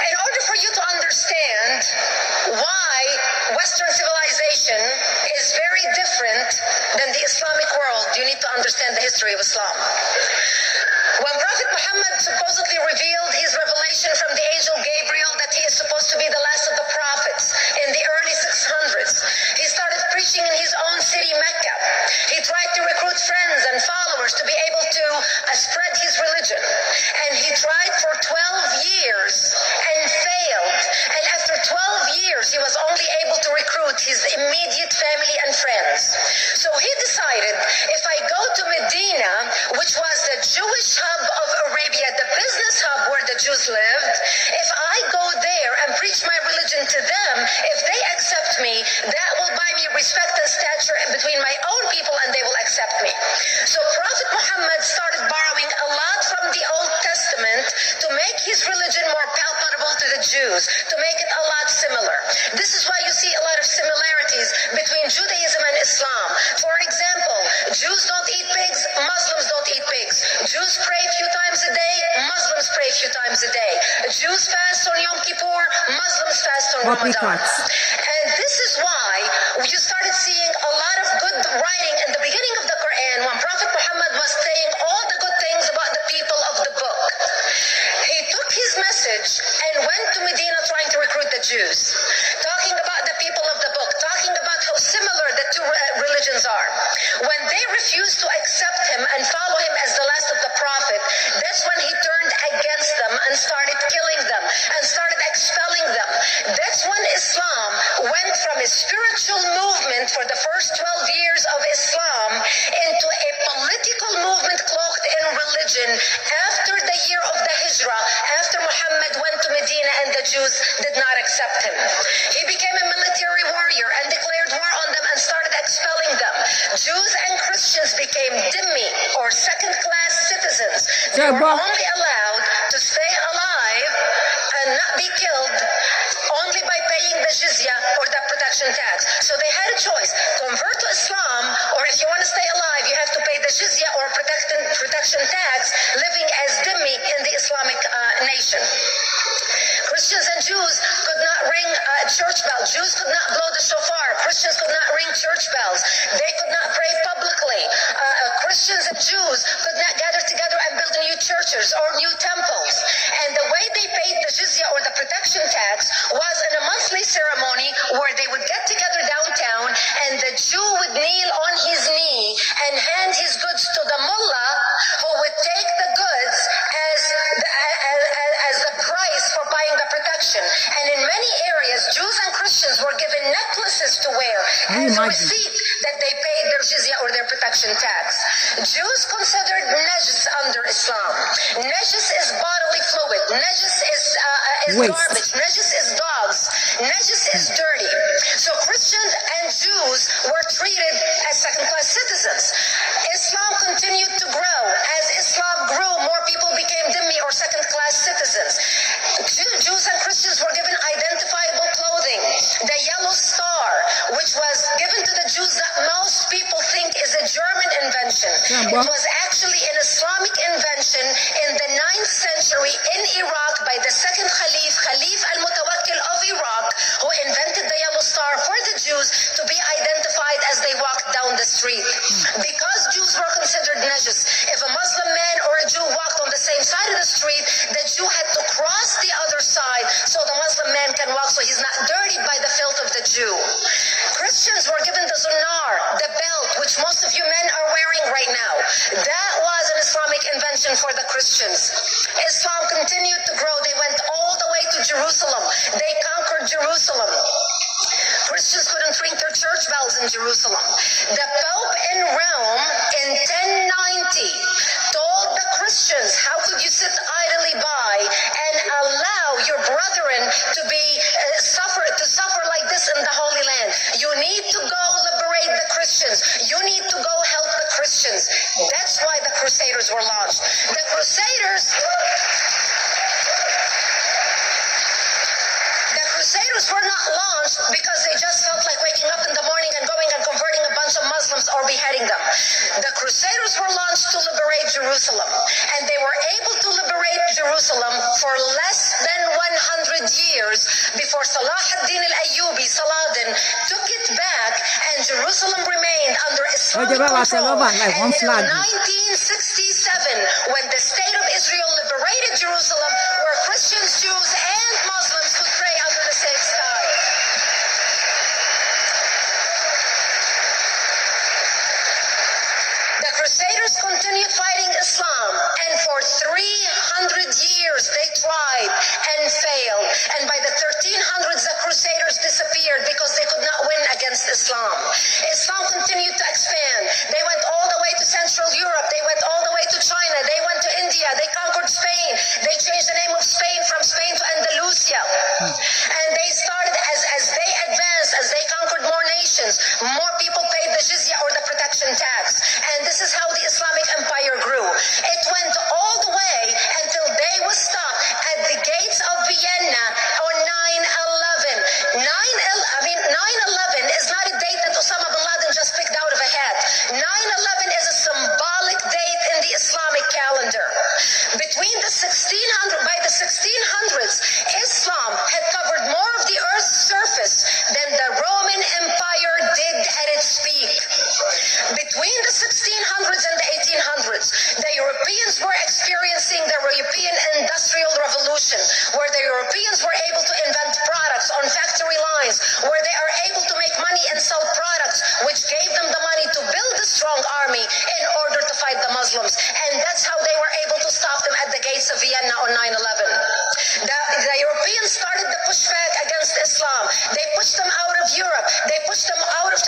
In order for you to understand why Western civilization is very different than the Islamic world, you need to understand the history of Islam. When Prophet Muhammad supposedly revealed his revelation from the angel Gabriel that he is supposed to be the last of the prophets in the early 600s, he started preaching in his own city, Mecca. He tried to recruit friends and followers to be able to spread his religion. And he tried for 12 years and failed. And after 12 years, he was only able to recruit his immediate family and friends. So he decided, if I go to Medina, which was the Jewish hub of Arabia, the business hub where the Jews lived, if I go there and preach my religion to them, if they accept me, that will buy me respect and stature between my own people and they will accept me. So Prophet Muhammad started borrowing a lot from the Old Testament to make his For example, Jews don't eat pigs, Muslims don't eat pigs. Jews pray a few times a day, Muslims pray a few times a day. Jews fast on Yom Kippur, Muslims fast on Ramadan. And this is why you started seeing a lot of good writing in the beginning of the Quran when Prophet Muhammad was saying all the good things about the people of the book. He took his message and went to Medina trying to recruit the Jews, talking about the people of the book, talking about how similar the two religions are. When they refused to accept him and follow him as the last of the prophet, that's when he turned against them and started killing them and started expelling them. That's when Islam went from a spiritual movement for the first 12 years of Islam into a political movement cloaked in religion after the year of the Hijrah, after Muhammad went to Medina and the Jews did not accept him. He became a military warrior and declared war on them and started expelling them. Jews and Christians became dhimmi, or second-class citizens. They were only allowed to stay alive and not be killed only by paying the jizya or the protection tax. So they had a choice: convert to Islam, or if you want to stay alive, you have to pay the jizya or protection tax, living as dhimmi in the Islamic nation. Christians and Jews could not ring church bells. Jews could not blow the shofar. Christians could not ring church bells. They could not pray publicly. Christians and Jews could not gather together and build new churches or new temples. And the way they paid the jizya or the protection tax was in a monthly ceremony where they would get together downtown and the Jew would kneel on his knee and hand his goods to the mullah, who would take the goods as the price for buying the protection. And in many areas, Jews and Christians were given necklaces to wear as a receipt that they paid their jizya or their protection tax. Jews considered najis under Islam. Najis is bodily fluid. Najis is garbage. Najis is dogs. Najis is dirty. So Christians and Jews were treated as second-class citizens. Islam continued to grow. As Islam grew, more people became dhimmi or second-class citizens. Jews and Christians were given identifiable clothing. The yellow star, which was given to the Jews that most people think is a German invention. It was actually an Islamic invention in the 9th century in Iraq by the second Khalif, Khalif al-Mutawakkil of Iraq, who invented the yellow star for the Jews to be identified as they walked down the street. Because Jews were considered najis, if a Muslim man or a Jew walked on the same side of the street, the Jew had to cross the other side so the Muslim man can walk, so he's not dirtied by the filth of the Jew. Christians were given the zunar, the belt, which most of you men are wearing right now. That was an Islamic invention for the Christians. Islam continued to grow. They went all the way to Jerusalem. They conquered Jerusalem. Christians couldn't ring their church bells in Jerusalem. The Pope in Rome in 1090 told the Christians, how could you sit idly by and allow your brethren to suffer like this in the Holy Land? You need to go liberate the Christians. You need to go help the Christians. That's why the Crusaders were launched. The Crusaders were not launched because they just felt like waking up in the morning and going and converting a bunch of Muslims or beheading them. The Crusaders were launched to liberate Jerusalem, and they were able to liberate Jerusalem for less than 100 years before Salah ad-Din al-Ayyubi, Saladin, took it back, and Jerusalem remained under Islamic control. And in 1967, when the State of Israel liberated Jerusalem, where Christians, Jews, and Muslims could pray under the same sky. The Crusaders continued fighting Islam, and for 300 years they tried and failed. And by the 1300s, the Crusaders disappeared because they could not win against Islam. Islam continued to expand. They went all the way to Central Europe. They went all the way to China. They went to India. They conquered Spain. They changed the name of Spain from Spain to Andalusia. And they started, as they advanced, as they conquered more nations, more people paid the jizya or the protection tax. And this is how the Islamic Empire grew. It went all the way until they was stopped at the gates of Vienna on 9/11. 9/11 is not a date that Osama bin Laden just picked out of 9/11 is a symbolic date in the Islamic calendar. By the 1600s, Islam had covered more of the earth's surface than the Roman Empire did at its peak. Between the 1600s and the 1800s, the Europeans were experiencing the European Industrial Revolution, where the Europeans were able to invent products on factory lines, where they are able to make money and sell products, which gave them the money to build a strong army in order to fight the Muslims. And that's how they were able to stop them at the gates of Vienna on 9/11. The Europeans started the pushback against Islam. They pushed them out of Europe. They pushed them out of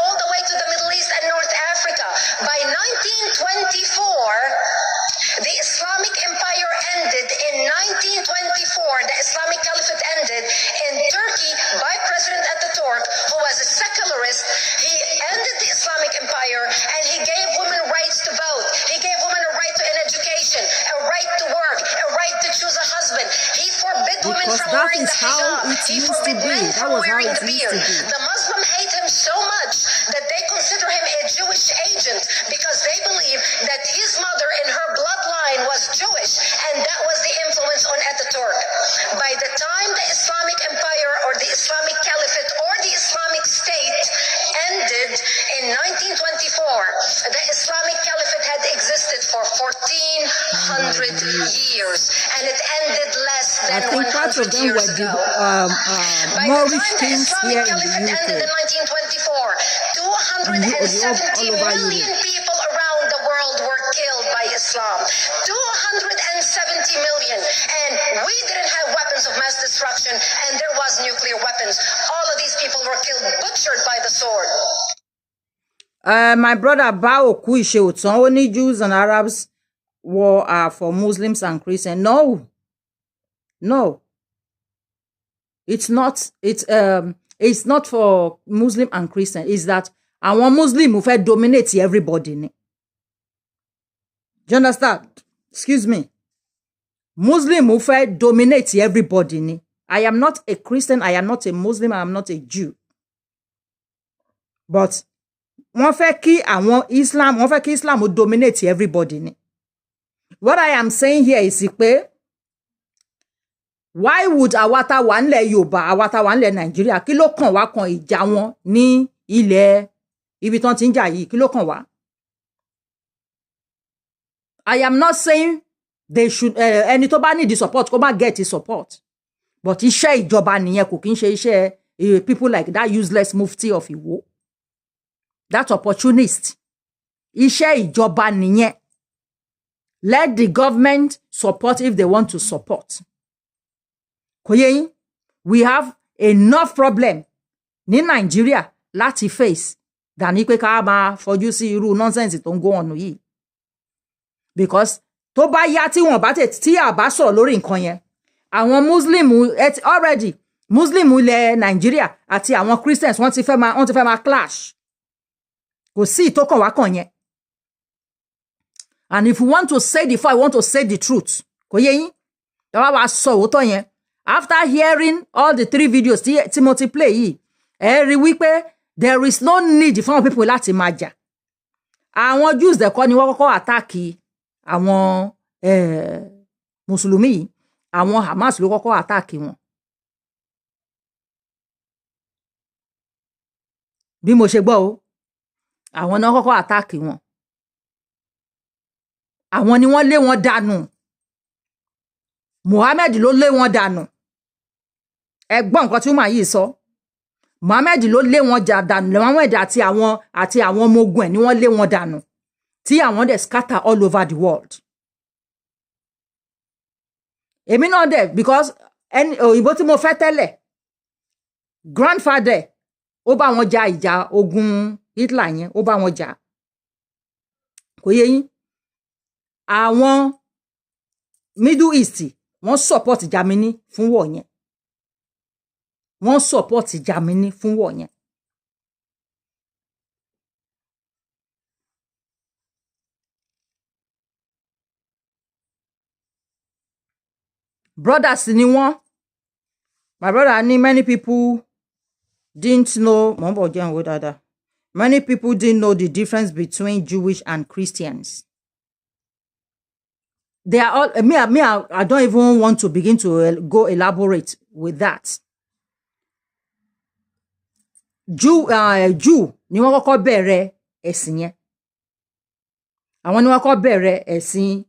all the way to the Middle East and North Africa. By 1924, the Islamic Empire ended. In 1924, the Islamic Caliphate ended in Turkey by President Ataturk, who was a secularist. He ended the Islamic Empire and he gave women rights to vote. He gave women a right to an education, a right to work, a right to choose a husband. He forbid women from wearing the hijab. He forbid men from wearing the beard. The Muslim hate him so much that they consider him a Jewish agent because they believe that his mother in her bloodline was Jewish, and that was the influence on Ataturk. By the time the Islamic Empire or the Islamic Caliphate or the Islamic State ended in 1924, the Islamic Caliphate had existed for 1400 years, and it ended less than 100 years ago. By the time the Islamic Caliphate ended in 1924, 270 million people around the world were killed by Islam. 270 million. And we didn't have weapons of mass destruction, and there was nuclear weapons. All of these people were killed, butchered by the sword. My brother Bao Kuishe only Jews and Arabs war are for Muslims and Christians. No. It's not for Muslim and Christian. It's that our Muslim who fẹ́ dominate everybody. Do you understand? Excuse me. Muslim who fẹ́ dominate everybody. I am not a Christian. I am not a Muslim. I am not a Jew. But wọ́n fẹ́ kí Islam will dominate everybody. What I am saying here is pé why would awata wà nílẹ̀ Yorùbá, awata wà nílẹ̀ Nigeria, kí ló kàn wá kan ìjà wọn ní ilẹ̀ ibi tán ti ń jà yìí, kí ló kàn wá? I am not saying they should ẹni tó bá need the support kó má get the support, but iṣẹ́ ìjọba nìyẹn, kò kí ń ṣe iṣẹ́ people like that useless mufti of Iwo, that opportunist. Iṣẹ́ ìjọba nìyẹn. Let the government support if they want to support. We have enough problem ní Nigeria láti face than pé ká máa fojú sí irú nonsense tó ń go on yìí. Because tó bá yá tí wọ́n bá tí a bá sọ̀rọ̀ lórí nǹkan yẹn, àwọn Muslim already Muslim ilẹ̀ Nigeria àti àwọn Christians wọ́n ti fẹ́ máa clash. Kò sí ìtókàn wá kàn yẹn. And if you want to say the fact, you want to say the truth. Kò yé yín? Tá bá wá sọ òótọ́ yẹn. After hearing all the 3 videos tí Timothy play yìí, rí wípé there is no need for people láti máa jà. Àwọn Jews dẹ̀ kọ́ ni wọ́n kọ́kọ́ attack àwọn Mùsùlùmí yìí. Àwọn Hamas ló kọ́kọ́ attack wọn. Bí mo ṣe gbọ́ o, àwọn náà kọ́kọ́ attack wọn. Àwọn ni wọ́n lé wọn dànù. Muhammad ló lé wọn dànù. Ẹ gbọ́ nǹkan tí Umar yìí sọ. Muhammad ló lé wọn dànù. Muhammad àti àwọn ọmọ ogun ẹ̀ ni wọ́n lé wọn dànù. Tí àwọn dẹ̀ scatter all over the world. Èmi náà dẹ̀, because òyìnbó tí mo fẹ́ tẹ́lẹ̀, grandfather ó bá wọn jà ìjà ogun Hitler yẹn, ó bá wọn jà. Kò yé yín? Àwọn Middle East wọ́n support Germany fún war yẹn. Wọ́n support Germany fún war yẹn. Brothers ni wọ́n. My brother ni many people didn't know. Mo ń bọ̀ jẹun wo dáadáa. Many people didn't know the difference between Jewish and Christians. They are all, I don't even want to begin to go elaborate with that. Jew ni wọ́n kọ́kọ́ bẹ̀rẹ̀ ẹ̀sìn yẹn. Àwọn ni wọ́n kọ́kọ́ bẹ̀rẹ̀ ẹ̀sìn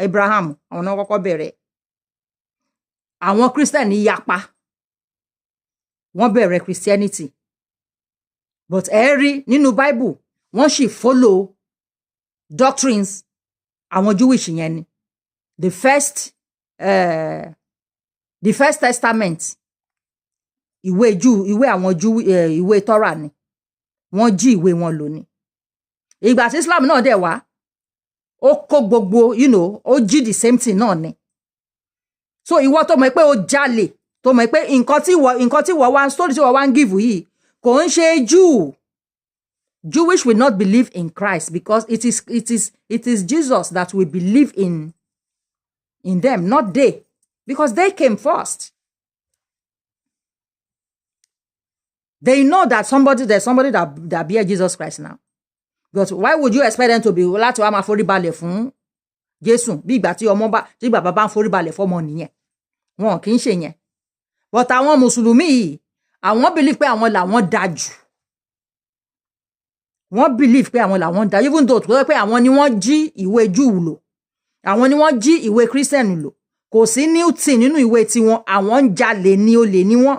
Abraham, àwọn ni wọ́n kọ́kọ́ bẹ̀rẹ̀. Àwọn Christian ní yapa. Wọ́n bẹ̀rẹ̀ Christianity. But ẹ rí nínú Bible, wọ́n sì follow doctrines àwọn Jewish yẹn ni. The first testament, ìwé àwọn ìwé Torah ni. Wọ́n jí ìwé wọn lò ní. Ìgbà tí Islam náà dẹ̀ wá, ó kó gbogbo, ó jí the same thing náà ni. So ìwọ tó mọ̀ pé ó jalè, tó mọ̀ pé nǹkan tí wọ́n wá story tí wọ́n wá ń give yìí kò ń ṣe Jew. Jewish will not believe in Christ because it is Jesus that will believe in them, not they, because they came first. They know that there's somebody that bear Jesus Christ now. But why would you expect them to be láti wá máa forí balẹ̀ fún Jésù bí ìgbà tí bàbá bá ń forí balẹ̀ fọ́mọ nìyẹn? Wọn kì í ṣe yẹn. But àwọn Mùsùlùmí yìí, àwọn believe pé àwọn làwọn dájú. Wọ́n believe pé àwọn làwọn dájú, even though tó pé àwọn ni wọ́n jí ìwé Júù lò. Àwọn ni wọ́n jí ìwé Christian lò. Kò sí new thing nínú ìwé tiwọn, àwọn ń jalè ní olè ní wọ́n.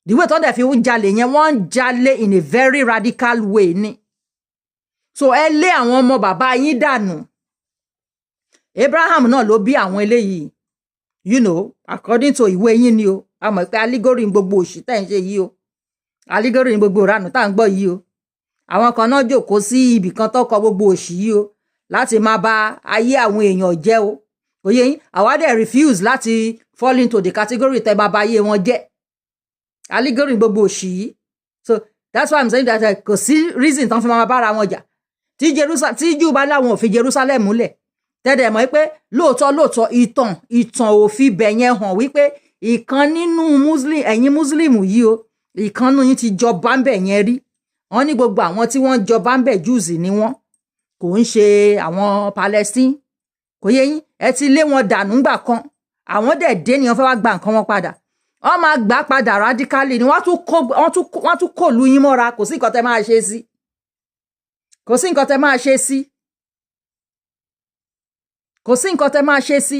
The way tó dẹ̀ fi ń jalè yẹn, wọ́n ń jalè in a very radical way ni. So ẹ lé àwọn ọmọ bàbá yín dànù. Abraham náà ló bí àwọn eléyìí. According to ìwé yín ni o. A mọ̀ pé allegory gbogbo òṣì tẹ́ ń ṣe yìí o. Allegory gbogbo ìranù tá ń gbọ́ yìí o. Àwọn kan náà jókòó sí ibì kan tó kọ gbogbo òṣì yìí o. Láti máa bà ayé àwọn èèyàn jẹ́ o. Kò yé yín, àwa dẹ̀ refuse láti fall into the category tẹ́ bá bà ayé wọn jẹ́. Allegory gbogbo òṣì yìí. So that's why I'm saying that kò sí reason tán fi máa bára wọn jà. Tí Júù bá láwọn ò fi Jerusalem múlẹ̀. Tẹ́dẹ̀ mọ̀ pé lóòótọ́ ìtàn ò fi bẹ̀ yẹn hàn wípé ìkan nínú Muslim yìí o, ìkan nínú yín ti jọba ń bẹ̀ yẹn rí. Wọ́n ní gbogbo àwọn tí wọ́n jọba ń bẹ̀ Jews ni wọ́n. Kò ń ṣe àwọn Palestine. Kò yé yín, ẹ ti lé wọn dànù ńgbà kan. Àwọn dẹ̀ dé ni wọ́n fẹ́ wá gba nǹkan wọn padà. Wọ́n máa gbà padà radically ni wọ́n tún kò lu yín mọ́ra, kò sí nǹkan tẹ́ máa ṣe sí. Kò sí nǹkan tẹ́ máa ṣe sí. Kò sí nǹkan tẹ́ máa ṣe sí.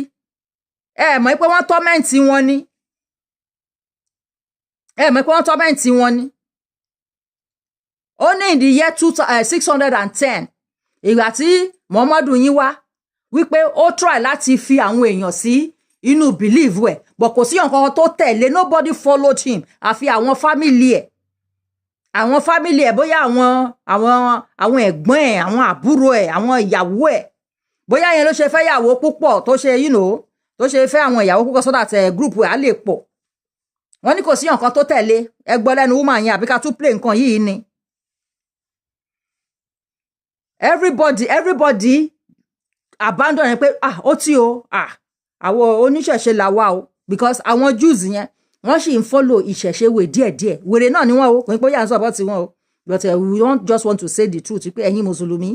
Ẹ mọ̀ pé wọ́n tọ́mẹ̀ǹtì wọn ni. Ó ní in the year 610 ìgbà tí Muhammadu yín wá wípé ó try láti fi àwọn èèyàn sí inú believe ẹ̀, but kò sí nǹkan tó tẹ̀lé, nobody followed him àfi àwọn family ẹ̀. Àwọn family ẹ̀ bóyá àwọn ẹ̀gbọ́n ẹ̀, àwọn àbúrò ẹ̀, àwọn ìyàwó ẹ̀. Bóyá yẹn ló ṣe fẹ́ ìyàwó púpọ̀ tó ṣe tó ṣe fẹ́ àwọn ìyàwó púpọ̀ so that group ẹ̀ á lè pọ̀. Wọ́n ní kò sí nǹkan tó tẹ̀lé, ẹ gbọ́ lẹ́nu woman yẹn àbí ká tún play nǹkan yìí ni. Everybody abandon ẹ pé ó tí o, àwọn oníṣẹ̀ṣe là wà o, because àwọn Jews yẹn wọ́n sì ń follow ìṣẹ̀ṣe wè díẹ̀díẹ̀. Wèrè náà ni wọ́n o, kò ní pé yà ń sọ about wọn o. But we don't just want to say the truth pé ẹ̀yin Mùsùlùmí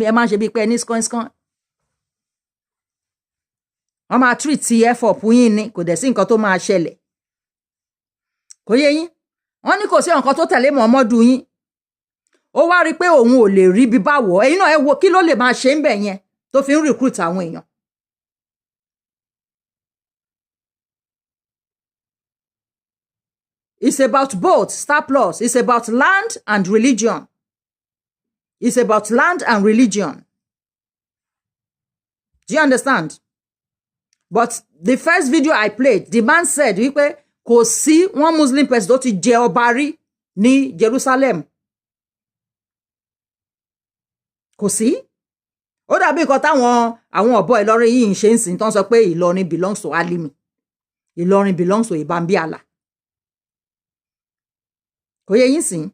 ẹ máa ń ṣe bíi pé ẹni skán. Wọ́n máa treat F-up yín ni, kò dẹ̀ sí nǹkan tó máa ṣẹlẹ̀. Kò yé yín, wọ́n ní kò sí nǹkan tó tẹ̀lé Muhammadu yín. Ó wá rí pé òun ò lè rí bí báwọ̀. Ẹ̀yin náà ẹ wo kí ló lè máa ṣe ń bẹ̀ yẹn tó fi ń recruit àwọn èèyàn. It's about both, Star Plus. It's about land and religion. It's about land and religion. Do you understand? But the first video I played, the man said wípé kò sí one Muslim person tó ti jẹ ọba rí ní Jerusalem. Kò sí. Ó dàbí nǹkan àwọn ọ̀bọ Ìlọrin yìí ń ṣe ń sìn tán sọ pé Ìlọrin belongs to Alimi. Ìlọrin belongs to Ibambiala. Kò yé yín sìn.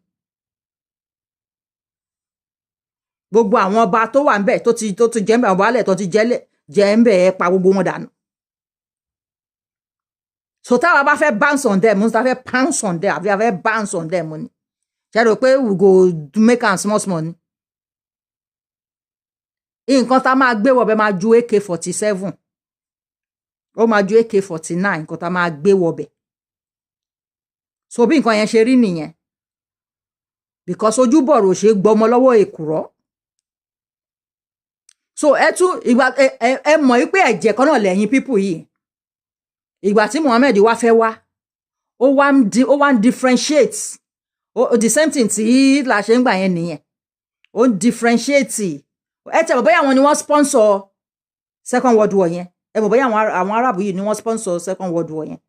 Gbogbo àwọn ọba tó wà ńbẹ̀ tó ti jẹ́ ńbẹ̀ ọba alẹ̀ tó ti jẹ́ ńbẹ̀ ẹ pa gbogbo wọn dànù. so táwa bá fẹ́ bounce on them ta fẹ́ pounce on them àbí a fẹ́ bounce on them ni ṣe rò pé we go make am small ni nǹkan tá máa gbé wọ̀bẹ máa ju AK-47 ó máa ju AK-49 nǹkan tá máa gbé wọ̀bẹ so bí nǹkan yẹn ṣe rí nìyẹn because ojúbọ̀rọ̀ ò ṣe gbọmọ lọ́wọ́ èkùrọ́ so ẹ tún ìgbà ẹ mọ̀ wípé ẹ̀jẹ̀ kan náà lẹ́yìn people yìí ìgbà tí Muhammed wá fẹ́ wá ó wá ń differentiate the same thing tí la ṣe ń gbà yẹn nìyẹn ó ń differentiate ẹ tẹ̀ mọ̀ bóyá àwọn ni wọ́n sponsor second world war yẹn ẹ mọ̀ bóyá àwọn Arab yìí ni wọ́n sponsor second world war yẹn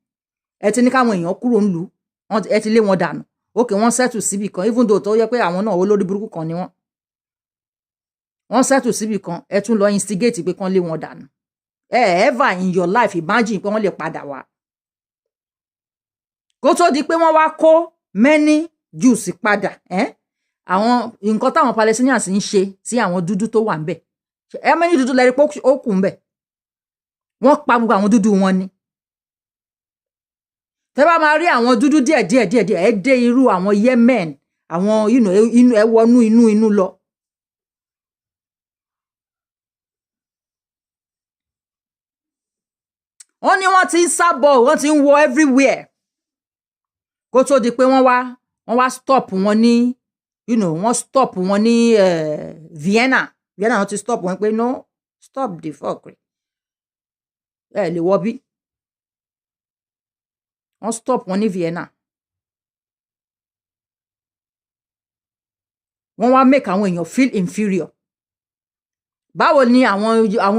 ẹ ti ní káwọn èèyàn kúrò ń lù ẹ ti lé wọn dànù okay wọ́n settle síbì kan even though tó yẹ pé àwọn náà olórí burúkú kan ni wọ́n settle síbì kan ẹ tún lọ instigate pé kán lé wọn dànù ever in your life imagine pé wọ́n lè padà wá kó tó di pé wọ́n wá kó many Jews padà àwọn nǹkan táwọn Palestinians ń ṣe sí àwọn dúdú tó wà ńbẹ̀ many dúdú lẹ́rí pé ó kù ńbẹ̀ wọ́n pa gbogbo àwọn dúdú wọn ni tẹ́ bá máa rí àwọn dúdú díẹ̀ ẹ dé irú àwọn Yemen àwọn ẹ wọnú inú lọ wọ́n ní wọ́n ti ń sábọ̀ wọ́n ti ń wọ everywhere kó tó di pé wọ́n wá stop wọn ní wọ́n stop wọn ní Vienna wọ́n ti stop wọn pé no stop the fuck ẹ lè wọ bí wọ́n stop wọn ní Vienna wọ́n wá make àwọn èèyàn feel inferior báwo ni àwọn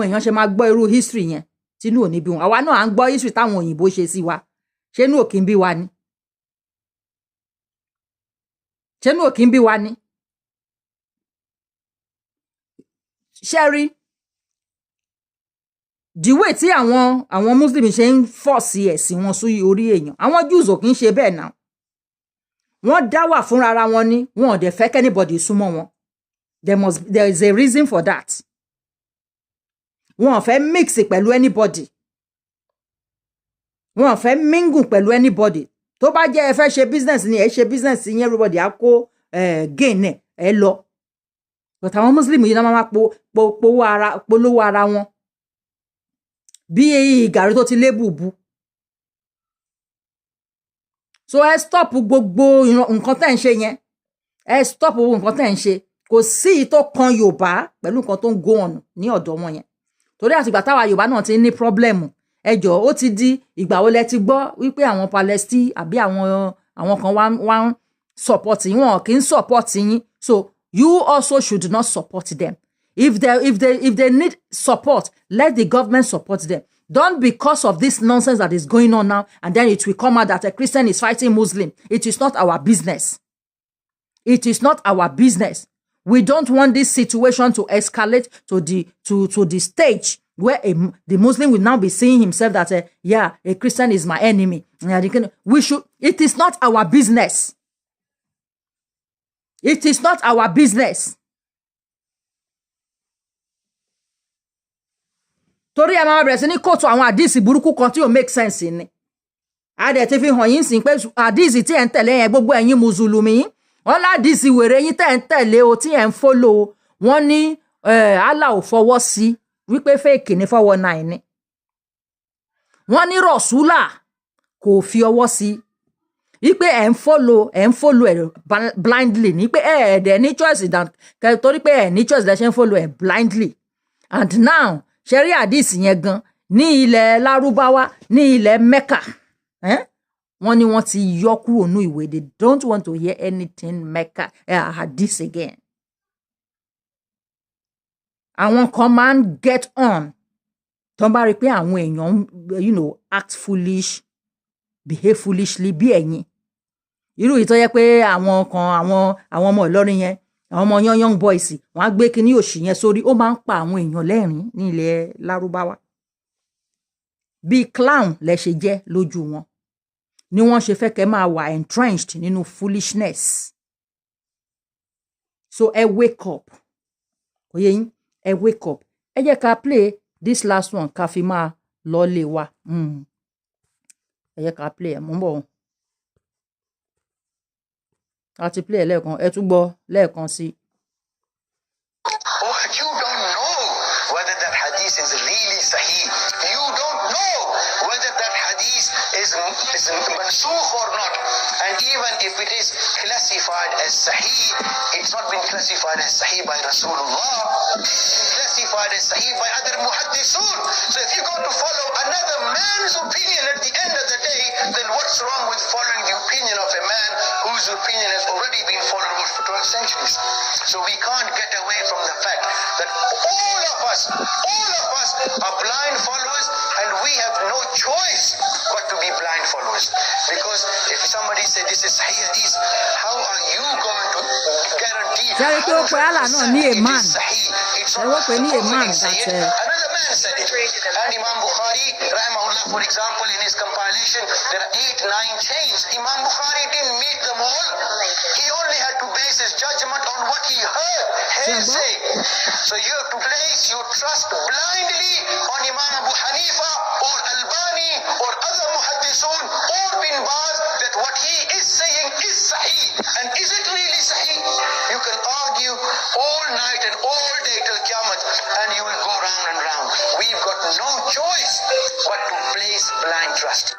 èèyàn ṣe máa gbọ́ irú history yẹn tínú ò ní bí wọn àwa náà à ń gbọ́ history táwọn òyìnbó ṣe sí wa ṣé inú ò kí ń bí wa ni ṣẹ́rí the way tí àwọn Muslim ṣe ń force ẹ̀sìn wọn sí orí èèyàn àwọn Jews ò kí ń ṣe bẹ́ẹ̀ náà wọ́n dá wà fúnra ara wọn ni wọn ò dẹ̀ fẹ́ kẹ́nìbọ̀dì súnmọ́ wọn there is a reason for that wọn ò fẹ́ mix pẹ̀lú anybody wọn ò fẹ́ mingle pẹ̀lú anybody tó bá jẹ́ ẹ fẹ́ ṣe business ni ẹ ṣe business yẹn everybody á kó gain ẹ lọ but àwọn Muslim yìí náà máa polówó ara wọn bí gàrí tó ti lé bùbù so ẹ stop gbogbo nǹkan tẹ́ ń ṣe yẹn ẹ stop gbogbo nǹkan tẹ́ ń ṣe kò sí tó kan Yorùbá pẹ̀lú nǹkan tó ń go on ní ọ̀dọ̀ wọn yẹn torí àtìgbà táwa Yorùbá náà ti ní problem ẹjọ́ ó ti di ìgbà wo lẹ ti gbọ́ wípé àwọn Palestine àbí àwọn kan wá ń support yín wọn kì í support yín so you also should not support them if they need support let the government support them don't because of this nonsense that is going on now and then it will come out that a Christian is fighting Muslim it is not our business we don't want this situation to escalate to the stage where the Muslim will now be seeing himself that a Christian is my enemy. It is not our business. It is not our business. Torí ẹ máa bẹ̀rẹ̀ sí ní kóòtù àwọn àdìsí burúkú kan tí ò make sense ni. Adẹ̀ ti fi hàn yín sí pé àdìsí tí ẹ̀ ń tẹ̀lé yẹn gbogbo ẹ̀yin mùsùlùmí. Wọ́n ládìsí wèrè yín tẹ̀ ń tẹ̀lé o tí ẹ̀ ń follow wọ́n ní Allah ò fọwọ́ sí wípé fake ní 419 ni. Wọ́n ní Rọ̀súlà kò fi ọwọ́ sí wípé ẹ̀ ń follow ẹ̀ blindly ní pé ẹ̀ẹ̀dẹ̀ ní choice torí pé ẹ̀ ní choice lẹ́ṣẹ̀ ń follow ẹ̀ blindly. And now ṣẹ́rí àdìsí yẹn gan ní ilẹ̀ Lárúbáwá ní ilẹ̀ Mẹ́kà wọ́n ní wọ́n ti yọ kúrò ní ìwé they don't want to hear anything Mẹ́kà hadith again. Àwọn kan máa ń get on tó ń bá rí pé àwọn èèyàn act foolish behave foolishly bí ẹ̀yin irú yìí tó yẹ pé àwọn ọmọ Ìlọrin yẹn àwọn ọmọ young boys wọ́n á gbé kíní òṣì yẹn sórí ó máa ń pa àwọn èèyàn lẹ́rìn ní ilẹ̀ Lárúbáwá bí clown lẹ ṣe jẹ́ lójú wọn ni wọ́n ṣe fẹ́ kẹ́ máa wà entrenched nínú foolishness so ẹ wake up kò yẹ yín ẹ wake up ẹ jẹ́ ká play this last one ká fi máa lọ lé wa ẹ yẹ ká play ẹ̀ mú bọ̀ a ti play ẹ̀ lẹ́ẹ̀kan ẹ tún gbọ́ lẹ́ẹ̀kan sí. Oh, you don't know whether that hadith is really sahih. You don't know whether that hadith is mansukh or not. And even if it is classified as sahih, it's not been classified as sahih by Rasulullah. It's classified as sahih by other muhaddisun. So if you're going to follow another man's opinion at the end of the day, then what's wrong with following the opinion of a man whose opinion has already been followed for 12 centuries? So we can't get away from the fact that all of us are blind followers, and we have no choice but to be blind followers. Because if somebody said this is Sahih Hadith, how are you going to guarantee Sorry, it is Sahih? It's not another man said it. And Imam Bukhari, rahimahullah, for example, in his compilation, there are 8-9 chains. Imam Bukhari didn't meet them all. He only had to base his judgment on what he heard, hearsay. So you have to place your trust blindly on Imam Abu Hanifa or Albani or other muhaddisun or bin Baz that what he is saying is sahih. And is it really sahih? You can argue all night and all day till Qiyamah, and you will go round and round. We've got no choice but to place blind trust.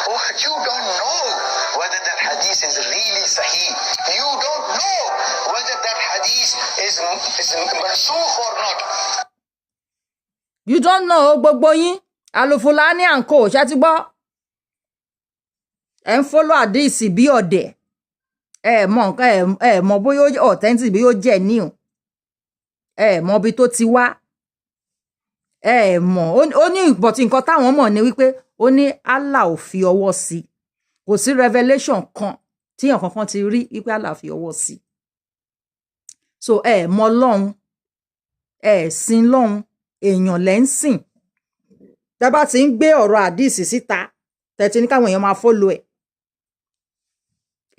Oh, you don't know whether that hadith is really sahih. You don't know whether that hadith is mansukh or not. You don't know, gbogbo yín Alufulani and co ṣé ti gbọ́ ẹ ń follow hadith bí ọ̀dẹ̀ ẹ mọ̀ nǹkan ẹ mọ̀ bóyá authentic bí ó jẹ́ new ẹ mọ̀ bí tó ti wá ẹ mọ̀ ó ní ìbọ̀tí nǹkan táwọn mọ̀ ni wípé ó ní Allah ò fi ọwọ́ sí kò sí revelation kan tíyàn kankan ti rí wípé Allah fi ọwọ́ sí so ẹ mọ̀ Ọlọ́run ẹ sin Ọlọ́run èèyàn lẹ́ ń sìn tẹ́ bá ti ń gbé ọ̀rọ̀ àdìsí síta tẹ́tí ní káwọn èèyàn máa follow ẹ̀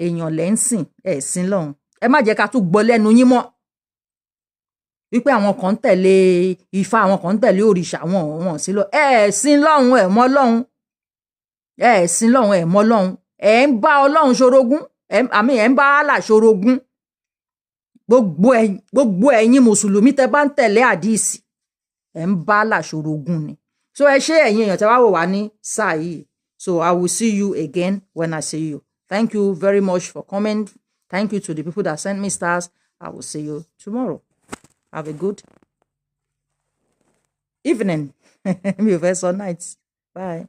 èèyàn lẹ́ ń sìn ẹ sin Ọlọ́run ẹ má jẹ́ ká tún gbọ́ lẹ́nu yín mọ́ wípé àwọn kan ń tẹ̀lé Ifá àwọn kan ń tẹ̀lé òrìṣà wọn sí lọ ẹ sin Ọlọ́run ẹ mọ̀ Ọlọ́run ẹ sin Ọlọ́run ẹ mọ̀ Ọlọ́run ẹ ń bá Ọlọ́run ṣorogún ẹ ń bá Allah ṣorogún gbogbo ẹ̀yin mùsùlùmí tẹ́ bá ń tẹ̀lé àdìsí ẹ ń bá Allah ṣorogún ni so ẹ ṣé ẹ̀yin èèyàn tẹ́ wá wò wá ní sáà yìí so I will see you again when I see you. Thank you very much for coming. Thank you to the people that sent me stars. I will see you tomorrow. Have a good evening. Mi ò fẹ́ sọ night. Bye.